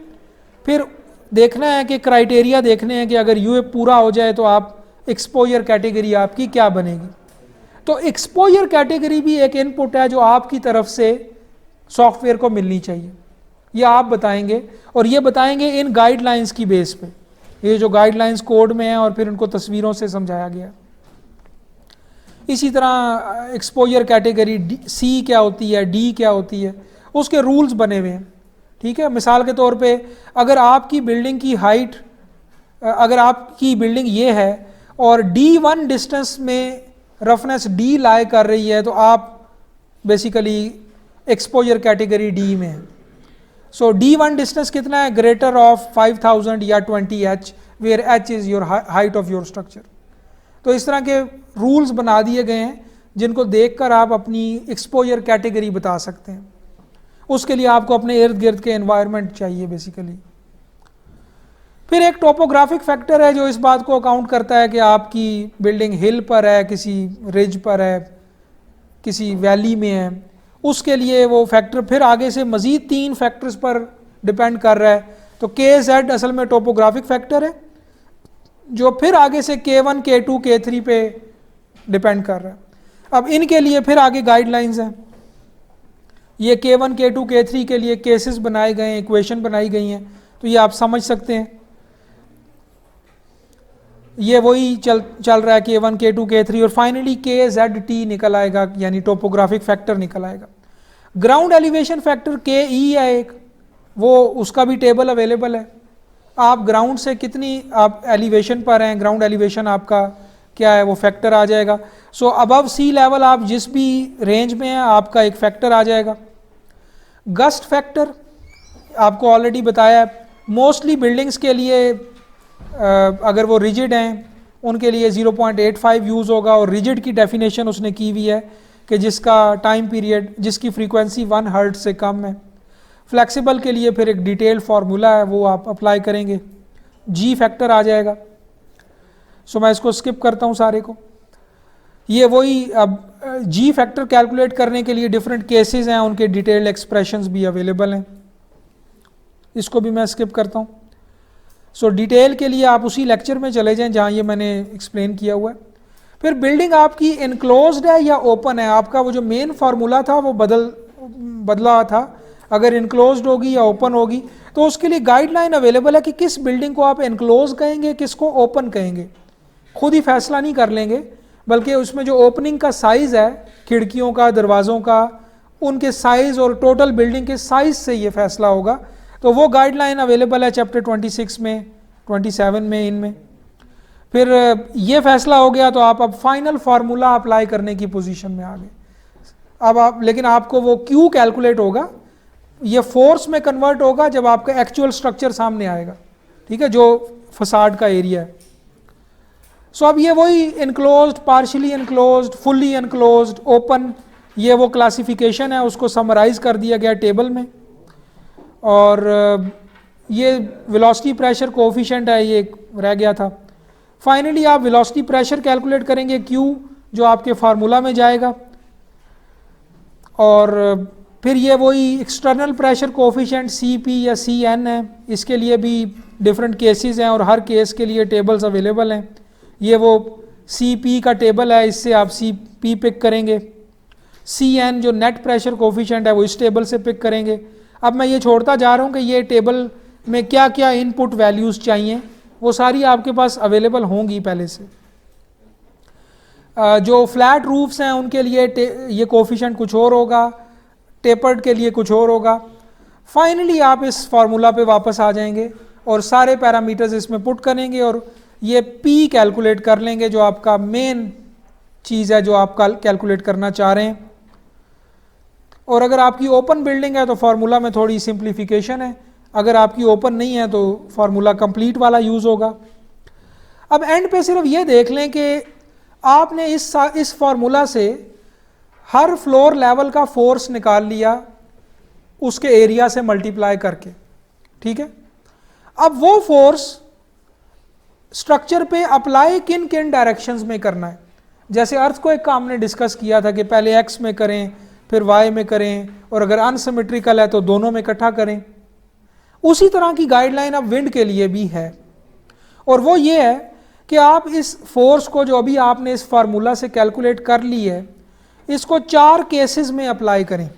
Speaker 1: फिर देखना है कि क्राइटेरिया देखने हैं कि अगर ये पूरा हो जाए तो आप एक्सपोजर कैटेगरी आपकी क्या बनेगी। तो एक्सपोजर कैटेगरी भी एक इनपुट है जो आपकी तरफ से सॉफ्टवेयर को मिलनी चाहिए, ये आप बताएंगे और ये बताएंगे इन गाइडलाइंस की बेस पे, ये जो गाइडलाइंस कोड में है और फिर उनको तस्वीरों से समझाया गया। इसी तरह एक्सपोजर कैटेगरी सी क्या होती है, डी क्या होती है, उसके रूल्स बने हुए हैं। ठीक है, मिसाल के तौर पे अगर आपकी बिल्डिंग की हाइट, अगर आपकी बिल्डिंग ये है और D1 डिस्टेंस में रफनेस डी लाई कर रही है तो आप बेसिकली एक्सपोजर कैटेगरी डी में है। सो D1 डिस्टेंस कितना है, ग्रेटर ऑफ 5000 या 20H, where H is your height of your structure. तो इस तरह के रूल्स बना दिए गए हैं जिनको देखकर आप अपनी एक्सपोजर कैटेगरी बता सकते हैं। उसके लिए आपको अपने इर्द गिर्द के एनवायरनमेंट चाहिए बेसिकली। फिर एक टोपोग्राफिक फैक्टर है जो इस बात को अकाउंट करता है कि आपकी बिल्डिंग हिल पर है, किसी रिज पर है, किसी वैली में है, उसके लिए वो फैक्टर फिर आगे से मज़ीद 3 फैक्टर्स पर डिपेंड कर रहा है। तो KZ असल में टोपोग्राफिक फैक्टर है जो फिर आगे से K1, K2, K3 पे डिपेंड कर रहा है। अब इनके लिए फिर आगे गाइडलाइंस हैं, ये K1, K2, K3 के लिए केसेस बनाए गए हैं, इक्वेशन बनाई गई हैं, तो ये आप समझ सकते हैं। ये वही चल रहा है K1, K2, K3 और फाइनली KZT निकल आएगा, यानी टोपोग्राफिक फैक्टर निकल आएगा। ग्राउंड एलिवेशन फैक्टर KE है एक, वो उसका भी टेबल अवेलेबल है। आप ग्राउंड से कितनी आप एलिवेशन पर हैं, ग्राउंड एलिवेशन आपका क्या है, वो फैक्टर आ जाएगा। सो अबव सी लेवल आप जिस भी रेंज में हैं आपका एक फैक्टर आ जाएगा। गस्ट फैक्टर आपको ऑलरेडी बताया है, मोस्टली बिल्डिंग्स के लिए अगर वो रिजिड हैं उनके लिए 0.85 यूज़ होगा और रिजिड की डेफिनेशन उसने की हुई है कि जिसका टाइम पीरियड, जिसकी फ्रीक्वेंसी 1 हर्ट्ज से कम है। फ्लेक्सिबल के लिए फिर एक डिटेल फार्मूला है वो आप अप्लाई करेंगे, जी फैक्टर आ जाएगा। सो मैं इसको स्किप करता हूँ सारे को। ये वही अब जी फैक्टर कैलकुलेट करने के लिए डिफरेंट केसेस हैं, उनके डिटेल्ड एक्सप्रेशंस भी अवेलेबल हैं, इसको भी मैं स्किप करता हूँ। सो डिटेल के लिए आप उसी लेक्चर में चले जाएं जहाँ ये मैंने एक्सप्लेन किया हुआ है। फिर बिल्डिंग आपकी इनक्लोज्ड है या ओपन है, आपका वो जो मेन फार्मूला था वो बदला था, अगर इनक्लोज्ड होगी या ओपन होगी। तो उसके लिए गाइडलाइन अवेलेबल है कि किस बिल्डिंग को आप इनक्लोज कहेंगे, किसको ओपन कहेंगे। खुद ही फैसला नहीं कर लेंगे, बल्कि उसमें जो ओपनिंग का साइज़ है, खिड़कियों का, दरवाज़ों का, उनके साइज़ और टोटल बिल्डिंग के साइज़ से ये फैसला होगा। तो वो गाइडलाइन अवेलेबल है चैप्टर 26 में, 27 में, इनमें। फिर ये फैसला हो गया तो आप अब फाइनल फार्मूला अप्लाई करने की पोजीशन में आ गए। अब आप, लेकिन आपको वो क्यू कैलकुलेट होगा, ये फोर्स में कन्वर्ट होगा जब आपका एक्चुअल स्ट्रक्चर सामने आएगा, ठीक है, जो फसाड का एरिया है। सो अब ये वही enclosed, partially enclosed, fully enclosed, open, ये वो क्लासिफिकेशन है, उसको समराइज कर दिया गया टेबल में। और ये वेलोसिटी प्रेशर कोएफिशिएंट है, ये रह गया था। फाइनली आप वेलोसिटी प्रेशर कैलकुलेट करेंगे Q, जो आपके फार्मूला में जाएगा। और फिर ये वही एक्सटर्नल प्रेशर कोएफिशिएंट CP या CN है, इसके लिए भी डिफरेंट केसेस हैं और हर केस के लिए टेबल्स अवेलेबल हैं। ये वो CP का टेबल है, इससे आप CP पिक करेंगे। CN जो नेट प्रेशर कोएफिशिएंट है वो इस टेबल से पिक करेंगे। अब मैं ये छोड़ता जा रहा हूँ कि ये टेबल में क्या क्या इनपुट वैल्यूज़ चाहिए, वो सारी आपके पास अवेलेबल होंगी पहले से। जो फ्लैट रूफ्स हैं उनके लिए ये कोएफिशिएंट कुछ और होगा, टेपर्ड के लिए कुछ और होगा। फाइनली आप इस फार्मूला पे वापस आ जाएंगे और सारे पैरामीटर्स इसमें पुट करेंगे और ये P कैलकुलेट कर लेंगे, जो आपका मेन चीज़ है जो आप कैलकुलेट करना चाह रहे हैं। और अगर आपकी ओपन बिल्डिंग है तो फार्मूला में थोड़ी सिंप्लीफिकेशन है, अगर आपकी ओपन नहीं है तो फार्मूला कंप्लीट वाला यूज़ होगा। अब एंड पे सिर्फ ये देख लें कि आपने इस फार्मूला से हर फ्लोर लेवल का फोर्स निकाल लिया उसके एरिया से मल्टीप्लाई करके, ठीक है। अब वो फोर्स स्ट्रक्चर पे अप्लाई किन किन डायरेक्शंस में करना है, जैसे अर्थक्वेक का हमने डिस्कस किया था कि पहले एक्स में करें फिर वाई में करें, और अगर अनसिमेट्रिकल है तो दोनों में इकट्ठा करें। उसी तरह की गाइडलाइन अब विंड के लिए भी है, और वो ये है कि आप इस फोर्स को जो अभी आपने इस फार्मूला से कैलकुलेट कर ली है, इसको 4 केसेस में अप्लाई करें,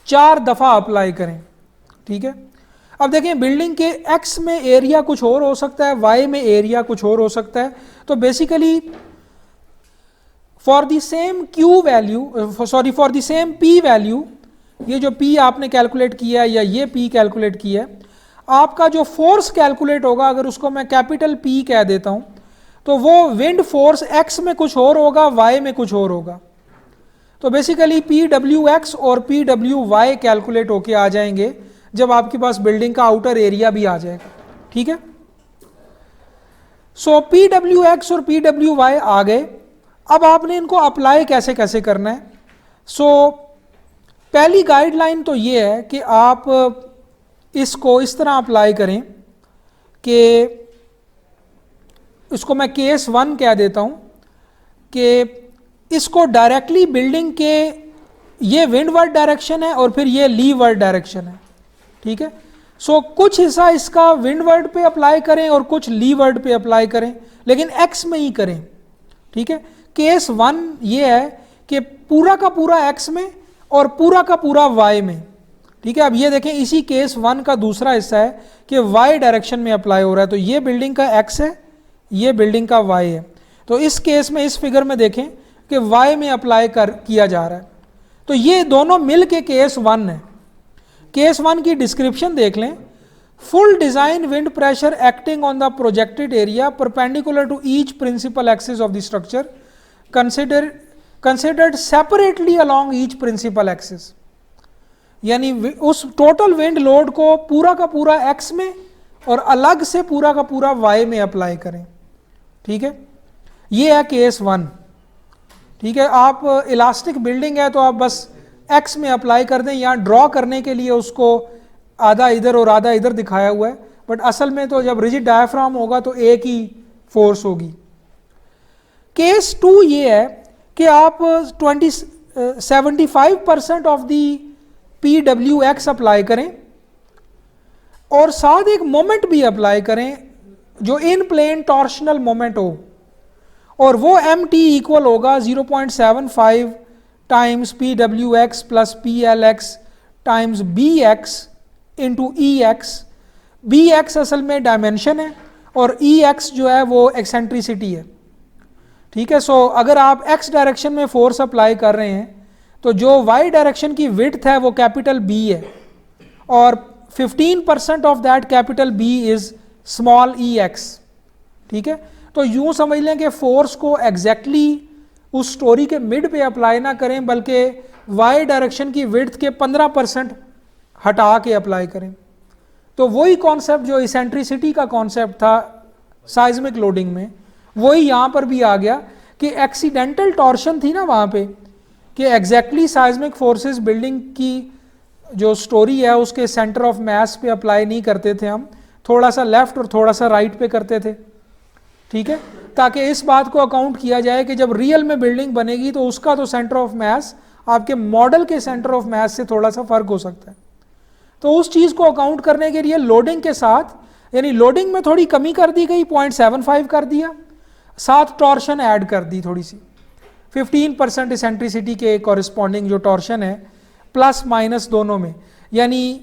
Speaker 1: 4 दफ़ा अप्लाई करें, ठीक है। अब देखें, बिल्डिंग के एक्स में एरिया कुछ और हो सकता है, वाई में एरिया कुछ और हो सकता है। तो basically for the same Q value, sorry for the same P value, ये जो पी आपने कैलकुलेट किया है या ये पी कैलकुलेट किया है, आपका जो फोर्स कैलकुलेट होगा, अगर उसको मैं कैपिटल पी कह देता हूं, तो वो विंड फोर्स एक्स में कुछ और होगा, वाई में कुछ और होगा। तो बेसिकली पी डब्ल्यू एक्स और पी डब्ल्यू वाई कैलकुलेट होके आ जाएंगे जब आपके पास बिल्डिंग का आउटर एरिया भी आ जाएगा, ठीक है। सो पी डब्ल्यू एक्स और पी डब्ल्यू वाई आ गए। अब आपने इनको अप्लाई कैसे कैसे करना है। सो पहली गाइडलाइन तो ये है कि आप इसको इस तरह अप्लाई करें कि इसको मैं केस 1 कह देता हूं कि इसको डायरेक्टली बिल्डिंग के, ये विंडवर्ड डायरेक्शन है और फिर ये लीवर्ड डायरेक्शन है, ठीक है। सो कुछ हिस्सा इसका विंडवर्ड पे अप्लाई करें और कुछ लीवर्ड पे अप्लाई करें, लेकिन एक्स में ही करें, ठीक है। केस 1 ये है कि पूरा का पूरा एक्स में और पूरा का पूरा वाई में, ठीक है। अब ये देखें, इसी केस 1 का दूसरा हिस्सा है कि वाई डायरेक्शन में अप्लाई हो रहा है, तो ये बिल्डिंग का एक्स है, ये बिल्डिंग का वाई है। तो इस केस में, इस फिगर में देखें कि वाई में अप्लाई किया जा रहा है। तो ये दोनों मिल के केस 1 है। केस 1 की डिस्क्रिप्शन देख लें, full design wind pressure acting on the projected area perpendicular to each principal axis of the structure considered separately along each principal axis. यानी उस टोटल विंड लोड को पूरा का पूरा एक्स में और अलग से पूरा का पूरा वाई में अप्लाई करें, ठीक है। ये है केस 1, ठीक है। आप इलास्टिक बिल्डिंग है तो आप बस एक्स में अप्लाई कर दें, यहाँ ड्रॉ करने के लिए उसको आधा इधर और आधा इधर दिखाया हुआ है, बट असल में तो जब रिजिड डायफ्राम होगा तो एक ही फोर्स होगी। केस 2 ये है कि आप 75% of the P W x apply करें और साथ एक मोमेंट भी अप्लाई करें जो इन प्लेन टॉर्शनल मोमेंट हो, और वो एम टी इक्वल होगा 0.75 times P W X plus P L X times B X into E X. B X असल में डायमेंशन है और ई एक्स जो है वो एक्सेंट्रिसिटी है, ठीक है। सो अगर आप एक्स डायरेक्शन में फोर्स अप्लाई कर रहे हैं तो जो वाई डायरेक्शन की विड्थ है वो कैपिटल बी है, और 15% of that capital B is small E X, ठीक है। तो यूं समझ लें कि फोर्स को एग्जैक्टली उस स्टोरी के मिड पे अप्लाई ना करें, बल्कि वाई डायरेक्शन की विड्थ के 15% हटा के अप्लाई करें। तो वही कॉन्सेप्ट जो इसेंट्रिसिटी का कॉन्सेप्ट था साइज्मिक लोडिंग में, वही यहाँ पर भी आ गया कि एक्सीडेंटल टॉर्शन थी ना वहाँ पे, कि एग्जैक्टली साइज्मिक फोर्सेस बिल्डिंग की जो स्टोरी है उसके सेंटर ऑफ मास पे अप्लाई नहीं करते थे, हम थोड़ा सा लेफ्ट और थोड़ा सा राइट पे करते थे, ठीक है, ताकि इस बात को अकाउंट किया जाए कि जब रियल में बिल्डिंग बनेगी तो उसका तो सेंटर ऑफ मास आपके मॉडल के सेंटर ऑफ मास से थोड़ा सा फर्क हो सकता है। तो उस चीज़ को अकाउंट करने के लिए लोडिंग के साथ, यानी लोडिंग में थोड़ी कमी कर दी गई, 0.75 कर दिया, साथ टॉर्शन ऐड कर दी थोड़ी सी, 15% इसेंट्रिसिटी के कॉरिस्पॉन्डिंग जो टॉर्शन है, प्लस माइनस दोनों में। यानी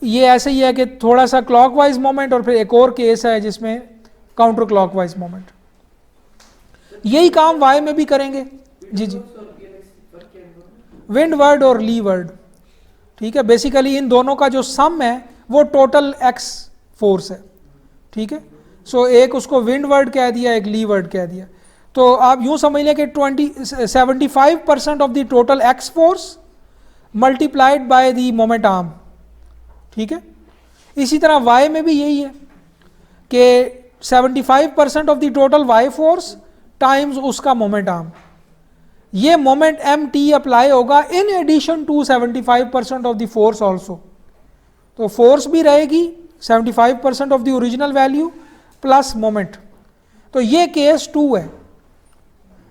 Speaker 1: ये ऐसे ही है कि थोड़ा सा क्लॉकवाइज मोमेंट और फिर एक और केस है जिसमें काउंटर क्लॉकवाइज मोमेंट। यही काम वाई में भी करेंगे। जी जी, विंडवर्ड और लीवर्ड, ठीक है। बेसिकली इन दोनों का जो सम है वो टोटल एक्स फोर्स है, ठीक है। सो एक उसको विंडवर्ड कह दिया, एक लीवर्ड कह दिया। तो आप यूं समझ लें कि 75% of the total x force multiplied by the moment arm, ठीक है। इसी तरह वाई में भी यही है कि 75% of the total Y force times उसका मोमेंट आर्म, ये मोमेंट एम टी अप्लाई होगा in addition to 75% of the force also. तो फोर्स भी रहेगी 75% of the original value plus moment. तो ये केस 2 है,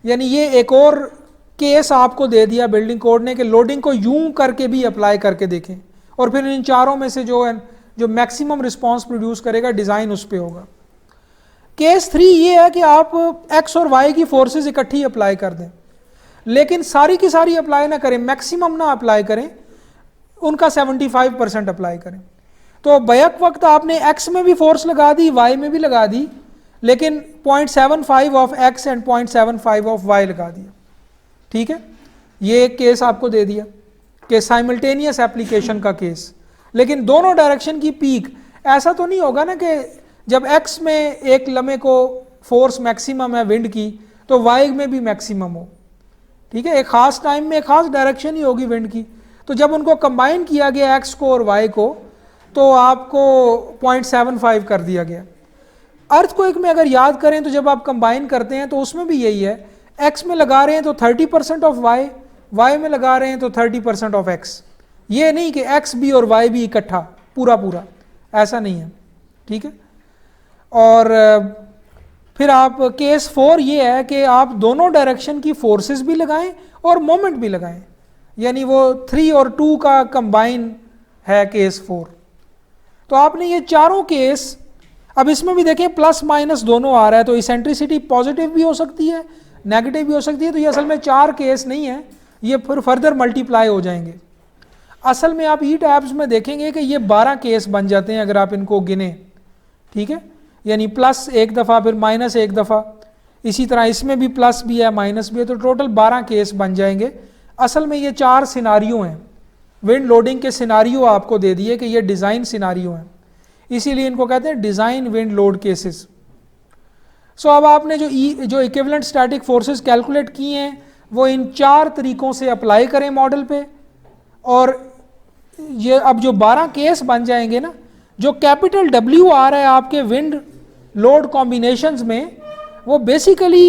Speaker 1: यानी ये एक और केस आपको दे दिया बिल्डिंग कोड ने कि लोडिंग को यूं करके भी अप्लाई करके देखें, और फिर इन चारों में से जो मैक्सिमम रिस्पांस प्रोड्यूस करेगा डिज़ाइन उस पर होगा। केस 3 ये है कि आप एक्स और वाई की फोर्सेस इकट्ठी अप्लाई कर दें, लेकिन सारी की सारी अप्लाई ना करें, मैक्सिमम ना अप्लाई करें, उनका 75% अप्लाई करें। तो बैक वक्त आपने एक्स में भी फोर्स लगा दी, वाई में भी लगा दी, लेकिन 0.75 of X and 0.75 of Y लगा दिया। ठीक है, ये एक केस आपको दे दिया कि साइमल्टेनियस एप्लीकेशन का केस। लेकिन दोनों डायरेक्शन की पीक, ऐसा तो नहीं होगा ना कि जब एक्स में एक लम्हे को फोर्स मैक्सिमम है विंड की तो वाई में भी मैक्सिमम हो। ठीक है, एक खास टाइम में एक खास डायरेक्शन ही होगी विंड की, तो जब उनको कंबाइन किया गया एक्स को और वाई को तो आपको 0.75 कर दिया गया। अर्थक्वेक में अगर याद करें तो जब आप कंबाइन करते हैं तो उसमें भी यही है, एक्स में लगा रहे हैं तो 30% ऑफ वाई, वाई में लगा रहे हैं तो 30% ऑफ एक्स। ये नहीं कि एक्स भी और वाई भी इकट्ठा पूरा पूरा, ऐसा नहीं है। ठीक है, और फिर आप केस 4 ये है कि आप दोनों डायरेक्शन की फोर्सेस भी लगाएं और मोमेंट भी लगाएं, यानी वो 3 और 2 का कंबाइन है केस 4। तो आपने ये चारों केस, अब इसमें भी देखें प्लस माइनस दोनों आ रहा है, तो इसेंट्रिसिटी पॉजिटिव भी हो सकती है नेगेटिव भी हो सकती है। तो ये असल में 4 केस नहीं है, ये फिर फर्दर मल्टीप्लाई हो जाएंगे। असल में आप ETABS में देखेंगे कि ये 12 केस बन जाते हैं अगर आप इनको गिने। ठीक है, यानी प्लस एक दफ़ा फिर माइनस एक दफ़ा, इसी तरह इसमें भी प्लस भी है माइनस भी है, तो टोटल 12 केस बन जाएंगे। असल में ये 4 सिनारियो हैं, विंड लोडिंग के सिनारियो आपको दे दिए कि ये डिज़ाइन सिनारियो हैं, इसीलिए इनको कहते हैं डिज़ाइन विंड लोड केसेस। सो अब आपने जो इक्विवेलेंट स्टैटिक फोर्सेस कैलकुलेट किए हैं वो इन 4 तरीकों से अप्लाई करें मॉडल पे, और ये अब जो 12 केस बन जाएंगे ना, जो कैपिटल W आ रहा है आपके विंड लोड कॉम्बिनेशंस में, वो बेसिकली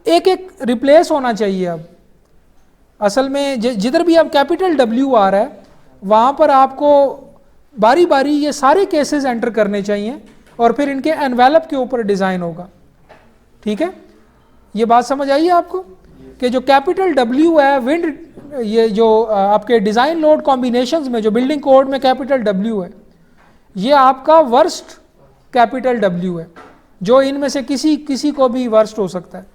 Speaker 1: एक एक रिप्लेस होना चाहिए। अब असल में जिधर भी अब कैपिटल W आ रहा है वहाँ पर आपको बारी बारी ये सारे केसेस एंटर करने चाहिए और फिर इनके एनवेलप के ऊपर डिज़ाइन होगा। ठीक है, ये बात समझ आई है आपको कि जो कैपिटल W है विंड, ये जो आपके डिज़ाइन लोड कॉम्बिनेशंस में जो बिल्डिंग कोड में कैपिटल W है, ये आपका वर्स्ट कैपिटल W है, जो इनमें से किसी को भी वर्स्ट हो सकता है।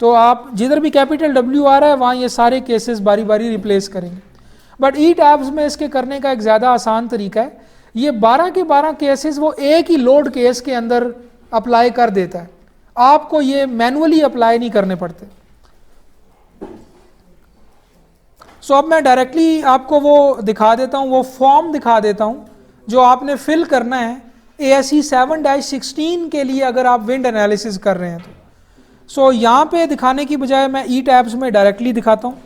Speaker 1: तो आप जिधर भी कैपिटल W आ रहा है वहाँ ये सारे केसेस बारी बारी रिप्लेस करेंगे। बट ETABS में इसके करने का एक ज़्यादा आसान तरीका है, ये 12 के 12 केसेस वो एक ही लोड केस के अंदर अप्लाई कर देता है, आपको ये मैनुअली अप्लाई नहीं करने पड़ते। सो अब मैं डायरेक्टली आपको वो दिखा देता हूँ, वो फॉर्म दिखा देता हूँ जो आपने फिल करना है ASCE 7-16 के लिए अगर आप विंड एनालिसिस कर रहे हैं तो। सो यहाँ पे दिखाने की बजाय मैं ETABS में डायरेक्टली दिखाता हूँ।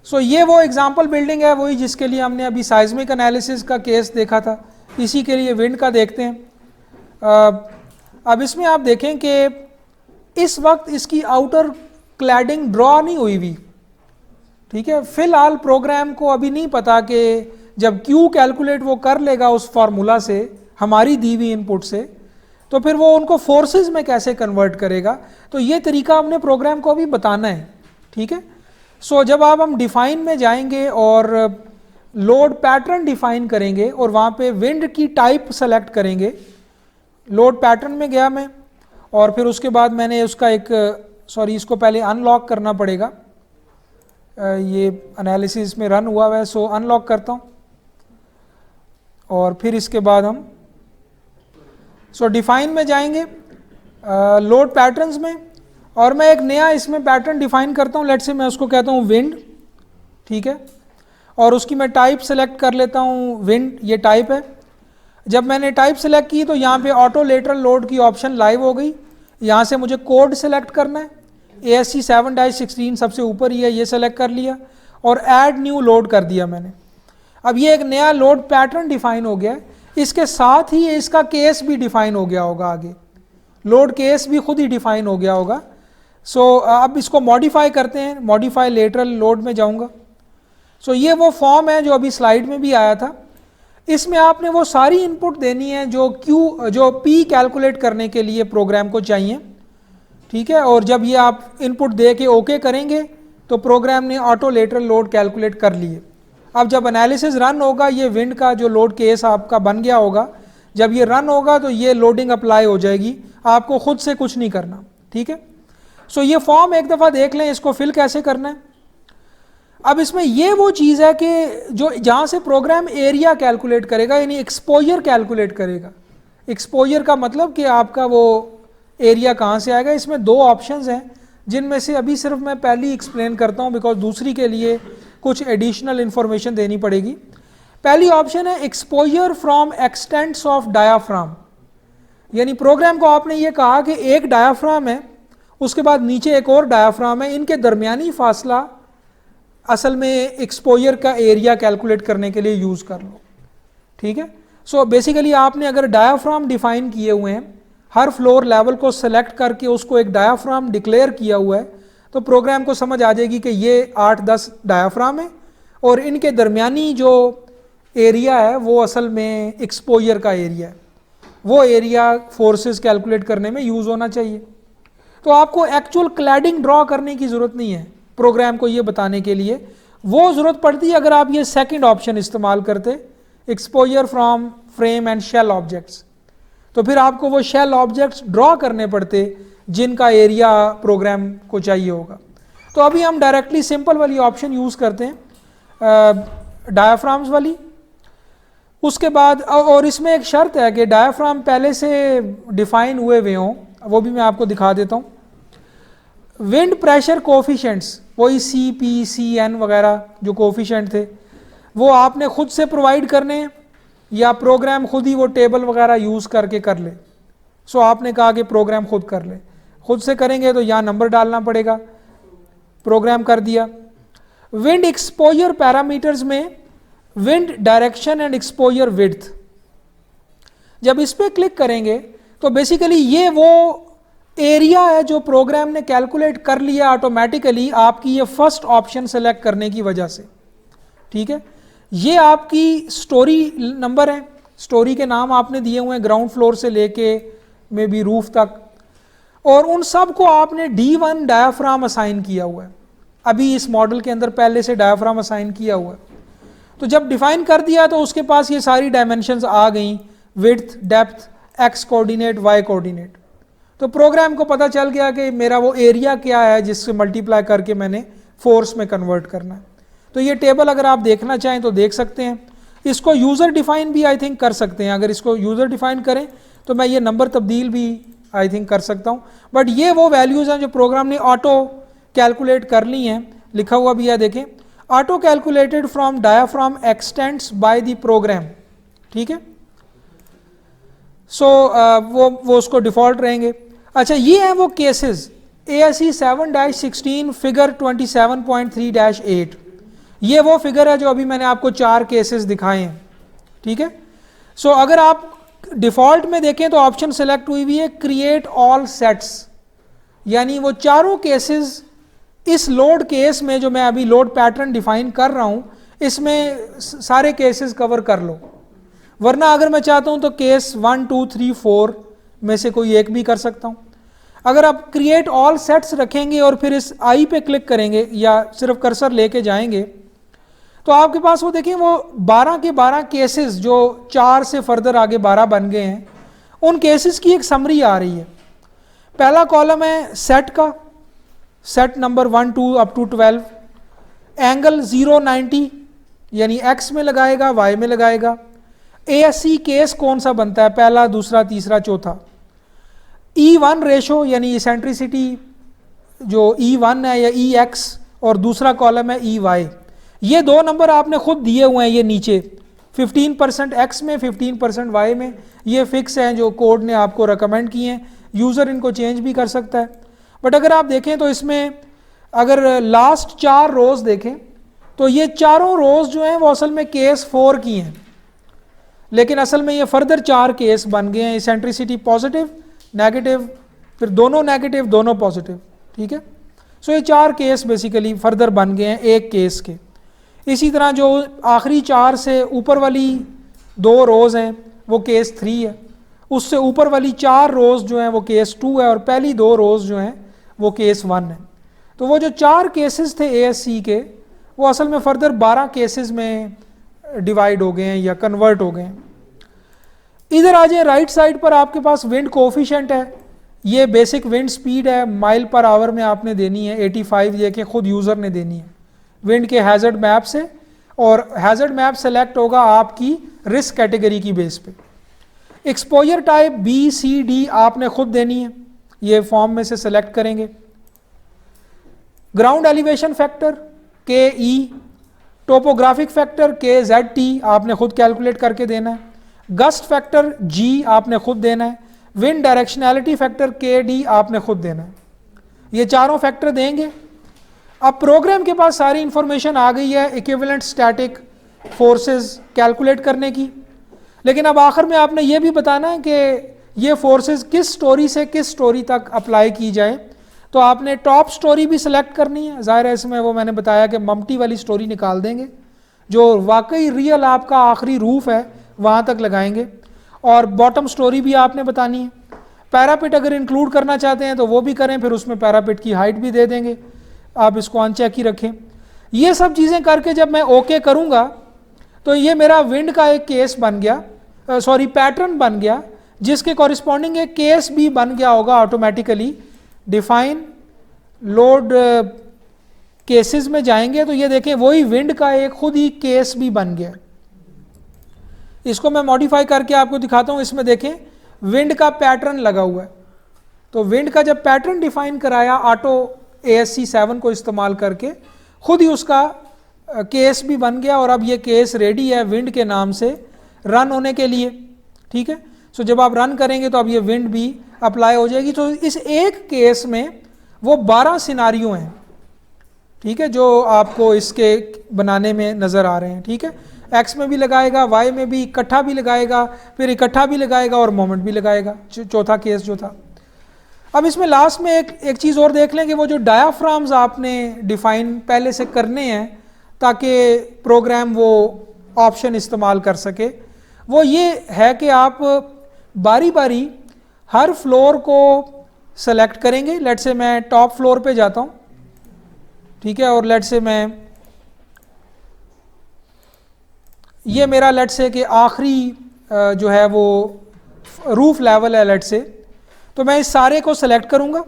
Speaker 1: सो ये वो एग्जांपल बिल्डिंग है, वही जिसके लिए हमने अभी साइज्मिक एनालिसिस का केस देखा था, इसी के लिए विंड का देखते हैं। अब इसमें आप देखें कि इस वक्त इसकी आउटर क्लैडिंग ड्रॉ नहीं हुई हुई। ठीक है, फिलहाल प्रोग्राम को अभी नहीं पता कि जब Q कैलकुलेट वो कर लेगा उस फार्मूला से, हमारी दी हुई इनपुट से, तो फिर वो उनको फोर्सेस में कैसे कन्वर्ट करेगा। तो ये तरीका हमने प्रोग्राम को अभी बताना है। ठीक है, सो जब आप हम डिफाइन में जाएंगे और लोड पैटर्न डिफाइन करेंगे और वहाँ पे विंड की टाइप सेलेक्ट करेंगे, लोड पैटर्न में गया मैं, और फिर उसके बाद मैंने उसका इसको पहले अनलॉक करना पड़ेगा, ये एनालिसिस में रन हुआ है, सो अनलॉक करता हूँ और फिर इसके बाद हम डिफाइन में जाएंगे लोड पैटर्न्स में, और मैं एक नया इसमें पैटर्न डिफाइन करता हूँ। लेट्स से मैं उसको कहता हूँ विंड। ठीक है, और उसकी मैं टाइप सेलेक्ट कर लेता हूँ विंड, ये टाइप है। जब मैंने टाइप सेलेक्ट की तो यहाँ पे ऑटो लेटरल लोड की ऑप्शन लाइव हो गई। यहाँ से मुझे कोड सेलेक्ट करना है, ASCE 7-16 सबसे ऊपर ही है, ये सेलेक्ट कर लिया और ऐड न्यू लोड कर दिया मैंने। अब ये एक नया लोड पैटर्न डिफाइन हो गया है, इसके साथ ही इसका केस भी डिफाइन हो गया होगा, आगे लोड केस भी खुद ही डिफाइन हो गया होगा। सो अब इसको मॉडिफाई करते हैं, मॉडिफाई लेटरल लोड में जाऊंगा। सो ये वो फॉर्म है जो अभी स्लाइड में भी आया था, इसमें आपने वो सारी इनपुट देनी है जो पी कैलकुलेट करने के लिए प्रोग्राम को चाहिए, ठीक है। और जब ये आप इनपुट दे के ओके करेंगे तो प्रोग्राम ने ऑटो लेटरल लोड कैलकुलेट कर लिए। अब जब एनालिसिस रन होगा, ये विंड का जो लोड केस आपका बन गया होगा, जब ये रन होगा तो ये लोडिंग अप्लाई हो जाएगी, आपको खुद से कुछ नहीं करना, ठीक है। सो ये फॉर्म एक दफ़ा देख लें, इसको फिल कैसे करना है। अब इसमें ये वो चीज़ है कि जो जहाँ से प्रोग्राम एरिया कैलकुलेट करेगा, यानी एक्सपोजर कैलकुलेट करेगा। एक्सपोजर का मतलब कि आपका वो एरिया कहाँ से आएगा। इसमें दो ऑप्शंस हैं, जिनमें से अभी सिर्फ मैं पहली एक्सप्लेन करता हूँ, बिकॉज दूसरी के लिए कुछ एडिशनल इंफॉर्मेशन देनी पड़ेगी। पहली ऑप्शन है exposure from extents of diaphragm, यानी प्रोग्राम को आपने ये कहा कि एक डायाफ्राम है, उसके बाद नीचे एक और डायाफ्राम है, इनके दरमियानी फासला असल में एक्सपोजर का एरिया कैलकुलेट करने के लिए यूज़ कर लो, ठीक है। सो बेसिकली आपने अगर डायाफ्राम डिफाइन किए हुए हैं, हर फ्लोर लेवल को सेलेक्ट करके उसको एक डायाफ्राम डिक्लेयर किया हुआ है, तो प्रोग्राम को समझ आ जाएगी कि ये 8-10 डायाफ्राम है और इनके दरमियानी जो एरिया है वो असल में एक्सपोजर का एरिया है, वो एरिया फोर्सेस कैलकुलेट करने में यूज़ होना चाहिए। तो आपको एक्चुअल क्लैडिंग ड्रॉ करने की ज़रूरत नहीं है प्रोग्राम को ये बताने के लिए, वो ज़रूरत पड़ती है अगर आप ये सेकंड ऑप्शन इस्तेमाल करते, exposure from frame and shell objects, तो फिर आपको वो शेल ऑब्जेक्ट्स ड्रॉ करने पड़ते जिनका एरिया प्रोग्राम को चाहिए होगा। तो अभी हम डायरेक्टली सिंपल वाली ऑप्शन यूज़ करते हैं, डायाफ्राम्स वाली। उसके बाद और इसमें एक शर्त है कि डायाफ्राम पहले से डिफाइन हुए हों, वो भी मैं आपको दिखा देता हूँ। विंड प्रेशर कोफिशेंट्स, वही सी पी सी एन वगैरह जो कोफिशेंट थे, वो आपने खुद से प्रोवाइड करने हैं या प्रोग्राम खुद ही वो टेबल वगैरह यूज़ करके कर ले। सो आपने कहा कि प्रोग्राम खुद कर ले, खुद से करेंगे तो यहाँ नंबर डालना पड़ेगा, प्रोग्राम कर दिया। विंड एक्सपोजर पैरामीटर्स में wind direction and exposure width, जब इस पर क्लिक करेंगे तो बेसिकली ये वो एरिया है जो प्रोग्राम ने कैलकुलेट कर लिया ऑटोमेटिकली आपकी ये फर्स्ट ऑप्शन सेलेक्ट करने की वजह से, ठीक है। ये आपकी स्टोरी नंबर है, स्टोरी के नाम आपने दिए हुए हैं ग्राउंड फ्लोर से लेके मे बी रूफ तक, और उन सब को आपने D1 डायाफ्राम असाइन किया हुआ है। अभी इस मॉडल के अंदर पहले से डायाफ्राम असाइन किया हुआ है, तो जब डिफाइन कर दिया तो उसके पास ये सारी डायमेंशंस आ गई, width, depth, X coordinate, Y coordinate. तो प्रोग्राम को पता चल गया कि मेरा वो एरिया क्या है जिससे मल्टीप्लाई करके मैंने फोर्स में कन्वर्ट करना है। तो ये टेबल अगर आप देखना चाहें तो देख सकते हैं। इसको यूज़र डिफाइन भी आई थिंक कर सकते हैं, अगर इसको यूज़र डिफाइन करें तो मैं ये नंबर तब्दील भी आई थिंक कर सकता हूँ, बट ये वो वैल्यूज़ हैं जो प्रोग्राम ने ऑटो कैलकुलेट कर ली हैं। लिखा हुआ भी है, देखें, auto calculated from diaphragm extents by the program, ठीक है। सो वो उसको डिफ़ॉल्ट रहेंगे। अच्छा, ये हैं वो केसेस, ASCE 7-16 फिगर 27.3-8, ये वो फिगर है जो अभी मैंने आपको 4 केसेस दिखाए हैं, ठीक है। सो अगर आप डिफ़ॉल्ट में देखें तो ऑप्शन सेलेक्ट हुई है क्रिएट ऑल सेट्स, यानी वो चारों केसेस इस लोड केस में जो मैं अभी लोड पैटर्न डिफाइन कर रहा हूँ इसमें सारे केसेस कवर कर लो, वरना अगर मैं चाहता हूँ तो केस 1, 2, 3, 4 में से कोई एक भी कर सकता हूँ। अगर आप क्रिएट ऑल सेट्स रखेंगे और फिर इस आई पे क्लिक करेंगे या सिर्फ कर्सर लेके जाएंगे तो आपके पास वो देखिए वो 12 के 12 केसेस जो 4 से फर्दर आगे 12 बन गए हैं, उन केसेस की एक समरी आ रही है। पहला कॉलम है सेट का, set number 1, 2 up to 12, angle 0-90 यानी एक्स में लगाएगा, वाई में लगाएगा। ASCE केस कौन सा बनता है, पहला, दूसरा, तीसरा, चौथा। E1 रेशो यानी इसेंट्रिसिटी जो E1 है या EX, और दूसरा कॉलम है EY। ये 2 नंबर आपने खुद दिए हुए हैं, ये नीचे 15% X में, 15% Y में, ये फिक्स हैं जो कोड ने आपको रिकमेंड किए हैं। यूज़र इनको चेंज भी कर सकता है, बट अगर आप देखें तो इसमें अगर लास्ट 4 रोज़ देखें, तो ये चारों रोज जो हैं वो असल में केस 4 की हैं, लेकिन असल में ये फर्दर 4 केस बन गए हैं, इसेंट्रिसिटी पॉजिटिव नेगेटिव, फिर दोनों नेगेटिव दोनों पॉजिटिव, ठीक है। सो ये 4 केस बेसिकली फर्दर बन गए हैं एक केस के। इसी तरह जो आखिरी 4 से ऊपर वाली 2 रोज हैं वो केस 3 है, उससे ऊपर वाली 4 रोज जो हैं वो केस 2 है, और पहली 2 रोज जो हैं वो केस 1 है। तो वो जो 4 केसेस थे ASCE के वो असल में फर्दर 12 केसेस में डिवाइड हो गए हैं या कन्वर्ट हो गए हैं। इधर आ जाए, राइट साइड पर आपके पास विंड कोफिशिएंट है, ये बेसिक विंड स्पीड है, माइल पर आवर में आपने देनी है 85, ये कि खुद यूज़र ने देनी है विंड के हैज़र्ड मैप से, और हैज़र्ड मैप सेलेक्ट होगा आपकी रिस्क कैटेगरी की बेस पे। एक्सपोजर टाइप BCD आपने खुद देनी है, ये फॉर्म में से सेलेक्ट करेंगे। Ground elevation factor KE, topographic factor KZT आपने खुद कैलकुलेट करके देना है, गस्ट फैक्टर G आपने खुद देना है, विंड डायरेक्शनैलिटी फैक्टर KD आपने खुद देना है। ये चारों फैक्टर देंगे। अब प्रोग्राम के पास सारी इंफॉर्मेशन आ गई है इक्विवेलेंट स्टैटिक फोर्सेस कैलकुलेट करने की, लेकिन अब आखिर में आपने ये भी बताना है कि ये फोर्सेस किस स्टोरी से किस स्टोरी तक अप्लाई की जाए। तो आपने टॉप स्टोरी भी सिलेक्ट करनी है, ज़ाहिर है इसमें वो मैंने बताया कि मम्टी वाली स्टोरी निकाल देंगे जो वाकई रियल आपका आखिरी रूफ है वहाँ तक लगाएंगे, और बॉटम स्टोरी भी आपने बतानी है। पैरापिट अगर इंक्लूड करना चाहते हैं तो वो भी करें, फिर उसमें पैरापिट की हाइट भी दे देंगे, आप इसको अनचेक ही रखें। ये सब चीज़ें करके जब मैं ओके करूँगा तो ये मेरा विंड का एक केस बन गया, सॉरी पैटर्न बन गया, जिसके कॉरिस्पॉन्डिंग एक केस भी बन गया होगा ऑटोमेटिकली। डिफाइन लोड केसेस में जाएंगे तो ये देखें वही विंड का एक खुद ही केस भी बन गया। इसको मैं मॉडिफाई करके आपको दिखाता हूँ। इसमें देखें विंड का पैटर्न लगा हुआ है, तो विंड का जब पैटर्न डिफाइन कराया ऑटो ASCE 7 को इस्तेमाल करके, खुद ही उसका केस भी बन गया, और अब ये केस रेडी है विंड के नाम से रन होने के लिए, ठीक है। सो जब आप रन करेंगे तो अब ये विंड भी अप्लाई हो जाएगी। तो इस एक केस में वो 12 सिनारियो हैं, ठीक है, जो आपको इसके बनाने में नज़र आ रहे हैं, ठीक है। X में भी लगाएगा, Y में भी इकट्ठा भी लगाएगा, फिर इकट्ठा भी लगाएगा और मोमेंट भी लगाएगा, चौथा केस जो था। अब इसमें लास्ट में एक चीज़ और देख लें कि वो जो डायाफ्राम्स आपने डिफाइन पहले से करने हैं ताकि प्रोग्राम वो ऑप्शन इस्तेमाल कर सके, वो ये है कि आप बारी बारी हर फ्लोर को सेलेक्ट करेंगे। लेट से मैं टॉप फ्लोर पे जाता हूँ, ठीक है, और लेट से मैं ये मेरा लेट से कि आखिरी जो है वो रूफ लेवल है लेट से, तो मैं इस सारे को सेलेक्ट करूँगा।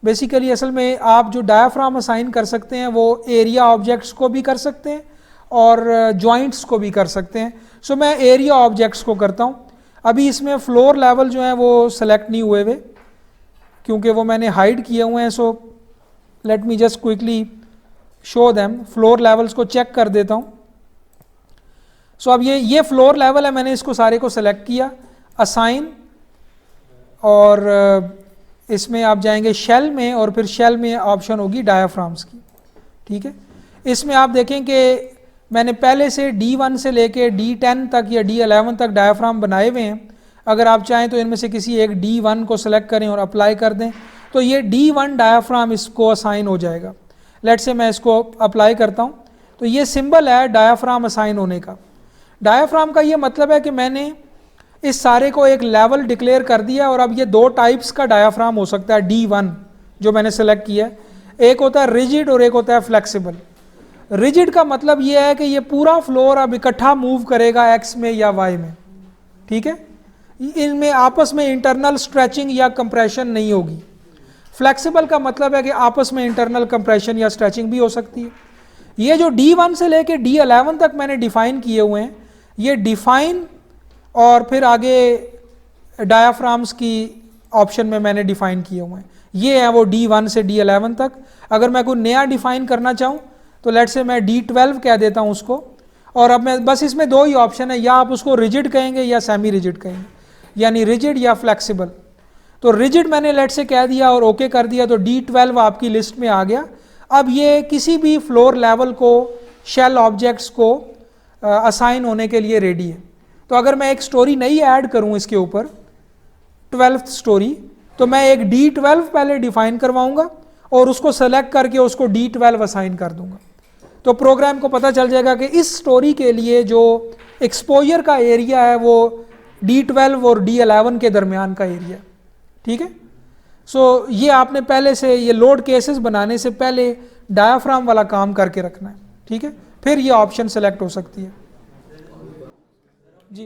Speaker 1: बेसिकली असल में आप जो डायाफ्राम असाइन कर सकते हैं वो एरिया ऑब्जेक्ट्स को भी कर सकते हैं और जॉइंट्स को भी कर सकते हैं। सो मैं एरिया ऑब्जेक्ट्स को करता हूँ। अभी इसमें फ्लोर लेवल जो है वो सेलेक्ट नहीं हुए हुए क्योंकि वो मैंने हाइड किए हुए हैं। So let me just quickly show them. Floor levels को चेक कर देता हूँ। सो अब ये फ्लोर लेवल है, मैंने इसको सारे को सेलेक्ट किया, असाइन, और इसमें आप जाएंगे शेल में और फिर शेल में ऑप्शन होगी डायाफ्राम्स की, ठीक है। इसमें आप देखें कि मैंने पहले से D1 से लेके D10 तक या D11 तक डायाफ्राम बनाए हुए हैं। अगर आप चाहें तो इनमें से किसी एक D1 को सेलेक्ट करें और अप्लाई कर दें तो ये D1 डायाफ्राम इसको असाइन हो जाएगा। लेट से मैं इसको अप्लाई करता हूँ तो ये सिंबल है डायाफ्राम असाइन होने का। डायाफ्राम का ये मतलब है कि मैंने इस सारे को एक लेवल डिक्लेयर कर दिया और अब ये दो टाइप्स का डायाफ्राम हो सकता है। D1 जो मैंने सेलेक्ट किया है, एक होता है रिजिड और एक होता है फ्लेक्सिबल। रिजिड का मतलब ये है कि ये पूरा फ्लोर अब इकट्ठा मूव करेगा X में या Y में, ठीक है। इनमें आपस में इंटरनल स्ट्रेचिंग या कंप्रेशन नहीं होगी। फ्लेक्सिबल का मतलब है कि आपस में इंटरनल कंप्रेशन या स्ट्रेचिंग भी हो सकती है। ये जो D1 से लेके D11 तक मैंने डिफाइन किए हुए हैं, ये डिफाइन और फिर आगे डायाफ्राम्स की ऑप्शन में मैंने डिफाइन किए हुए हैं। ये है वो D1 से D11 तक। अगर मैं कोई नया डिफाइन करना चाहूँ तो लेट से मैं D12 कह देता हूँ उसको, और अब मैं बस इसमें दो ही ऑप्शन है, या आप उसको रिजिड कहेंगे या सेमी रिजिड कहेंगे, यानी रिजिड या फ्लेक्सिबल। तो रिजिड मैंने लेट से कह दिया और ओके कर दिया तो D12 आपकी लिस्ट में आ गया। अब ये किसी भी फ्लोर लेवल को शेल ऑब्जेक्ट्स को असाइन होने के लिए रेडी है। तो अगर मैं एक स्टोरी नई ऐड करूं इसके ऊपर 12th स्टोरी, तो मैं एक D12 पहले डिफाइन करवाऊंगा और उसको सेलेक्ट करके उसको D12 असाइन कर दूंगा। तो प्रोग्राम को पता चल जाएगा कि इस स्टोरी के लिए जो एक्सपोजर का एरिया है वो D12 और D11 के दरमियान का एरिया, ठीक है। सो ये आपने पहले से ये लोड केसेस बनाने से पहले डायाफ्राम वाला काम करके रखना है, ठीक है, फिर ये ऑप्शन सेलेक्ट हो सकती है। जी